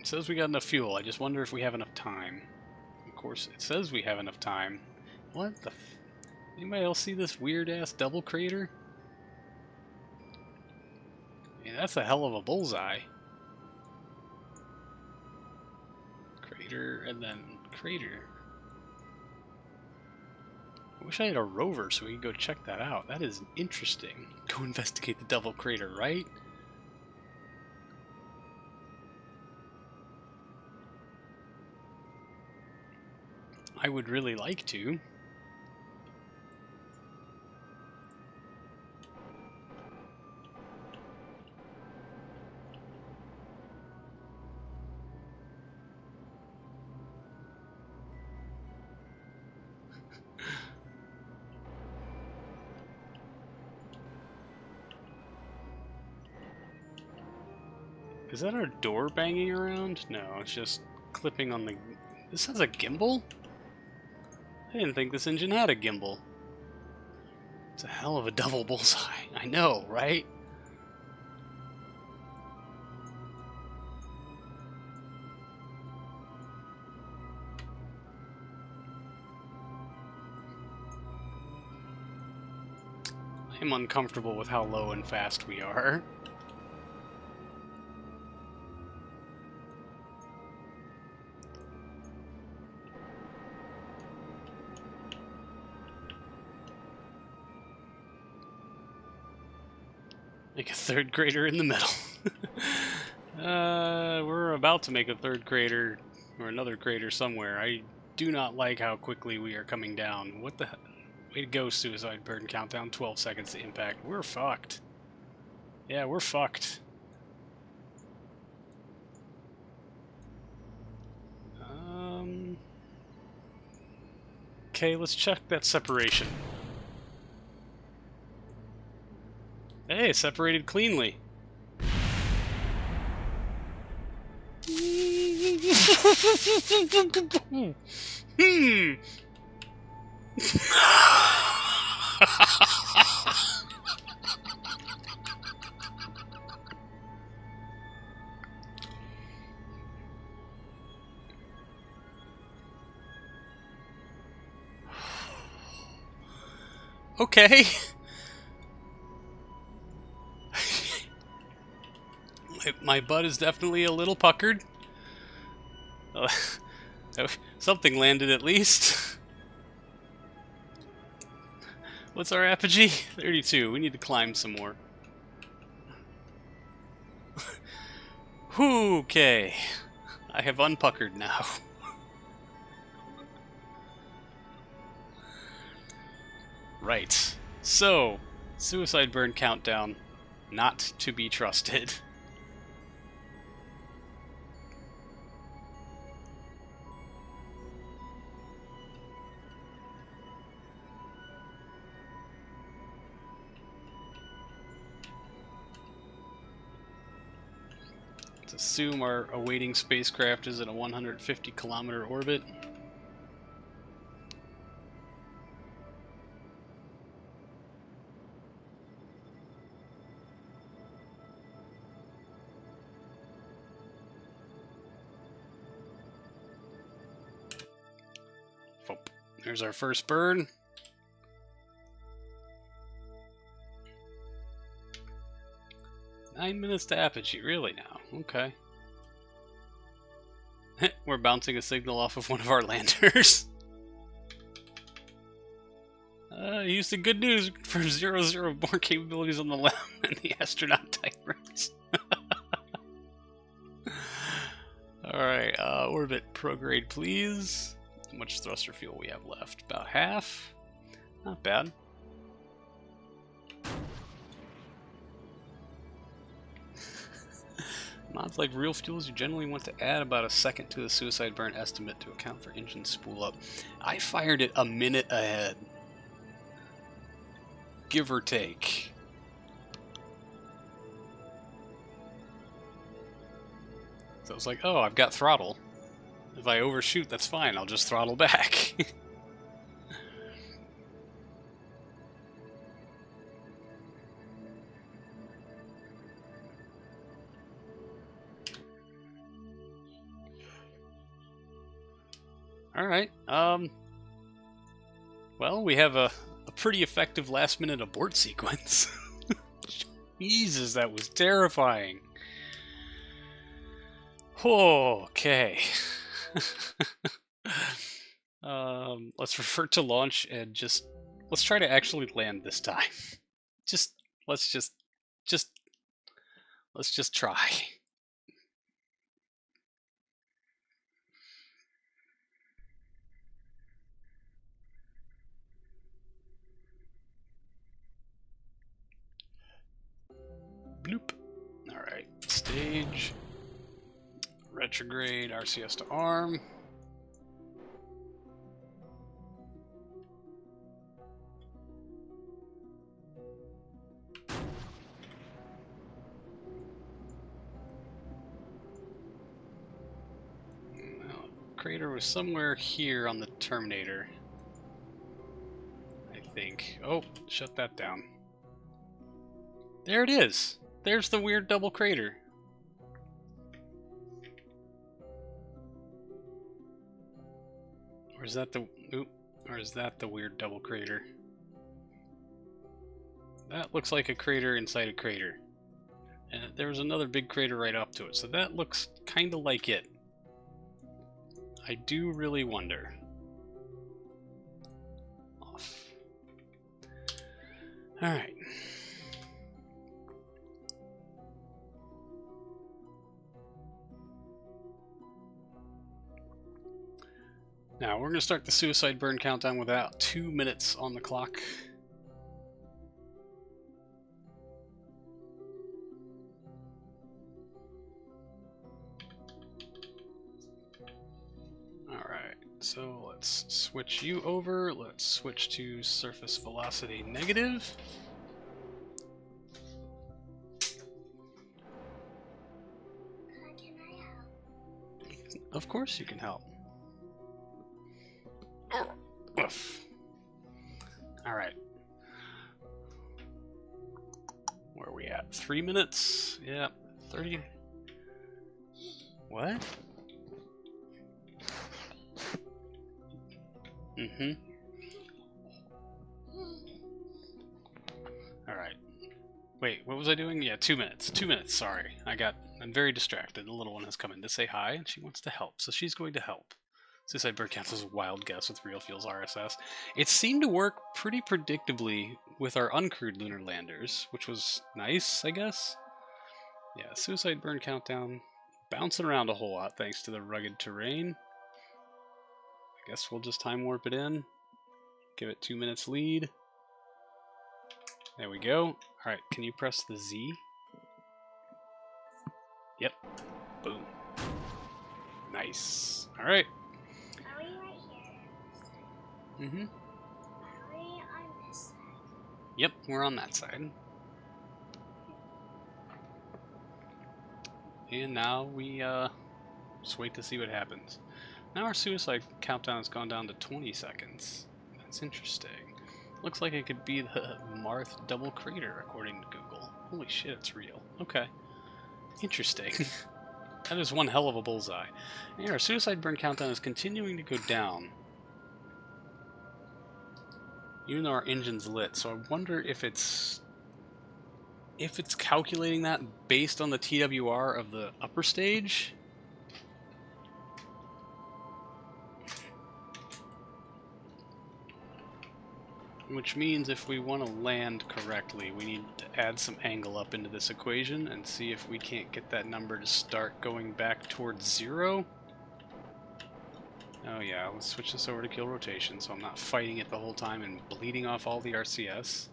It says we got enough fuel. I just wonder if we have enough time. Of course, it says we have enough time. What the Anybody else see this weird-ass double crater? Yeah, that's a hell of a bullseye. Crater, and then crater. I wish I had a rover so we could go check that out. That is interesting. Go investigate the double crater, right? I would really like to. Is that our door banging around? No, it's just clipping on the... This has a gimbal? I didn't think this engine had a gimbal. It's a hell of a double bullseye. I know, right? I'm uncomfortable with how low and fast we are. Make a third crater in the middle. We're about to make a third crater, or another crater somewhere. I do not like how quickly we are coming down. What the hell? Way to go, suicide burn countdown. 12 seconds to impact. We're fucked. Yeah, we're fucked. Okay, let's check that separation. Hey, it separated cleanly. Okay. My butt is definitely a little puckered. Something landed at least. What's our apogee? 32. We need to climb some more. Okay. I have unpuckered now. Right. So, suicide burn countdown, not to be trusted. Let's assume our awaiting spacecraft is in a 150-kilometer orbit. There's our first burn. Nine minutes to apogee, really now. Okay. We're bouncing a signal off of one of our landers. Houston, good news. Confirm 00 more capabilities on the left than the astronaut timers. Alright, orbit prograde, please. How much thruster fuel we have left? About half. Not bad. Mods like real fuels, you generally want to add about a second to the suicide burn estimate to account for engine spool up. I fired it a minute ahead. Give or take. So I was like, oh, I've got throttle. If I overshoot, that's fine. I'll just throttle back. Alright, well, we have a pretty effective last-minute abort sequence. Jesus, that was terrifying. Okay. Let's revert to launch and let's try to actually land this time. Let's just try. Bloop. Alright, stage. Retrograde, RCS to arm. Well, crater was somewhere here on the Terminator, I think. Oh, shut that down. There it is! There's the weird double crater. Or is that the... Oop, or is that the weird double crater? That looks like a crater inside a crater. And there was another big crater right up to it, so that looks kind of like it. I do really wonder. Off. Alright. Now, we're going to start the suicide burn countdown with about 2 minutes on the clock. Alright, so let's switch you over. Let's switch to surface velocity negative. Of course you can help. Alright. Where are we at? 3 minutes? Yeah, 30. What? Mm-hmm. Alright. Wait, what was I doing? Yeah, 2 minutes. 2 minutes, sorry. I'm very distracted. The little one has come in to say hi, and she wants to help, so she's going to help. Suicide burn counts as a wild guess with real fuels RSS. It seemed to work pretty predictably with our uncrewed lunar landers, which was nice, I guess. Yeah, suicide burn countdown, bouncing around a whole lot thanks to the rugged terrain. I guess we'll just time warp it in. Give it 2 minutes lead. There we go. Alright, can you press the Z? Yep. Boom. Nice. Alright. Are we right here? Mm-hmm. Are we on this side? Yep, we're on that side. And now we just wait to see what happens. Now our suicide countdown has gone down to 20 seconds. That's interesting. Looks like it could be the Marth double crater according to Google. Holy shit, it's real. Okay. Interesting. That is one hell of a bullseye. And our suicide burn countdown is continuing to go down. Even though our engine's lit, so I wonder if it's calculating that based on the TWR of the upper stage. Which means if we want to land correctly, we need to add some angle up into this equation and see if we can't get that number to start going back towards 0. Oh yeah, let's switch this over to kill rotation so I'm not fighting it the whole time and bleeding off all the RCS.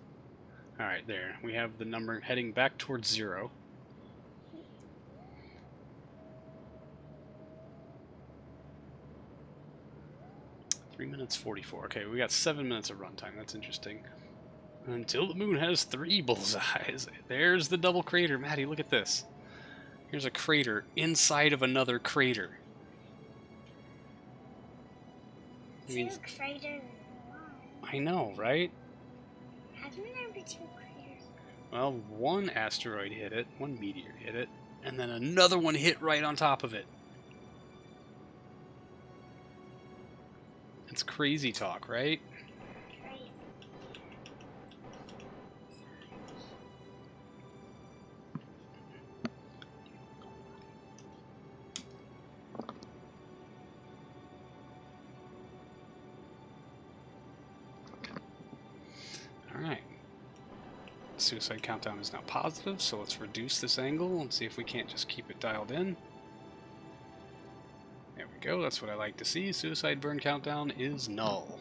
Alright, there. We have the number heading back towards 0. Minutes 44. Okay, we got 7 minutes of runtime. That's interesting. Until the moon has 3 bullseyes. There's the double crater. Maddie, look at this. Here's a crater inside of another crater. Two craters in one. I know, right? How can there be 2 craters? Well, one asteroid hit it, one meteor hit it, and then another one hit right on top of it. It's crazy talk, right? Crazy. Alright. Suicide countdown is now positive, so let's reduce this angle and see if we can't just keep it dialed in. There we go, that's what I like to see. Suicide burn countdown is null.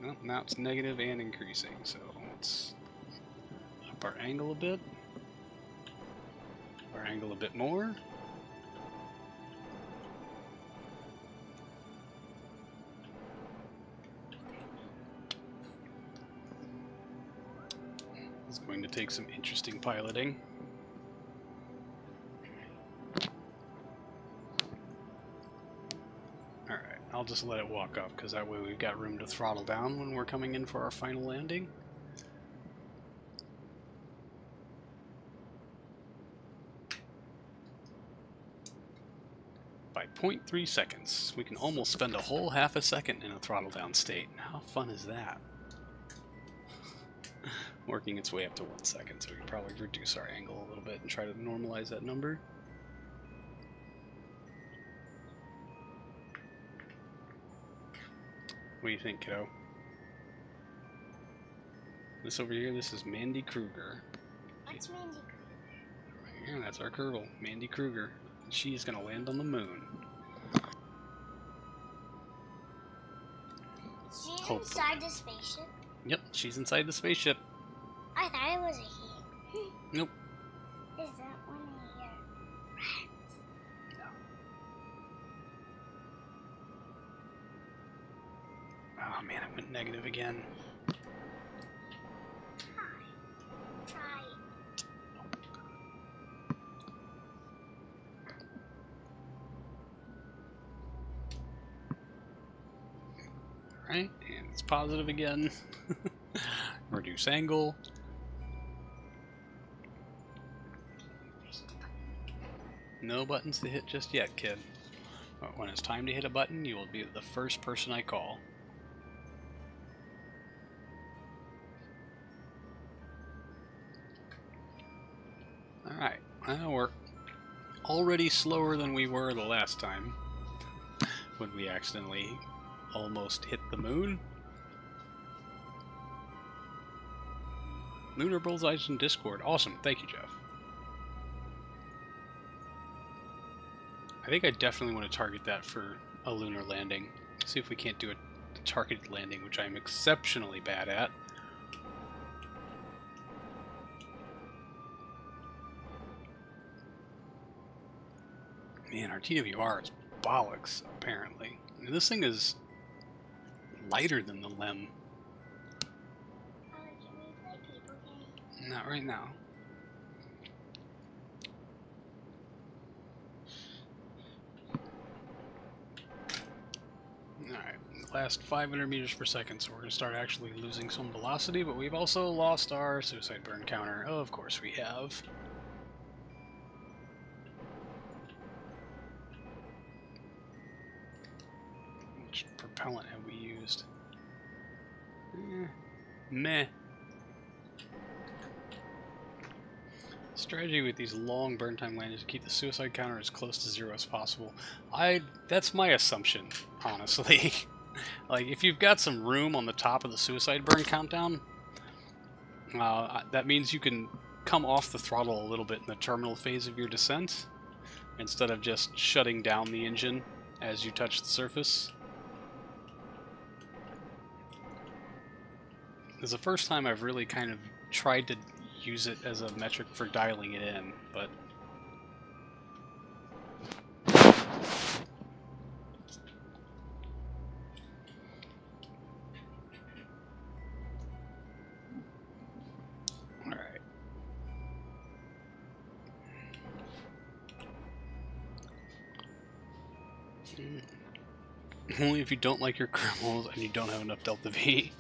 Well, now it's negative and increasing, so let's up our angle a bit. Up our angle a bit more. It's going to take some interesting piloting. I'll just let it walk up, because that way we've got room to throttle down when we're coming in for our final landing. By 0.3 seconds, we can almost spend a whole half a second in a throttle down state. How fun is that? Working its way up to 1 second, so we can probably reduce our angle a little bit and try to normalize that number. What do you think, kiddo? This over here, this is Mandy Kruger. What's Mandy Kruger? Right here, that's our Kerbal, Mandy Kruger. She's gonna land on the moon. She's Hopefully. inside the spaceship? Yep, she's inside the spaceship. I thought it was a he. Nope. Is that one of your rats? No. Oh man, it went negative again. Try. Alright, and it's positive again. Reduce angle. No buttons to hit just yet, kid. But when it's time to hit a button, you will be the first person I call. Alright, well, we're already slower than we were the last time when we accidentally almost hit the moon. Lunar Bullseyes in Discord. Awesome. Thank you, Jeff. I think I definitely want to target that for a lunar landing. See if we can't do a targeted landing, which I'm exceptionally bad at. Man, our TWR is bollocks, apparently. I mean, this thing is lighter than the LEM. Can we play people game? Not right now. Alright, last 500 meters per second, so we're going to start actually losing some velocity, but we've also lost our suicide burn counter. Oh, of course we have. Which propellant have we used? Meh. Strategy with these long burn time landings is to keep the suicide counter as close to 0 as possible. That's my assumption, honestly. Like, if you've got some room on the top of the suicide burn countdown, that means you can come off the throttle a little bit in the terminal phase of your descent, instead of just shutting down the engine as you touch the surface. It's the first time I've really kind of tried to use it as a metric for dialing it in, but alright. Only if you don't like your kernels and you don't have enough delta V.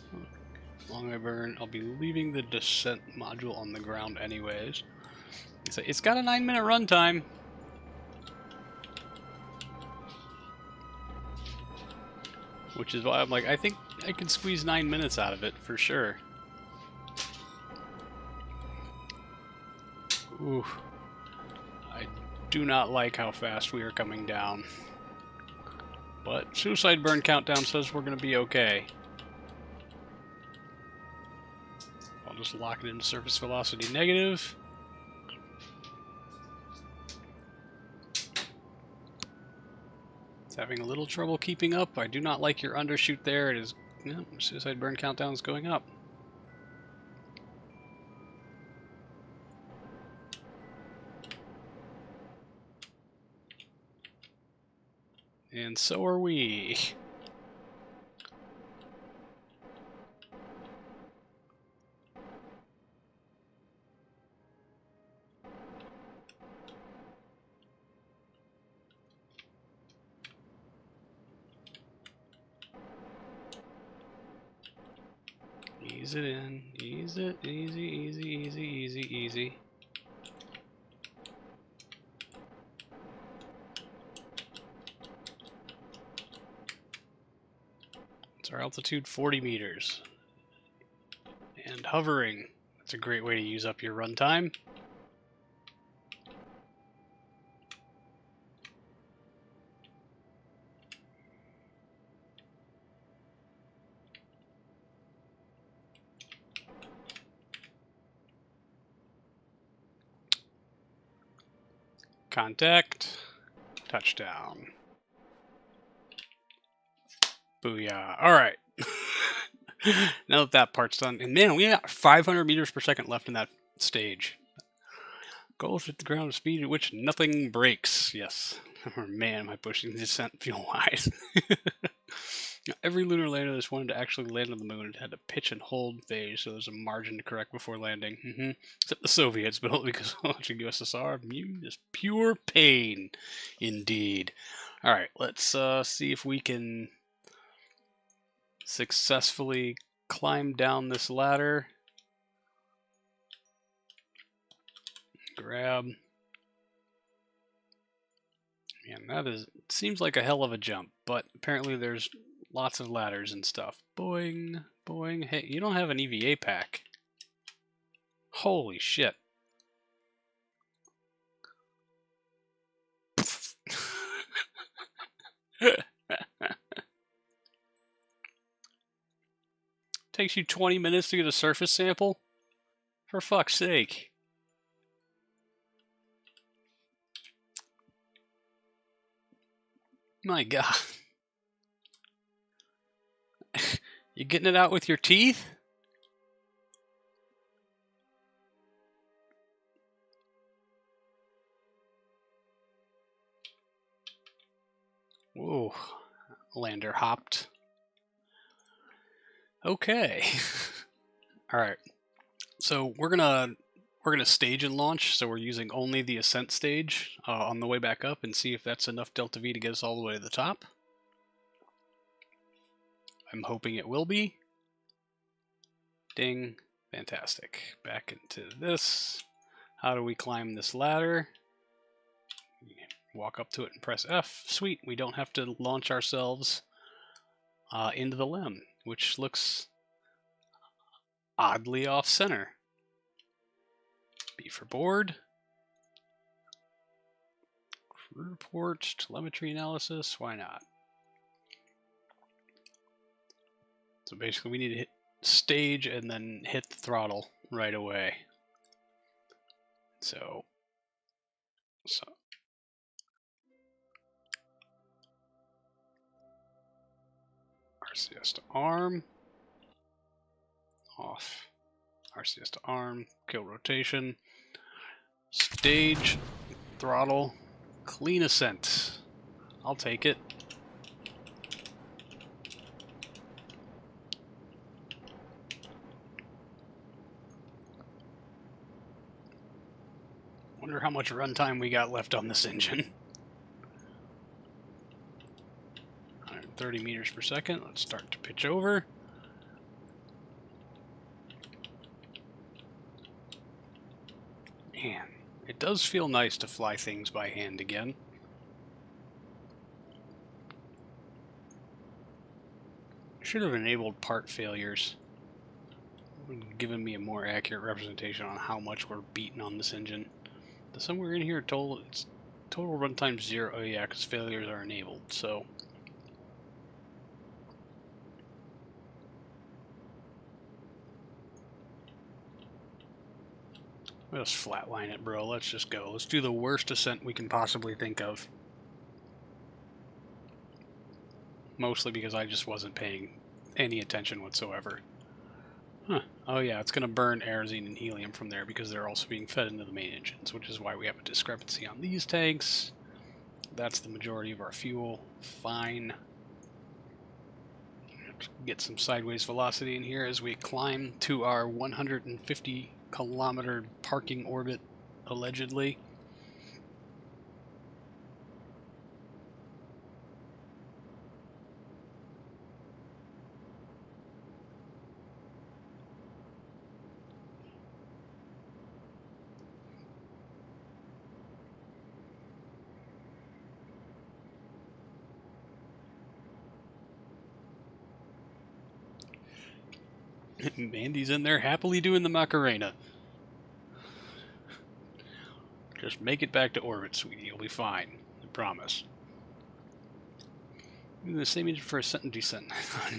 Long I burn, I'll be leaving the descent module on the ground anyways. It's got a 9-minute runtime. Which is why I'm like, I think I can squeeze 9 minutes out of it for sure. Ooh. I do not like how fast we are coming down. But suicide burn countdown says we're going to be okay. I'll just lock it into surface velocity negative. It's having a little trouble keeping up. I do not like your undershoot there. It is, suicide burn countdown is going up. And so are we. Ease it in. Ease it. Easy, easy, easy, easy, easy. It's our altitude 40 meters. And hovering. That's a great way to use up your runtime. Contact. Touchdown. Booyah. Alright. Now that that part's done. And man, we got 500 meters per second left in that stage. Goals hit the ground at speed at which nothing breaks. Yes. Man, am I pushing the descent fuel-wise. Every lunar lander that's wanted to actually land on the moon had to pitch and hold phase, so there's a margin to correct before landing. Except the Soviets, but only because launching USSR is pure pain, indeed. All right, let's see if we can successfully climb down this ladder. Grab. Man, that seems like a hell of a jump, but apparently there's lots of ladders and stuff. Boing, boing. Hey, you don't have an EVA pack. Holy shit. Takes you 20 minutes to get a surface sample? For fuck's sake. My God. You getting it out with your teeth? Whoa. Lander hopped. Okay. All right. So we're gonna stage and launch. So we're using only the ascent stage on the way back up, and see if that's enough delta V to get us all the way to the top. I'm hoping it will be. Ding. Fantastic. Back into this. How do we climb this ladder? Walk up to it and press F. Sweet. We don't have to launch ourselves into the limb, which looks oddly off center. B for board. Crew report. Telemetry analysis. Why not? So basically we need to hit stage and then hit the throttle right away. So RCS to arm. Off. RCS to arm. Kill rotation. Stage. Throttle. Clean ascent. I'll take it. Wonder how much runtime we got left on this engine. 130 meters per second. Let's start to pitch over. Man, it does feel nice to fly things by hand again. Should have enabled part failures. Given me a more accurate representation on how much we're beating on this engine. Somewhere in here, total runtime 0. Oh yeah, because failures are enabled. So let's flatline it, bro. Let's just go. Let's do the worst ascent we can possibly think of. Mostly because I just wasn't paying any attention whatsoever. Huh. Oh yeah, it's going to burn aerosine and helium from there because they're also being fed into the main engines, which is why we have a discrepancy on these tanks. That's the majority of our fuel. Fine. Get some sideways velocity in here as we climb to our 150-kilometer parking orbit, allegedly. Andy's in there happily doing the Macarena. Just make it back to orbit, sweetie. You'll be fine. I promise. The same engine for ascent and descent.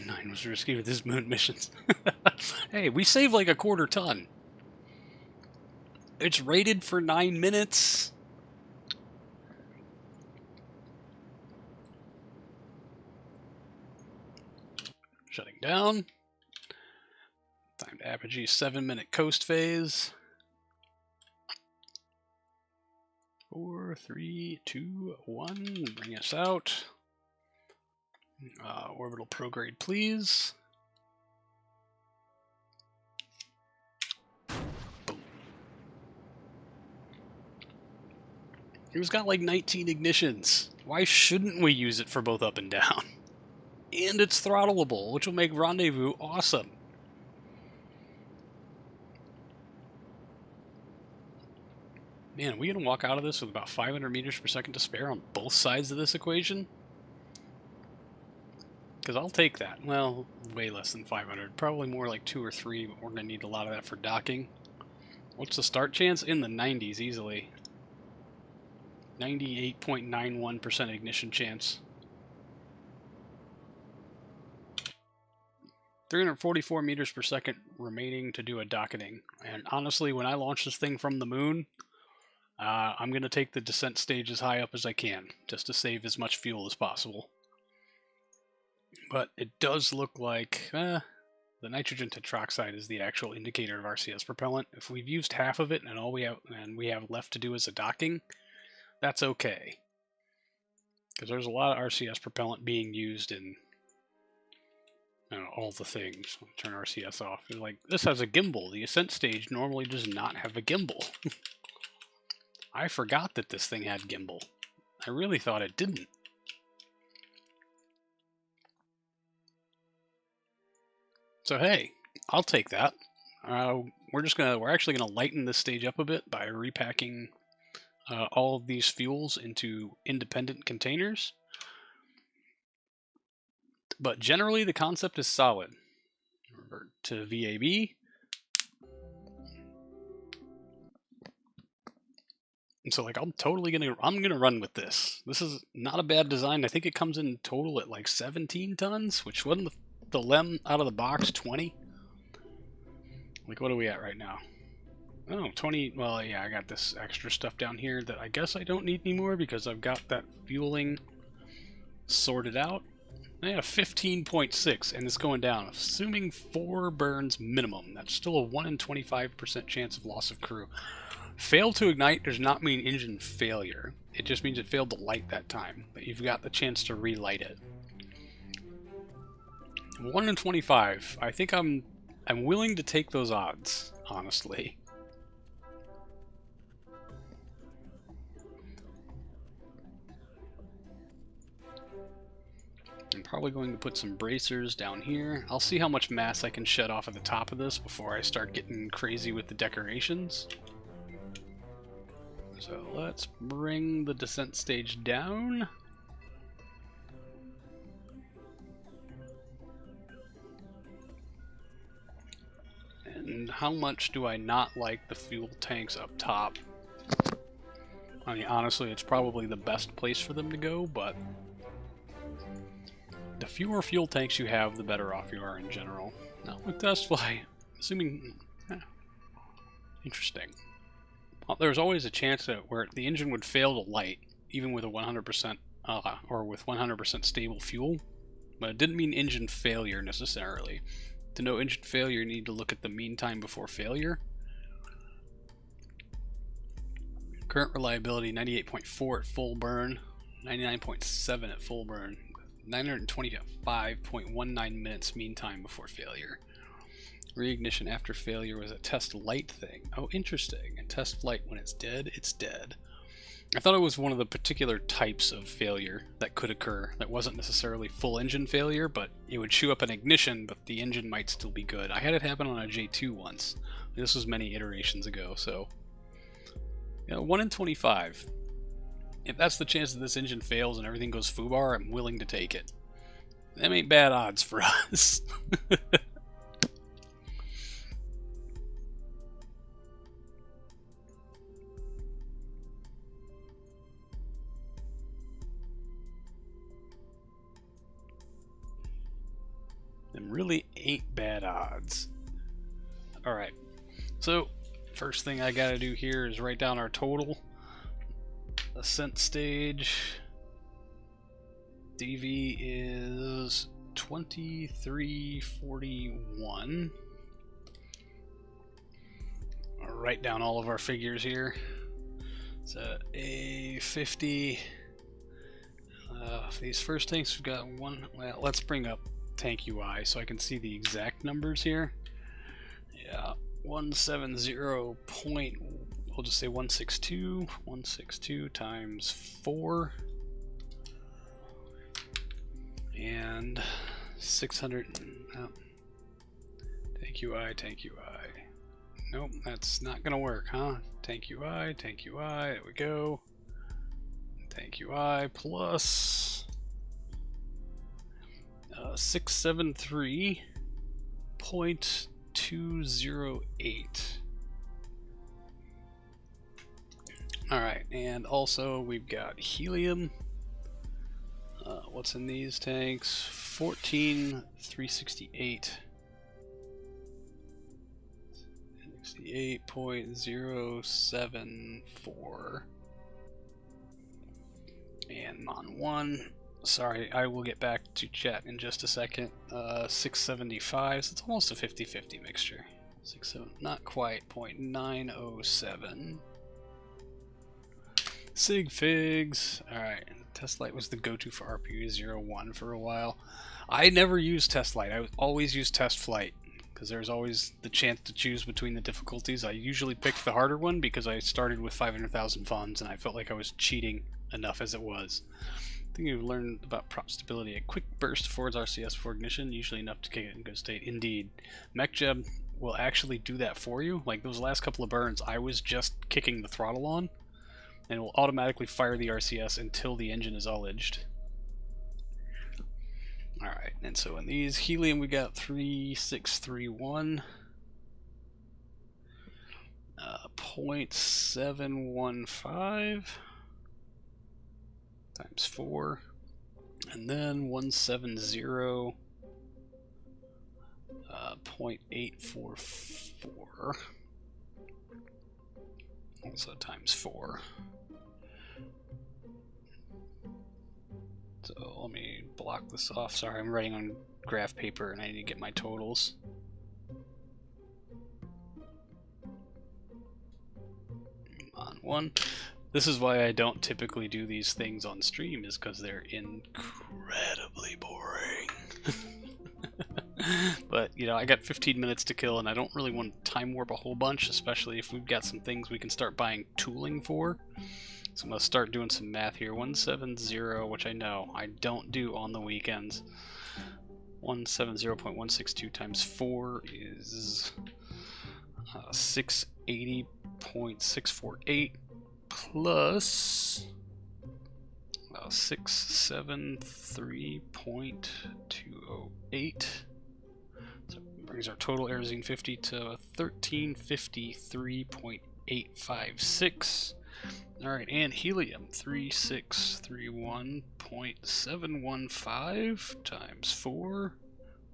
9 was risky with his moon missions. Hey, we saved like a quarter ton. It's rated for 9 minutes. Shutting down. Time to apogee 7-minute coast phase. 4, 3, 2, 1. Bring us out. Orbital prograde, please. Boom. It's got like 19 ignitions. Why shouldn't we use it for both up and down? And it's throttleable, which will make rendezvous awesome. Man, are we going to walk out of this with about 500 meters per second to spare on both sides of this equation? Because I'll take that. Well, way less than 500. Probably more like 2 or 3, but we're going to need a lot of that for docking. What's the start chance? In the 90s, easily. 98.91% ignition chance. 344 meters per second remaining to do a docketing. And honestly, when I launch this thing from the moon, I'm going to take the descent stage as high up as I can, just to save as much fuel as possible. But it does look like the nitrogen tetroxide is the actual indicator of RCS propellant. If we've used half of it and all we have left to do is a docking, that's okay. Because there's a lot of RCS propellant being used in all the things. I'll turn RCS off. It's like, this has a gimbal. The ascent stage normally does not have a gimbal. I forgot that this thing had gimbal. I really thought it didn't. So hey, I'll take that. We're actually gonna lighten this stage up a bit by repacking all of these fuels into independent containers. But generally, the concept is solid. Revert to VAB. And so, like, I'm gonna run with this. This is not a bad design. I think it comes in total at like 17 tons, which wasn't the LEM out of the box 20. Like, what are we at right now? Oh, 20. Well, yeah, I got this extra stuff down here that I guess I don't need anymore because I've got that fueling sorted out. Yeah, 15.6, and it's going down. Assuming 4 burns minimum. That's still a 1 in 25% chance of loss of crew. Fail to ignite does not mean engine failure. It just means it failed to light that time, but you've got the chance to relight it. 1 in 25. I think I'm willing to take those odds, honestly. I'm probably going to put some bracers down here. I'll see how much mass I can shed off at the top of this before I start getting crazy with the decorations. So let's bring the descent stage down. And how much do I not like the fuel tanks up top? I mean, honestly, it's probably the best place for them to go, but the fewer fuel tanks you have, the better off you are in general. Now, with test fly, assuming... interesting. Well, there's always a chance that where the engine would fail to light, even with a 100% or with 100% stable fuel, but it didn't mean engine failure necessarily. To know engine failure, you need to look at the mean time before failure. Current reliability 98.4 at full burn, 99.7 at full burn, 925.19 minutes mean time before failure. Reignition after failure was a test light thing. Oh, interesting. And test flight, when it's dead, it's dead. I thought it was one of the particular types of failure that could occur that wasn't necessarily full engine failure, but it would show up an ignition, but the engine might still be good. I had it happen on a J2 once. This was many iterations ago, so... 1 in 25. If that's the chance that this engine fails and everything goes foobar, I'm willing to take it. Them ain't bad odds for us. Them really ain't bad odds. Alright, so first thing I gotta do here is write down our total. Ascent stage. DV is 2341. I'll write down all of our figures here. So A50. These first tanks we've got one. Well, let's bring up tank UI so I can see the exact numbers here. Yeah, 170 point. We'll just say 162. 162 times 4. And 600. Oh. Tank UI, tank UI. Nope, that's not gonna work, huh? Tank UI, there we go. Tank UI plus 673.208. Alright, and also we've got helium. What's in these tanks? 14,368. 68.074. And on 1. Sorry, I will get back to chat in just a second. 675, so it's almost a 50-50 mixture. 67, not quite, 0.907. Sig figs. Alright, test light was the go-to for RPU-01 for a while. I never used test light, I always used test flight, because there's always the chance to choose between the difficulties. I usually picked the harder one because I started with 500,000 funds and I felt like I was cheating enough as it was. I think you've learned about prop stability. A quick burst forwards RCS before ignition, usually enough to kick it in good state. Indeed. MechJeb will actually do that for you. Like those last couple of burns, I was just kicking the throttle on, and it will automatically fire the RCS until the engine is ullaged. Alright, and so in these, helium we got 3631. 0.715 times 4, and then 170 0.844, also times 4. So let me block this off. Sorry, I'm writing on graph paper and I need to get my totals. On 1. This is why I don't typically do these things on stream, is because they're incredibly boring. But, you know, I got 15 minutes to kill and I don't really want to time warp a whole bunch, especially if we've got some things we can start buying tooling for. So I'm going to start doing some math here. 170, which I know I don't do on the weekends. 170.162 times 4 is 680.648 plus 673.208. So it brings our total Aerozine 50 to 1353.856. Alright, and helium 3631.715 times 4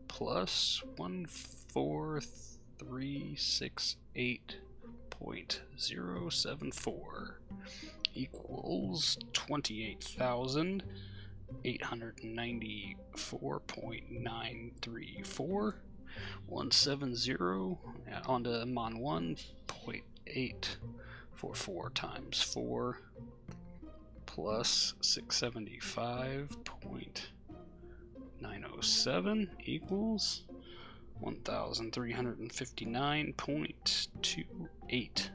plus 14368.074 equals 28,894.934. 170 onto Mon 1.844 times 4 plus 675.907 equals 1,359.283.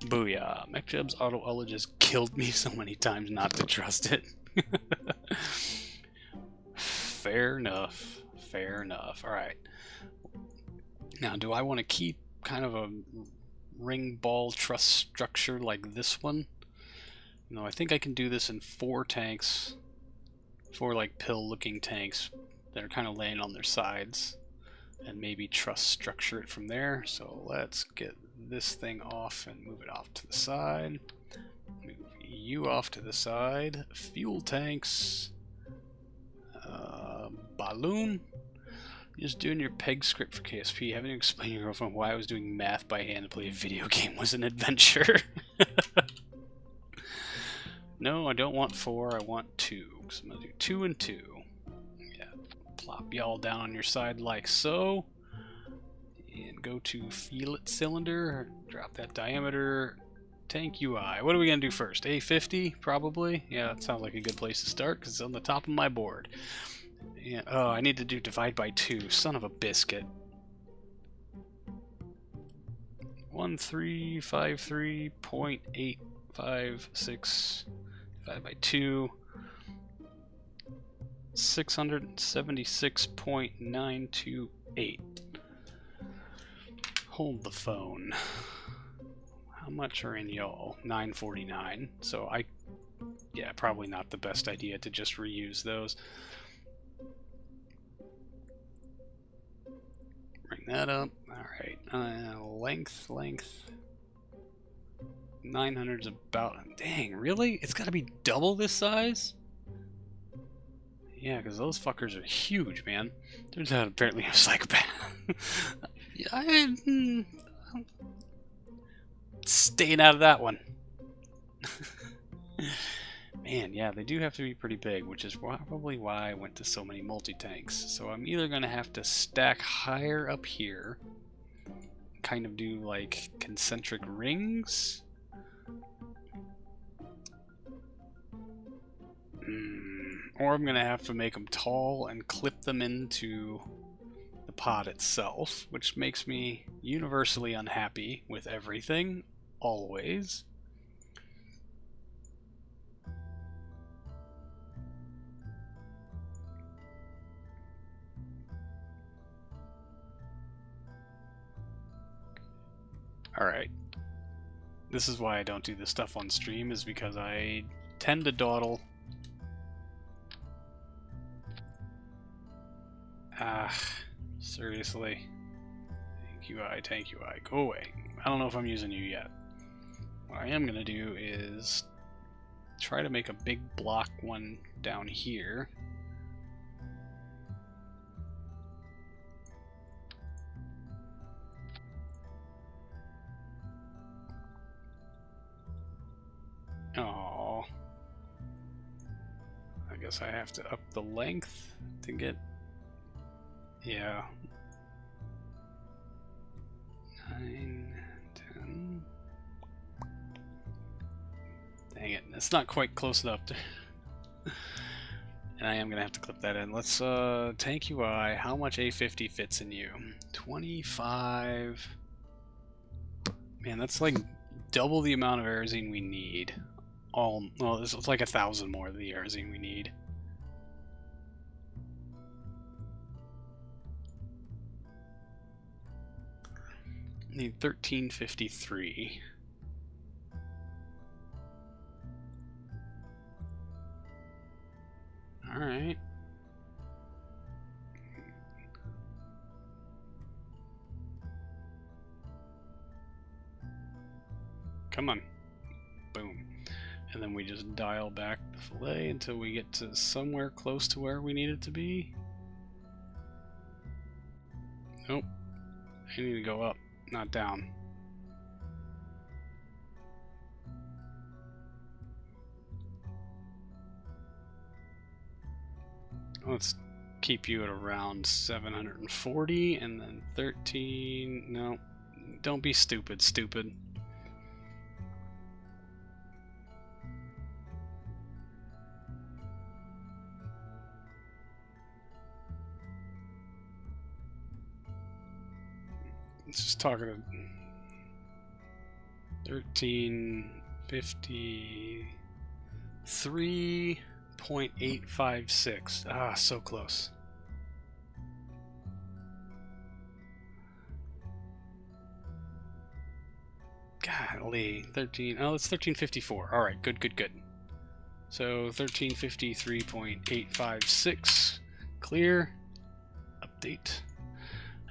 Booyah. MechJeb's auto ullage has killed me so many times not to trust it. Fair enough. Fair enough. Alright. Now, do I want to keep kind of a ring ball truss structure like this one? No, I think I can do this in 4 tanks. 4 like pill looking tanks that are kind of laying on their sides. And maybe truss structure it from there. So let's get this thing off and move it off to the side. Move you off to the side. Fuel tanks. Balloon. Just doing your peg script for KSP. Having to explain to your girlfriend why I was doing math by hand to play a video game was an adventure. No, I don't want 4. I want 2. So I'm going to do 2 and 2. Yeah. Plop y'all down on your side like so. And go to fillet cylinder. Drop that diameter. Tank UI. What are we going to do first? A50? Probably? Yeah, that sounds like a good place to start because it's on the top of my board. Yeah, oh, I need to do divide by 2. Son of a biscuit. 1353.856 divided by 2. 676.928. Hold the phone. How much are in y'all? 949. So yeah, probably not the best idea to just reuse those. Bring that up. Alright. Length. 900's about... Dang, really? It's gotta be double this size? Yeah, because those fuckers are huge, man. Turns out apparently I'm a psychopath. I'm staying out of that one. Man, yeah, they do have to be pretty big, which is probably why I went to so many multi-tanks. So I'm either going to have to stack higher up here, kind of do like concentric rings. Or I'm going to have to make them tall and clip them into the pod itself, which makes me universally unhappy with everything, always. Alright. This is why I don't do this stuff on stream, is because I tend to dawdle. Seriously. Thank you, I. Go away. I don't know if I'm using you yet. What I am going to do is try to make a big block one down here. Oh, I guess I have to up the length to get. Yeah. 9, 10. Dang it, it's not quite close enough to. And I am gonna have to clip that in. Let's tank UI. How much A50 fits in you? 25. Man, that's like double the amount of aerosine we need. Well, it's like 1,000 more than the aerosine we need. Need 1353. All right. Come on. Boom. And then we just dial back the fillet until we get to somewhere close to where we need it to be. Nope. I need to go up, not down. Let's keep you at around 740 and then 13. No, don't be stupid, stupid. Let's just talk to 1353.856. Ah, so close. Golly, 13. Oh, it's 1354. All right, good, good, good. So 1353.856. Clear. Update.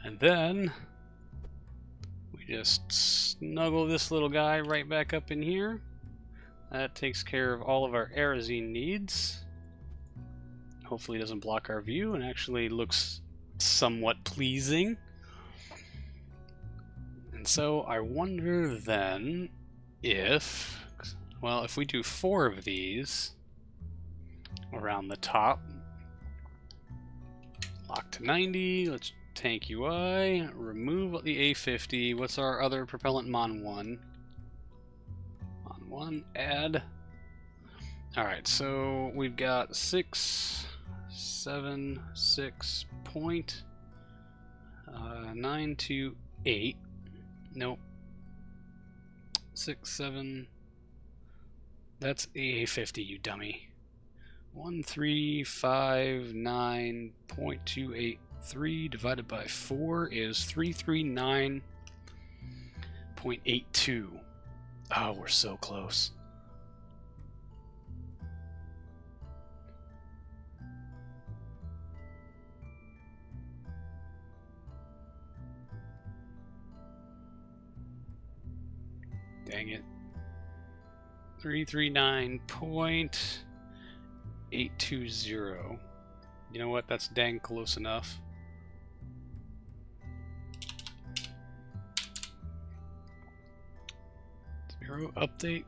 And then we just snuggle this little guy right back up in here. That takes care of all of our aerosine needs. Hopefully it doesn't block our view and actually looks somewhat pleasing. And so I wonder then if, well, if we do 4 of these around the top, lock to 90, let's tank UI, remove the A50. What's our other propellant? Mon 1. Mon 1, add. Alright, so we've got 676.928. Nope. 6, 7. That's A50, you dummy. 1359.283 divided by 4 is 339.82. Oh, we're so close. Dang it. 339.820. You know what? That's dang close enough. Hero update.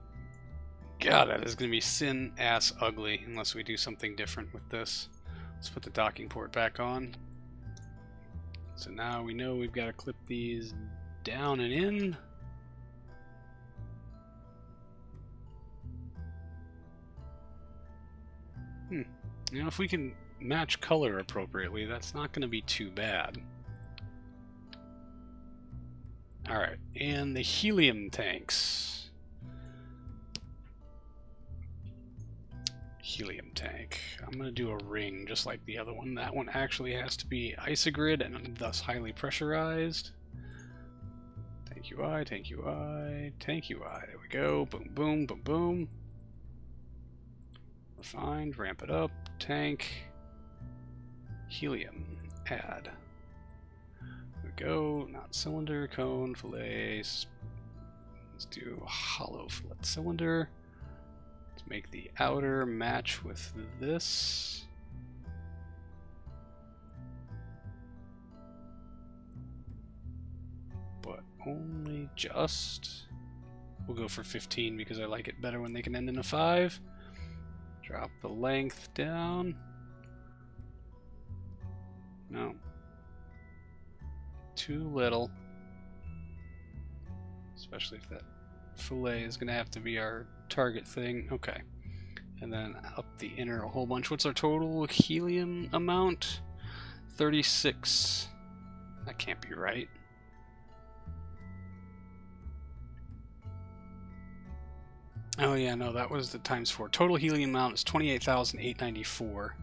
God, that is going to be sin ass ugly unless we do something different with this. Let's put the docking port back on. So now we know we've got to clip these down and in. You know, if we can match color appropriately, that's not going to be too bad. Alright, and the helium tanks. Helium tank. I'm going to do a ring just like the other one. That one actually has to be isogrid and thus highly pressurized. Tank UI, tank UI, tank UI. There we go. Boom, boom, boom, boom. Refined, ramp it up. Tank. Helium. Add. There we go. Not cylinder, cone, fillet. Let's do hollow fillet cylinder. Let's make the outer match with this. But only just. We'll go for 15 because I like it better when they can end in a 5. Drop the length down. No. Too little. Especially if that fillet is going to have to be our target thing. Okay. And then up the inner a whole bunch. What's our total helium amount? 36. That can't be right. Oh yeah, no, that was the times 4. Total helium amount is 28,894.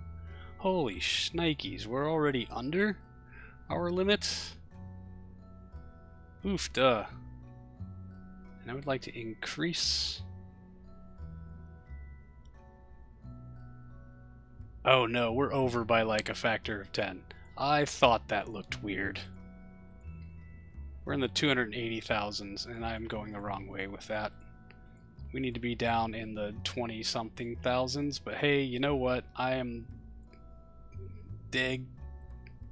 Holy shnikes, we're already under our limit? Oof, duh. And I would like to increase... Oh no, we're over by like a factor of 10. I thought that looked weird. We're in the 280,000s, and I'm going the wrong way with that. We need to be down in the 20-something thousands, but hey, you know what? I am dang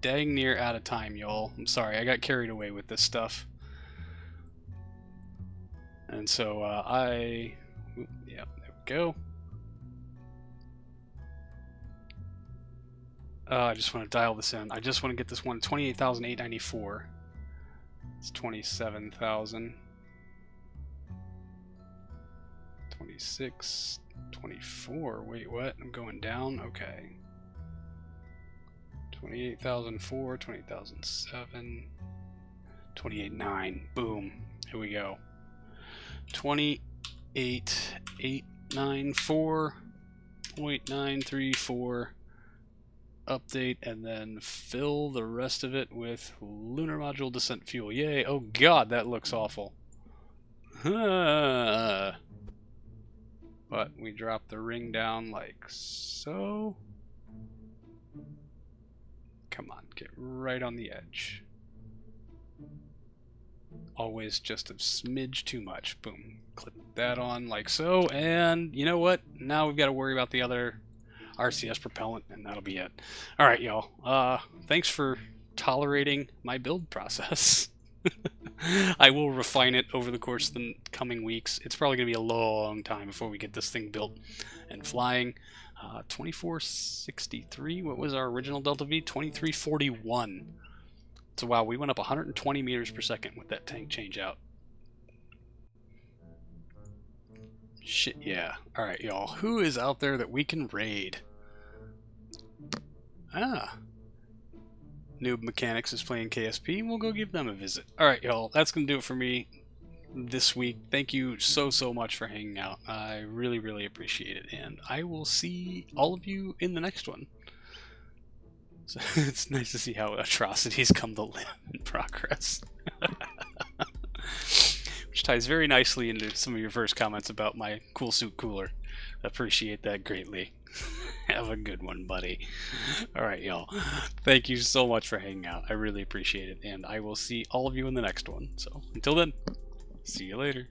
near out of time, y'all. I'm sorry, I got carried away with this stuff. And so, yeah, there we go. I just want to dial this in. I just want to get this one, 28,894. It's 27,000. 26, 24, wait, what? I'm going down? Okay. 28,004, 28,007, 28,9. Boom. Here we go. 28,894.934 update, and then fill the rest of it with lunar module descent fuel. Yay. Oh god, that looks awful. But we drop the ring down like so. Come on, get right on the edge. Always just a smidge too much. Boom. Clip that on like so. And you know what? Now we've got to worry about the other RCS propellant, and that'll be it. Alright, y'all. Thanks for tolerating my build process. I will refine it over the course of the coming weeks. It's probably going to be a long time before we get this thing built and flying. 2463, what was our original Delta V? 2341. So wow, we went up 120 meters per second with that tank change out. Shit, yeah. Alright, y'all. Who is out there that we can raid? Noob Mechanics is playing KSP. We'll go give them a visit. Alright, y'all. That's going to do it for me this week. Thank you so much for hanging out. I really, really appreciate it. And I will see all of you in the next one. So it's nice to see how atrocities come to live in progress. Which ties very nicely into some of your first comments about my cool suit cooler. Appreciate that greatly. Have a good one, buddy. Alright, y'all. Thank you so much for hanging out. I really appreciate it. And I will see all of you in the next one. So, until then, see you later.